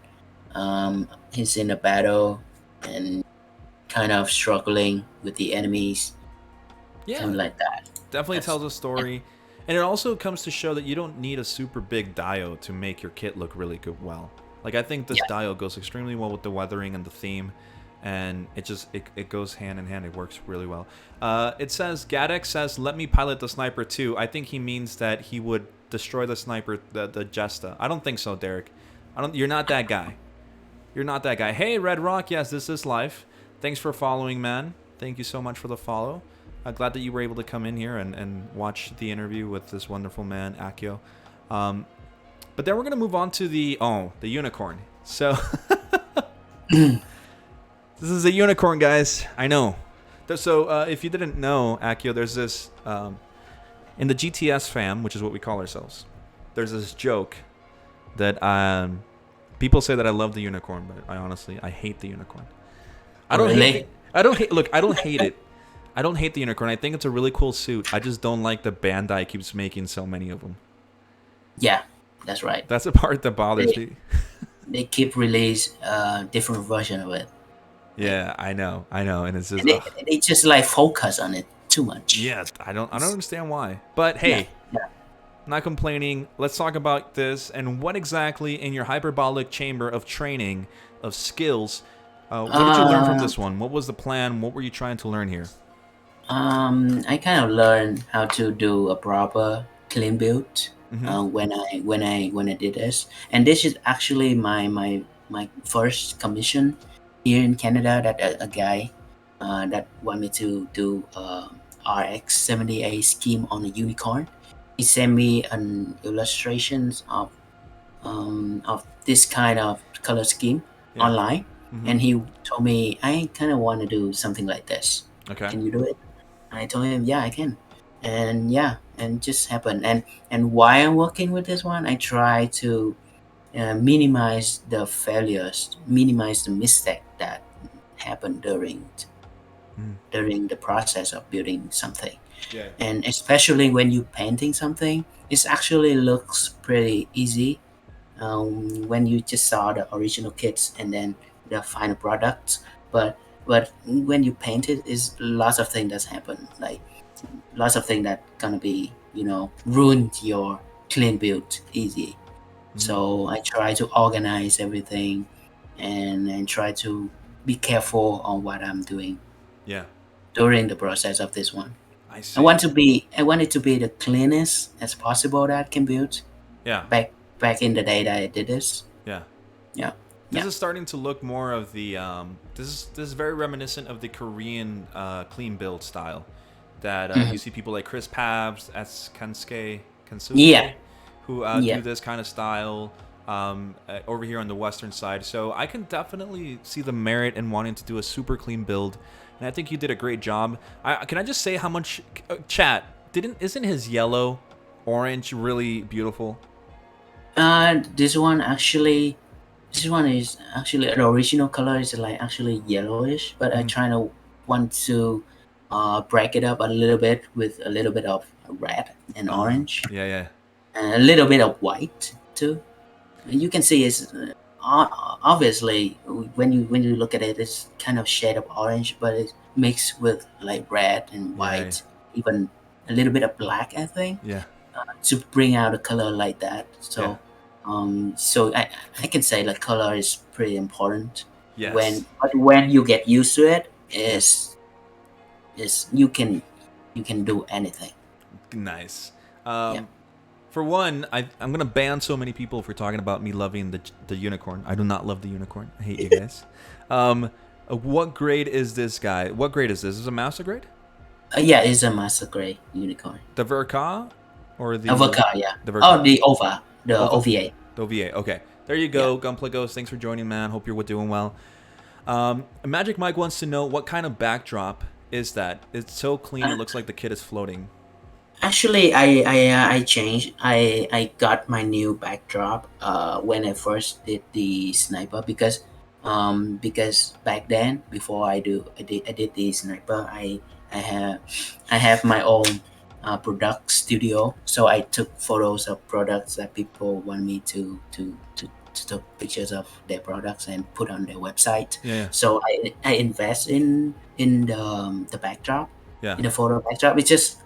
a battle and kind of struggling with the enemies. Yeah. Something like that. Definitely tells a story. Yeah. And it also comes to show that you don't need a super big dio to make your kit look really good. Well, like I think this dio goes extremely well with the weathering and the theme, and it goes hand in hand. It works really well. It says Gadex says, "Let me pilot the Sniper 2." I think he means that he would destroy the Sniper, the Jesta. I don't think so, Derek. You're not that guy. You're not that guy. Hey, Red Rock. Yes, this is live. Thanks for following, man. Thank you so much for the follow. Glad that you were able to come in here and watch the interview with this wonderful man, Akio. But then we're going to move on to the unicorn. So, this is a unicorn, guys. I know. So, if you didn't know, Akio, there's this, in the GTS fam, which is what we call ourselves, there's this joke that people say that I love the unicorn, but I hate the unicorn. I don't hate it. I don't hate the unicorn. I think it's a really cool suit. I just don't like the Bandai keeps making so many of them. Yeah, that's right. That's the part that bothers me. They keep release different version of it. Yeah, I know, and it's just they just like focus on it too much. Yeah, I don't understand why. But hey, not complaining. Let's talk about this and what exactly in your hyperbolic chamber of training of skills. What did you learn from this one? What was the plan? What were you trying to learn here? I kind of learned how to do a proper clean build when I did this, and this is actually my first commission here in Canada. That a guy that want me to do RX-78 scheme on a unicorn. He sent me an illustrations of this kind of color scheme online, and he told me I kind of want to do something like this. Okay. Can you do it? I told him, yeah, I can. And and just happened. And while I'm working with this one, I try to minimize the failures, minimize the mistake that happened during the process of building something. Yeah. And especially when you painting something, it actually looks pretty easy when you just saw the original kits and then the final products. But when you paint it, is lots of things that happen, like lots of things that gonna be ruin your clean build easy. So I try to organize everything and try to be careful on what I'm doing during the process of this one. I see. I want it to be the cleanest as possible that I can build. Back in the day that I did this. This is starting to look more of the this is very reminiscent of the Korean clean build style that you see people like Chris Pabs, Kansuke, who do this kind of style. over here on the western side. So I can definitely see the merit in wanting to do a super clean build, and I think you did a great job. Can I just say how much chat isn't his yellow orange really beautiful? This one actually, this one is actually the original color is like actually yellowish, but I Mhm. try to want to break it up a little bit with a little bit of red and orange Yeah, yeah, and a little bit of white too. And you can see it's obviously when you look at it, it's kind of shade of orange, but it's mixed with like red and yeah, white, even a little bit of black, I think, yeah, to bring out a color like that. yeah. So I can say the color is pretty important. Yes. But when you get used to it, Yeah. is you can do anything. Nice. Yeah. For one, I'm gonna ban so many people for talking about me loving the unicorn. I do not love the unicorn. I hate you guys. What grade is this guy? What grade is this? Is this a master grade? Yeah, it's a master grade unicorn. The Verka or Avoca, yeah. the Oh, Verka? the OVA, the Ova. OVA. The OVA. Okay. There you Yeah. go. Gunpla Ghost. Thanks for joining, man. Hope you're doing well. Magic Mike wants to know what kind of backdrop is that? It's so clean. It looks like the kid is floating. Actually, I changed. I got my new backdrop when I first did the sniper because back then before I did the sniper I have my own product studio, so I took photos of products that people want me to take pictures of their products and put on their website. Yeah. So I invest in the backdrop, Yeah. in the photo backdrop. It's just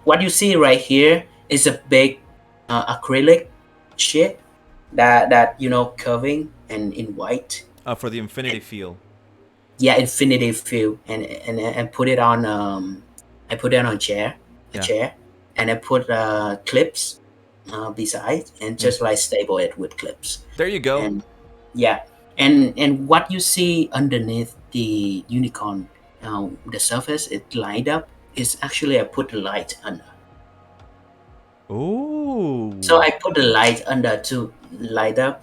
what you see right here is a big acrylic sheet that curving and in white. For the infinity feel. Yeah, infinity fill and put it on I put it on a Yeah. chair, and I put clips beside and Yeah. just like stable it with clips. There you go. And yeah, and what you see underneath the unicorn, the surface it lined up, is actually I put the light under. Ooh. So I put the light under to light up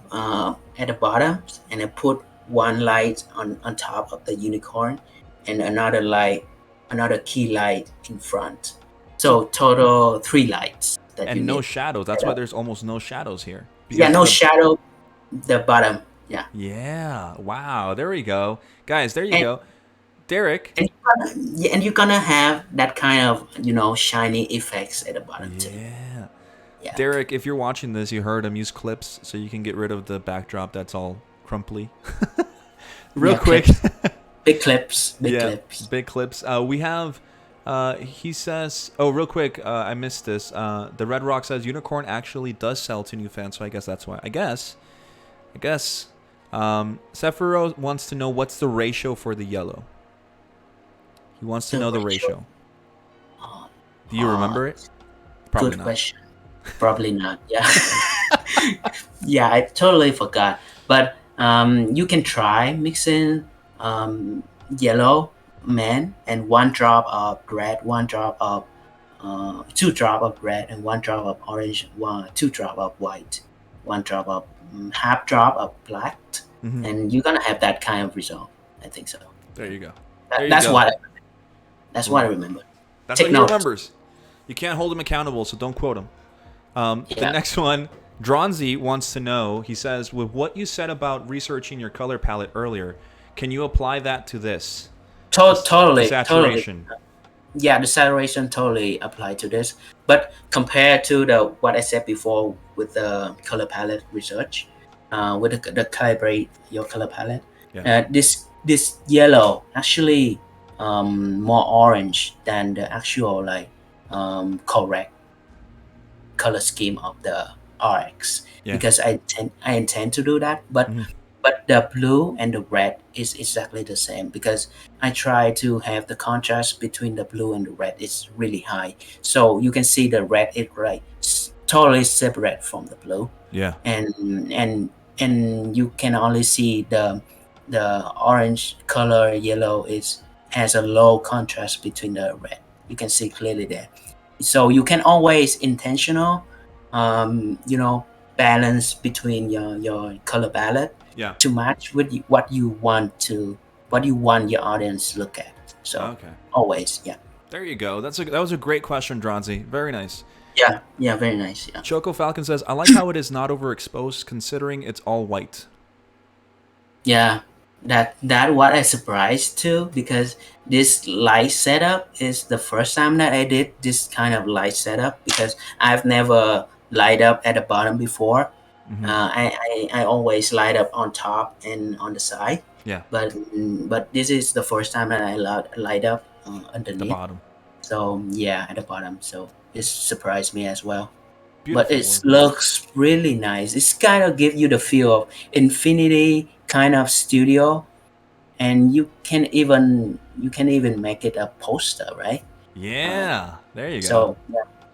at the bottom, and I put one light on top of the unicorn, and another light, another key light in front. So total three lights that you And no need. shadows. That's why there's almost no shadows here. Yeah, Because no shadow. The bottom. Yeah, yeah. Wow. There we go. Guys, there you and go. Derek. and you're gonna have that kind of shiny effects at the bottom too. Yeah. Yeah, Derek, if you're watching this, you heard him use clips so you can get rid of the backdrop that's all crumply. Real yeah, quick. clips, big clips, big Yeah, clips. big clips. We have, he says, oh, real quick, I missed this. The Red Rock says Unicorn actually does sell to new fans, so I guess that's why. I guess. Sephiro wants to know what's the ratio for the yellow. He wants to The know the ratio. ratio. Do you remember it? Probably Good not. question. Probably not. Yeah. Yeah, I totally forgot. But you can try mixing yellow man and one drop of red, one drop of two drop of red, and one drop of orange, two drop of white, one drop of half drop of black, Mm-hmm. and you're gonna have that kind of result. I think so. There you go. That, There you that's go. what. That's what I remember. That's Take what he notes. remembers. You can't hold him accountable, so don't quote him. The Yeah. next one, Dronzy wants to know, he says, with what you said about researching your color palette earlier, can you apply that to this? The Totally. saturation. Yeah, the saturation totally apply to this. But compared to the what I said before with the color palette research, with the calibrate your color palette, Yeah. this yellow actually more orange than the actual like correct color scheme of the RX, Yeah. because I intend to do that, Mhm. but the blue and the red is exactly the same, because I try to have the contrast between the blue and the red is really high, so you can see the red is like totally separate from the blue, Yeah. and and and you can only see the orange color yellow is has a low contrast between the red. You can see clearly there, so you can always intentional, um, you know balance between your color palette Yeah. to match with what you want your audience to look at. So Okay. always, yeah. There you go. That was a great question, Dronzi. Very nice. Yeah, very nice. Yeah. Choco Falcon says, I like how it is not overexposed considering it's all white. Yeah, that what I surprised too, because this light setup is the first time that I did this kind of light setup, because I've never light up at the bottom before. Mm-hmm. I always light up on top and on the side, Yeah. but this is the first time that I light up The underneath. bottom. So yeah, at the bottom. So it surprised me as well. But Beautiful it work. looks really nice. It's kind of give you the feel of infinity kind of studio, and you can even make it a poster, right? Yeah. There you go. So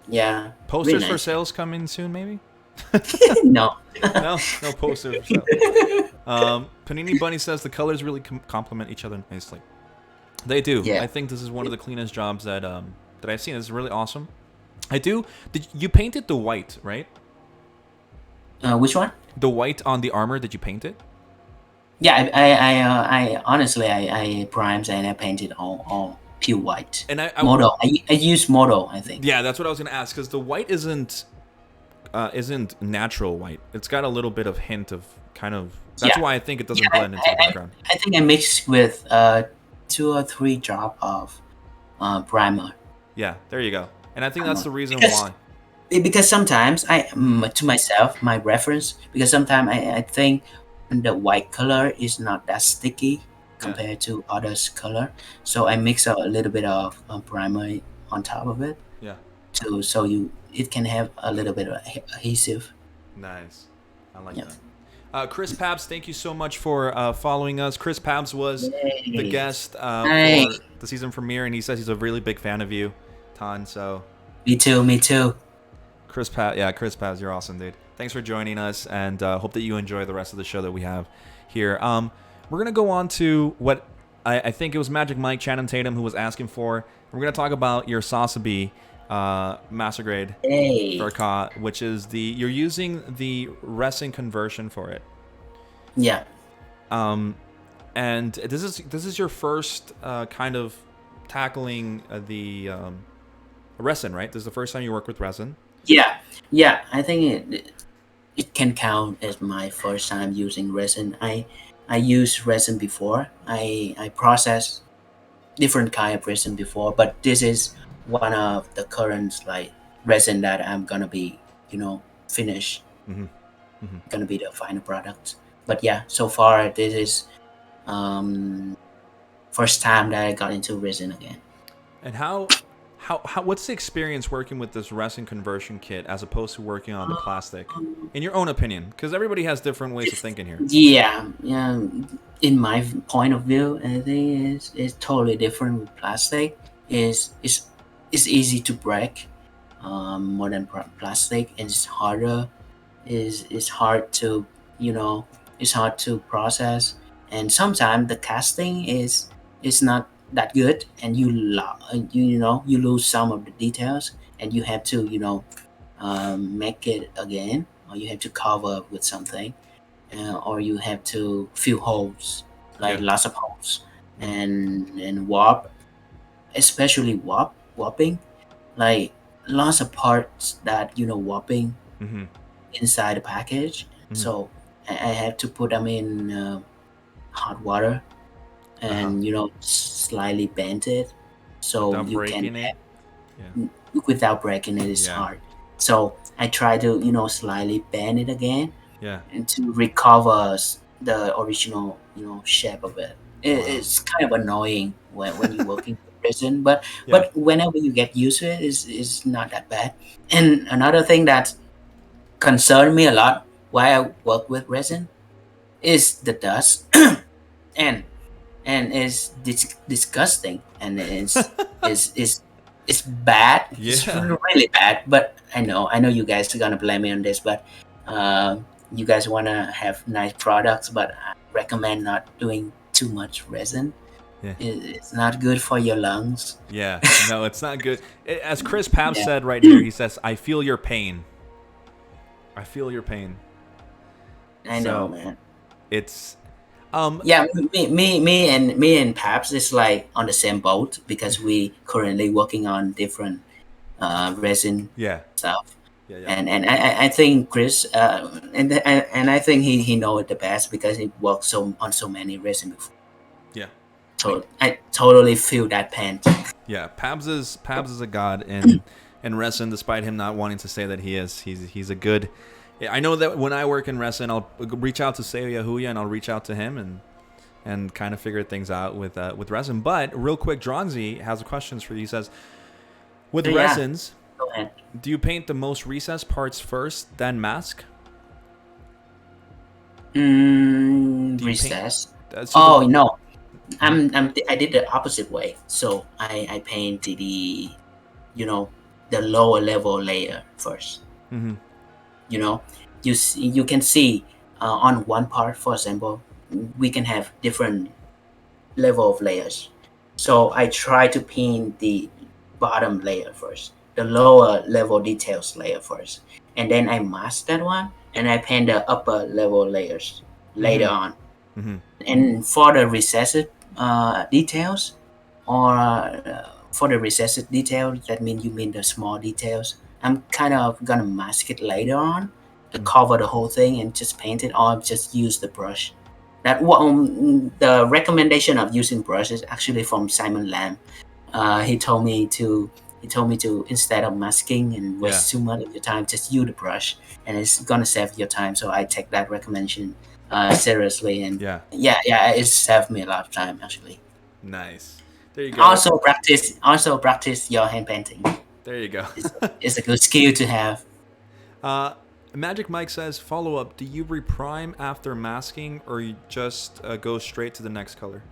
yeah, Posters really for nice. sales coming soon, maybe? No. No posters for sale. Panini Bunny says the colors really complement each other nicely. They do. Yeah. I think this is one of the cleanest jobs that I've seen. It's really awesome. I do. Did you painted the white, right? Which one? The white on the armor. Did you paint it? Yeah, I honestly I primed and I painted all pure white. And I Model. I use model, I think. Yeah, that's what I was gonna ask, because the white isn't natural white. It's got a little bit of hint of kind of. That's why I think it doesn't blend into the background. I think I mixed with 2 or 3 drop of primer. Yeah, there you go. And I think that's the reason Because- why. Because sometimes to myself, my reference, because sometimes I think the white color is not that sticky compared to others color, so I mix a little bit of primer on top of it. Yeah. So it can have a little bit of adhesive. Nice. I like that. Chris Pabs, thank you so much for following us. Chris Pabs was the guest for the season premiere, and he says he's a really big fan of you, Tan. So Me too. Chris Pabs, you're awesome, dude. Thanks for joining us, and hope that you enjoy the rest of the show that we have here. We're gonna go on to what I think it was Magic Mike Channing Tatum who was asking for. We're gonna talk about your Sasabi master grade Verka, which is you're using the resin conversion for it. Yeah. And this is your first kind of tackling the resin, right? This is the first time you work with resin. Yeah. I think it can count as my first time using resin. I used resin before. I processed different kind of resin before, but this is one of the current like resin that I'm gonna be finish. Gonna be the final product. But yeah, so far this is first time that I got into resin again. And how what's the experience working with this resin conversion kit as opposed to working on the plastic, in your own opinion? Because everybody has different ways of thinking here. Yeah. In my point of view, I think it's totally different with plastic. It's easy to break more than plastic, and it's harder. It's hard to it's hard to process, and sometimes the casting is not that good, and you lose some of the details, and you have to make it again, or you have to cover with something, or you have to fill holes, like lots of holes, and warp, especially warping, like lots of parts that warping inside the package. So I have to put them in hot water and slightly bend it, so Without you breaking can it? without breaking it is hard. So I try to slightly bend it again, and to recover the original shape of it. It's kind of annoying when you're working with resin, but whenever you get used to it, it's not that bad. And another thing that concerned me a lot while I work with resin is the dust, and it's disgusting, and it's bad. It's really bad. But I know you guys are gonna blame me on this, but you guys wanna have nice products, but I recommend not doing too much resin. It's not good for your lungs. Yeah, no, it's not good. As Chris Papp said right here, he says, "I feel your pain." I feel your pain. I know, So man. it's Yeah, me and Paps is like on the same boat because we currently working on different resin yeah. stuff. Yeah, yeah. And I think Chris and I think he know it the best because he worked on so many resin before. Yeah. Like So I totally feel that pain. yeah, Pabs is a god in resin despite him not wanting to say that he is. He's a good I know that when I work in resin, I'll reach out to Seiya Huya and I'll reach out to him and kind of figure things out with resin. But real quick, Dronzy has questions for you. He says, with So yeah, resins, go ahead. do you paint the most recessed parts first, then mask? Do you paint? Recess. So the Oh no, mhm, I did the opposite way. So I paint the you know the lower level layer first. mhm, You know, you can see on one part, for example, we can have different level of layers. So I try to paint the bottom layer first, the lower level details layer first, and then I mask that one, and I paint the upper level layers later mhm, on. mhm, And for the recessive details, or for the recessive details, that means you mean the small details. I'm kind of gonna mask it later on to mhm. cover the whole thing and just paint it, or just use the brush. That the recommendation of using brush is actually from Simon Lamb. He told me to instead of masking and Yeah, waste too much of your time, just use the brush, and it's gonna save your time. So I take that recommendation seriously, and yeah. yeah, it saved me a lot of time actually. Nice. There you go. Also practice your hand painting. There you go. It's a good skill to have. uh, Magic Mike says, follow up. Do you reprime after masking, or you just go straight to the next color?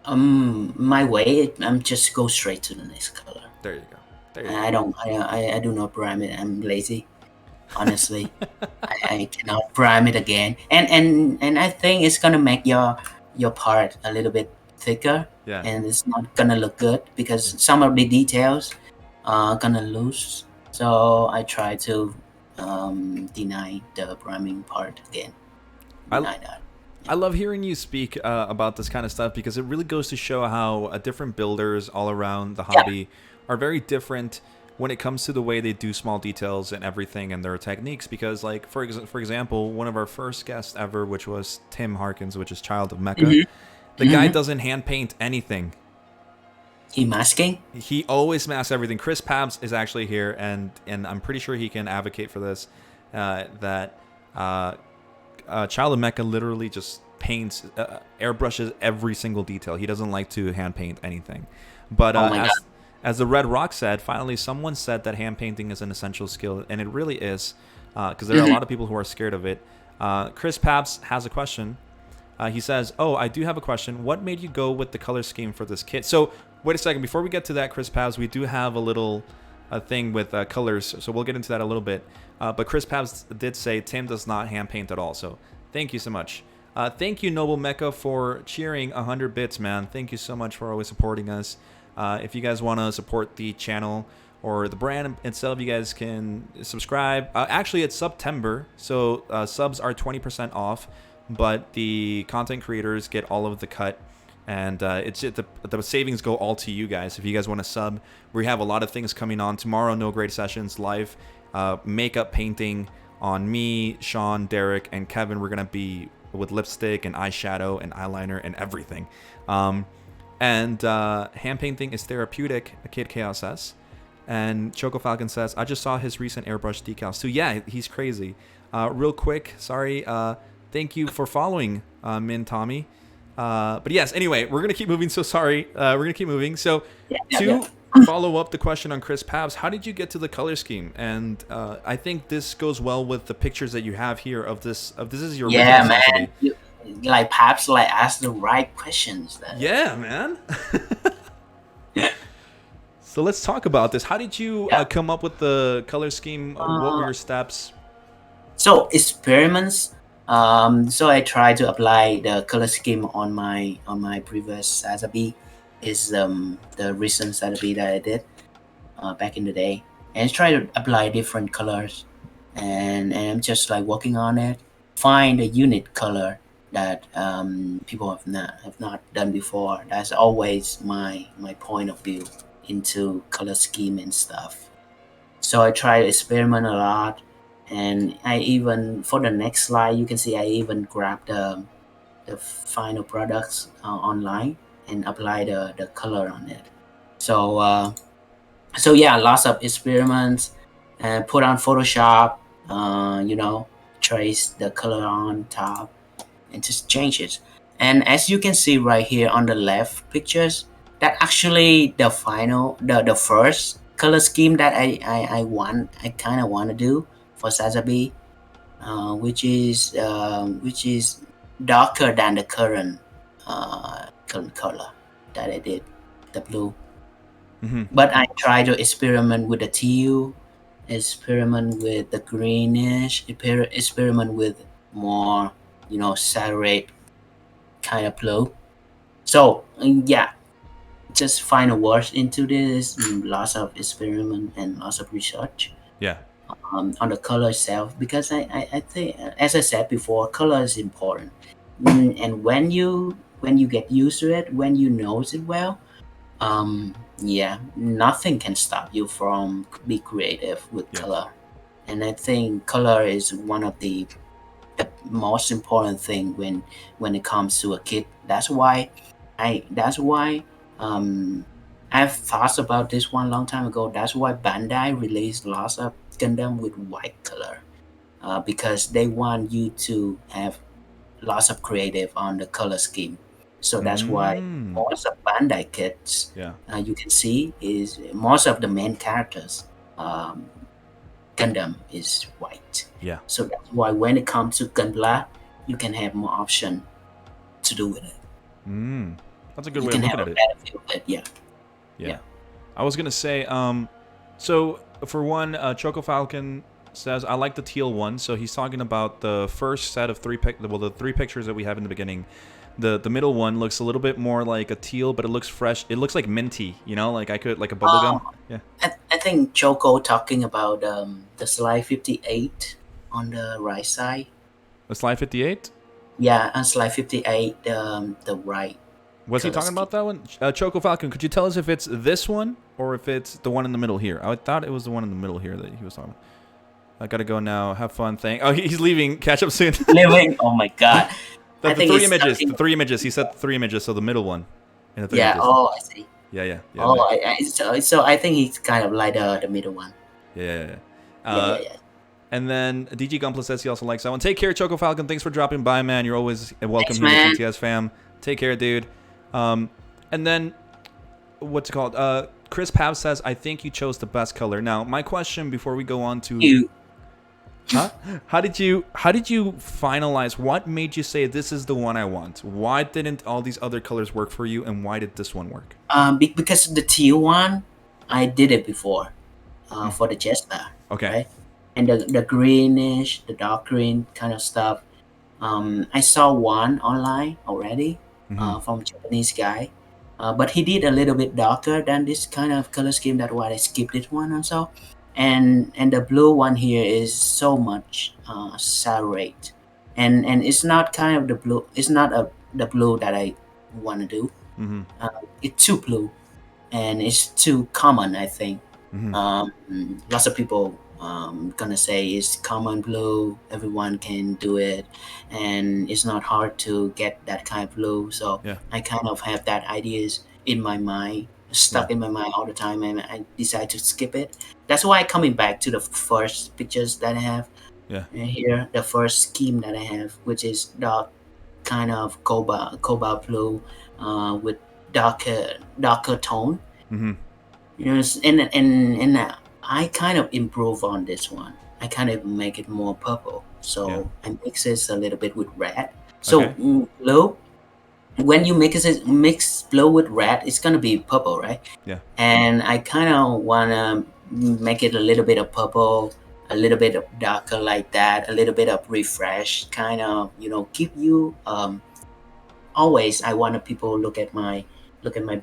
My way, I'm just go straight to the next color. There you go. There you I go. don't, I do not prime it. I'm lazy, honestly. I cannot prime it again, and I think it's gonna make your part a little bit thicker, Yeah. and it's not gonna look good because Yeah. some of the details are gonna lose. So I try to deny the priming part again. I Deny that. I love hearing you speak about this kind of stuff because it really goes to show how different builders all around the Yeah. hobby are very different when it comes to the way they do small details and everything and their techniques. Because, like for example, one of our first guests ever, which was Tim Harkins, which is Child of Mecca, Mm-hmm. the guy Mm-hmm. doesn't hand paint anything. He masking. He always masks everything. Chris Pabs is actually here, and I'm pretty sure he can advocate for this. That Child of Mecca literally just paints, airbrushes every single detail. He doesn't like to hand paint anything. But Oh my god. as the Red Rock said, finally someone said that hand painting is an essential skill, and it really is, because there are a Mm-hmm. lot of people who are scared of it. Chris Paps has a question. He says, "Oh, I do have a question. What made you go with the color scheme for this kit?" So wait a second. Before we get to that, Chris Paps, we do have a little thing with colors, so we'll get into that a little bit. But Chris Paps did say Tim does not hand paint at all. So thank you so much. Thank you, Noble Mecha, for cheering 100 bits, man. Thank you so much for always supporting us. If you guys want to support the channel or the brand itself, you guys can subscribe. Actually, it's September, so subs are 20% off, but the content creators get all of the cut. And the savings go all to you guys. If you guys want to sub, we have a lot of things coming on tomorrow. No Grade Sessions live, makeup painting on me, Sean, Derek, and Kevin. We're gonna be with lipstick and eyeshadow and eyeliner and everything. And hand painting is therapeutic. Kid Chaos says, and Choco Falcon says, I just saw his recent airbrush decals. So yeah, he's crazy. Real quick, sorry. Thank you for following Min Tommy. But yes, anyway, we're going to keep moving. So sorry. We're going to keep moving. So Yeah. to follow up the question on Chris Pabs, how did you get to the color scheme? And I think this goes well with the pictures that you have here of this. This is your original Yeah, essentially. man. Like perhaps like ask the right questions. Yeah, man. So let's talk about this. How did you Yeah. come up with the color scheme? What were Uh, your steps? so experiments. So I try to apply the color scheme on my previous Sazabi. Is the recent Sazabi that I did back in the day, and try to apply different colors and I'm just like working on it. Find a unit color that people have not done before. That's always my point of view into color scheme and stuff. So I try to experiment a lot, and I even for the next slide you can see I even grab the final products online and apply the color on it. So so yeah, lots of experiments and put on Photoshop, you know, trace the color on top and just change it. And as you can see right here on the left pictures, that actually the final, the first color scheme that I kind of want to do for Sazabi, which is darker than the current color that I did, the blue. But I try to experiment with the teal, experiment with the greenish, experiment with more, you know, saturate kind of blue. So yeah, just find a words into this. Lots of experiment and lots of research Yeah. on the color itself, because I think, as I said before, color is important. And when you get used to it, when you know it well, yeah, nothing can stop you from be creative with Yeah. color. And I think color is one of the most important thing when it comes to a kid. That's why I've thought about this one long time ago. That's why Bandai released lots of Gundam with white color, because they want you to have lots of creative on the color scheme. So that's why most of Bandai kits, Yeah. you can see, is most of the main characters, um, Gundam is white. Yeah. So that's why when it comes to Gunpla, you can have more option to do with it. That's a good You way of can looking have at a it. better view of it. Yeah. Yeah. I was gonna say, so for one, Choco Falcon says I like the teal one. So he's talking about the first set of the three pictures that we have in the beginning. The middle one looks a little bit more like a teal, but it looks fresh. It looks like minty, you know, like a bubble gum. Yeah. I think Choco talking about the slide 58 on the right side. The slide 58. Yeah, on slide 58, the right Was he color talking scheme. about that one? Choco Falcon, could you tell us if it's this one or if it's the one in the middle here? I thought it was the one in the middle here that he was talking about. I gotta go now. Have fun. Oh, he's leaving. Catch up soon. Living. Oh my god. the I think three it's images. talking. The three images. He said the three images, so the middle one. And the three Yeah. images. Oh, I see. Yeah. Oh, so I think he's kind of like the middle one. Yeah. Yeah. And then DG Gunpla says he also likes that one. Take care, Choco Falcon. Thanks for dropping by, man. You're always welcome Thanks, here man. to GTS fam. Take care, dude. And then, what's it called? Chris Pav says, I think you chose the best color. Now, my question before we go on to... You. Huh? How did you finalize? What made you say this is the one I want? Why didn't all these other colors work for you, and why did this one work? Because the teal one, I did it before, for the Jesta, Okay. right? And the greenish, the dark green kind of stuff. I saw one online already, from Japanese guy, but he did a little bit darker than this kind of color scheme. That's why I skipped this one also. And the blue one here is so much saturate, and it's not kind of the blue. It's not the blue that I want to do. It's too blue, and it's too common, I think. Lots of people gonna say it's common blue, everyone can do it, and it's not hard to get that kind of blue. So Yeah. I kind of have that ideas in my mind, stuck in my mind all the time, and I decide to skip it. That's why coming back to the first pictures that I have Yeah. here, the first scheme that I have, which is dark kind of cobalt blue, with darker tone. You know, and I kind of improve on this one. I kind of make it more purple, Yeah. so I mix it a little bit with red. So Okay. blue, when you mix blue with red, it's gonna be purple, right? Yeah. And I kind of wanna make it a little bit of purple, a little bit of darker like that, a little bit of refresh, kind of, you know, give you always I want people look at my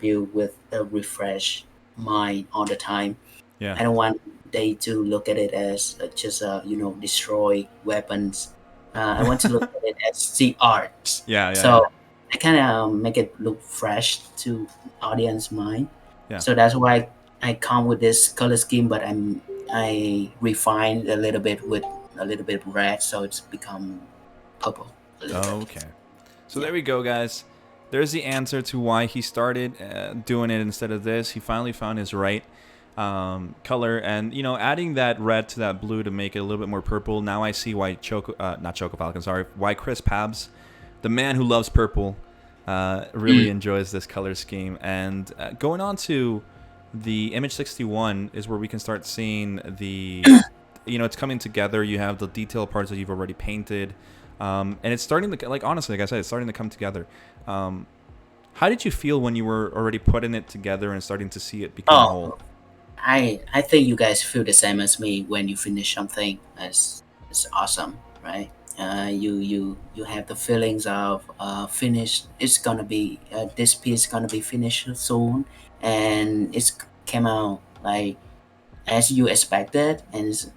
view with a refresh mind all the time. Yeah. I don't want they to look at it as just destroy weapons. I want to look at it as the art. Yeah, yeah, yeah, So I kind of make it look fresh to audience mind. yeah. So that's why I come with this color scheme, but I refine a little bit with a little bit red, so it's become purple a little bit. Okay. So Yeah. there we go, guys. There's the answer to why he started doing it instead of this. He finally found his right color, and adding that red to that blue to make it a little bit more purple. Now I see why not Choco Falcon, sorry, why Chris Pabs, the man who loves purple, really enjoys this color scheme. And going on to the image 61 is where we can start seeing the, it's coming together. You have the detail parts that you've already painted. And it's starting to, like, honestly, like I said, it's starting to come together. How did you feel when you were already putting it together and starting to see it become a whole? Oh, I think you guys feel the same as me when you finish something. It's awesome, right? You have the feelings of finished. It's gonna be this piece gonna be finished soon, and it's came out like as you expected, and it's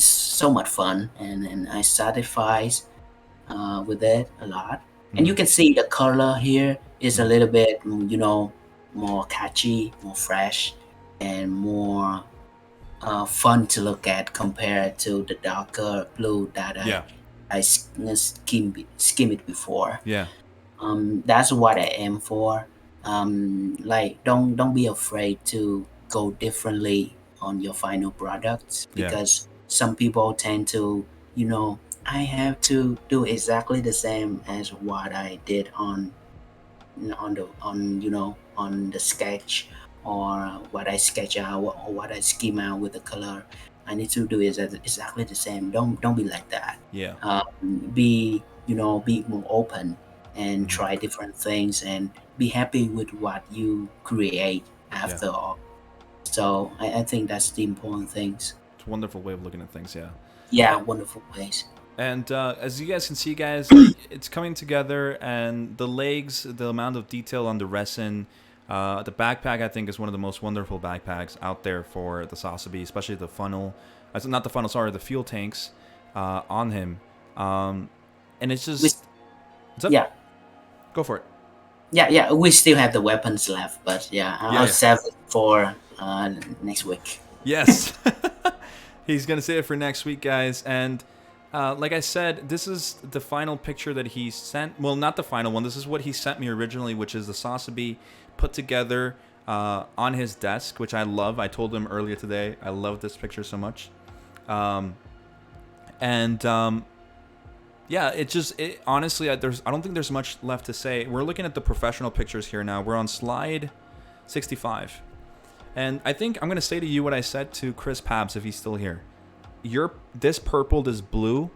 so much fun, and I satisfied with it a lot. And you can see the color here is a little bit, more catchy, more fresh, and more fun to look at compared to the darker blue that Yeah, I skim it before. yeah, That's what I aim for. Like don't be afraid to go differently on your final products, yeah, because some people tend to, I have to do exactly the same as what I did on the sketch, or what I sketch out, or what I scheme out with the color. I need to do is exactly the same. Don't be like that. yeah, Be more open and try different things, and be happy with what you create yeah. after all. So I think that's the important things. It's a wonderful way of looking at things, yeah. Yeah, wonderful ways. And as you guys can see, guys, it's coming together, and the legs, the amount of detail on the resin, the backpack, I think, is one of the most wonderful backpacks out there for the Sasabi, especially the funnel. Not the funnel, sorry, the fuel tanks on him. And it's We, just, what's up? yeah, Go for it. yeah. We still have the weapons left, but yeah, Yeah, I'll yeah. save it for next week. Yes. He's going to say it for next week, guys. And like I said, this is the final picture that he sent. Well, not the final one. This is what he sent me originally, which is the Sasabi put together on his desk, which I love. I told him earlier today, I love this picture so much. And yeah, honestly, I don't think there's much left to say. We're looking at the professional pictures here now. We're on slide 65. And I think I'm going to say to you what I said to Chris Pabs, if he's still here. This purple, this blue,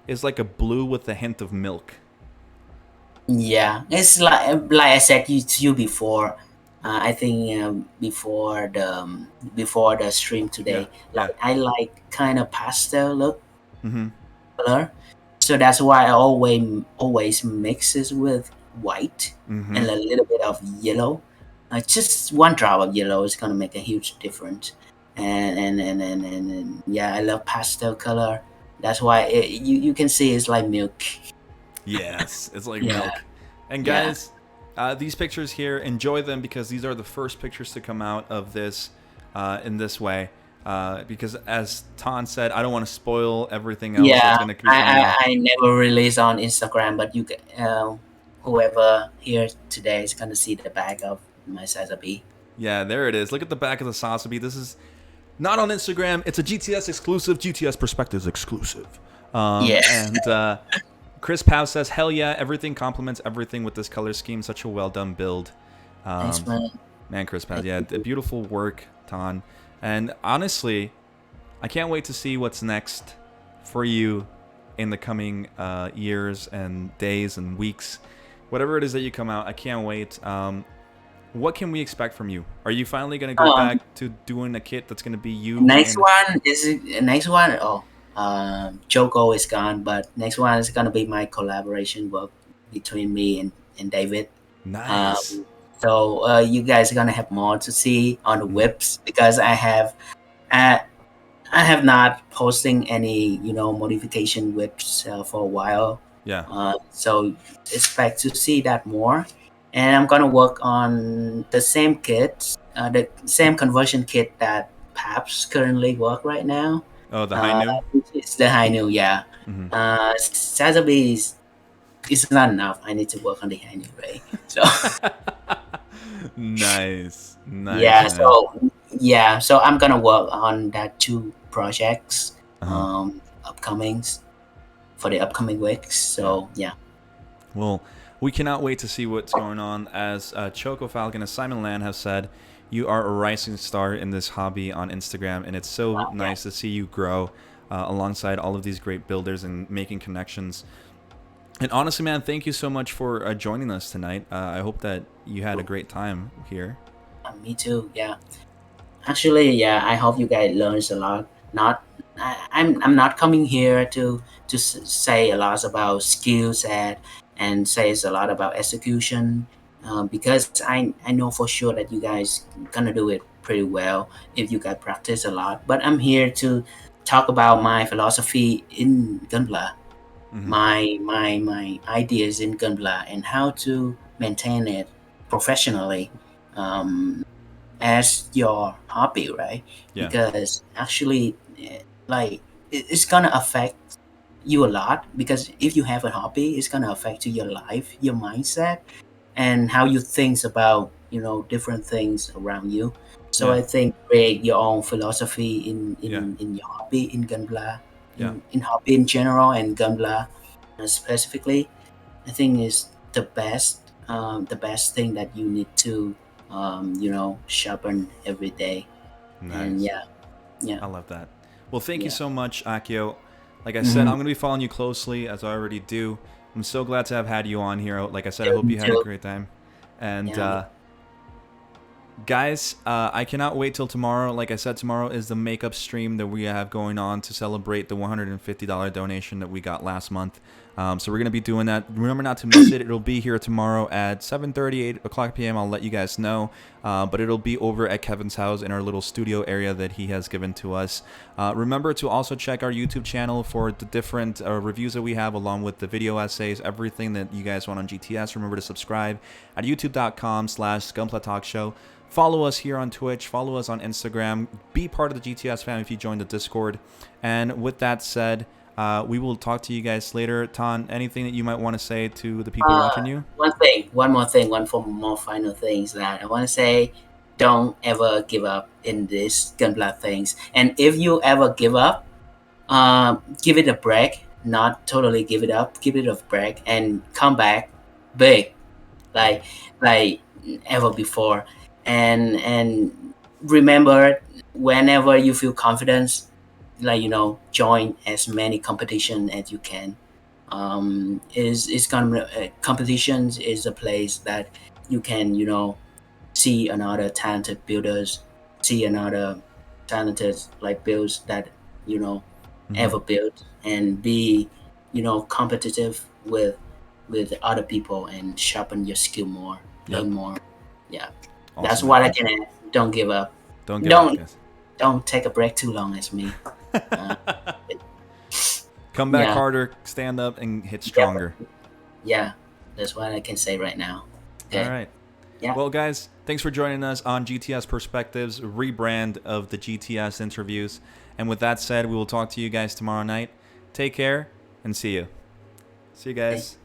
is like a blue with a hint of milk. Yeah, it's like I said to you before. I think before the stream Yeah, today, yeah. like I like kind of pastel look Mm-hmm. color, so that's why I always mixes with white Mm-hmm. and a little bit of yellow. Just one drop of yellow is gonna make a huge difference. And yeah, I love pastel color. That's why you can see it's like milk. Yes, it's like Yeah, milk. And yeah. guys, these pictures here, enjoy them, because these are the first pictures to come out of this in this way. Because as Tan said, I don't want to spoil everything else that's Yeah, going to be coming out. I never release on Instagram, but whoever here today is gonna see the back of my Sazabi. Yeah, there it is. Look at the back of the Sasabi. This is not on Instagram. It's a GTS exclusive, GTS Perspectives exclusive. Yeah, And Chris Pau says, hell yeah, everything complements everything with this color scheme. Such a well done build. thanks, man. Man, Chris Pau, yeah, beautiful work, Tan. And honestly, I can't wait to see what's next for you in the coming years and days and weeks. Whatever it is that you come out, I can't wait. What can we expect from you? Are you finally going to go Um, back to doing a kit that's going to be you? next one is next one. Oh, Joko is gone, but next one is gonna be my collaboration work between me and David. Nice. Um, so you guys are gonna have more to see on the whips, because I have I have not posting any, modification whips for a while. Yeah. So expect to see that more. And I'm gonna work on the same kit, the same conversion kit that Paps currently work right now. Oh, the high new. Which is the high new, yeah. Hmm. Sazabi is not enough. I need to work on the high new, right? So Nice, nice, yeah, man. so I'm gonna work on that two projects, Uh-huh. upcomings for the upcoming weeks. Yeah. So yeah. Well, we cannot wait to see what's going on. As Choco Falcon and Simon Land have said, you are a rising star in this hobby on Instagram, and it's so Wow, yeah. nice to see you grow alongside all of these great builders and making connections. And honestly, man, thank you so much for joining us tonight. I hope that you had a great time here. Me too. Yeah. Actually, yeah. I hope you guys learns a lot. Not, I'm not coming here to say a lot about skill set and says a lot about execution, because I know for sure that you guys gonna do it pretty well if you guys practice a lot. But I'm here to talk about my philosophy in Gunpla, Hmm. my ideas in Gunpla and how to maintain it professionally. Um, as your hobby, right? Yeah, Because actually, like it's gonna affect you a lot. Because if you have a hobby, it's gonna affect your life, your mindset, and how you think about different things around you. So yeah, I think create your own philosophy yeah, in your hobby in Gunpla, yeah. in hobby in general and Gunpla specifically. I think is the best thing that you need to sharpen every day. And Nice. yeah, yeah. I love that. Well, thank you Yeah. so much, Akio. Like I said, I'm Mm-hmm. going to be following you closely as I already do. I'm so glad to have had you on here. Like I said, I hope Me you had a too. great time. And Yeah. guys, I cannot wait till tomorrow. Like I said, tomorrow is the makeup stream that we have going on to celebrate the $150 donation that we got last month. So we're going to be doing that. Remember not to miss it. It'll be here tomorrow at 7:30, 8 o'clock p.m. I'll let you guys know. But it'll be over at Kevin's house in our little studio area that he has given to us. Remember to also check our YouTube channel for the different reviews that we have, along with the video essays, everything that you guys want on GTS. Remember to subscribe at youtube.com/Gunpla Talk Show. Follow us here on Twitch. Follow us on Instagram. Be part of the GTS fam if you join the Discord. And with that said, we will talk to you guys later. Tan, anything that you might want to say to the people watching you? One more thing, more final things that I want to say. Don't ever give up in this Gunpla things. And if you ever give up, give it a break. Not totally give it up. Give it a break and come back big, Yeah. like like ever before. And remember, whenever you feel confidence, join as many competition as you can. Is gonna competitions is a place that you can see another talented builders, see another talented builds that you know Mm-hmm. ever built, and be competitive with other people and sharpen your skill more, Yep. learn more. Yeah, that's Awesome, man. what I can add. Don't give up. Don't give up, don't guys. don't take a break too long as me. uh, Come back yeah. harder, stand up, and hit Yep. stronger. Yeah, that's what I can say right now. All Okay. right. Yeah. Well, guys, thanks for joining us on GTS Perspectives, rebrand of the GTS interviews. And with that said, we will talk to you guys tomorrow night. Take care and see you. See you Okay. guys.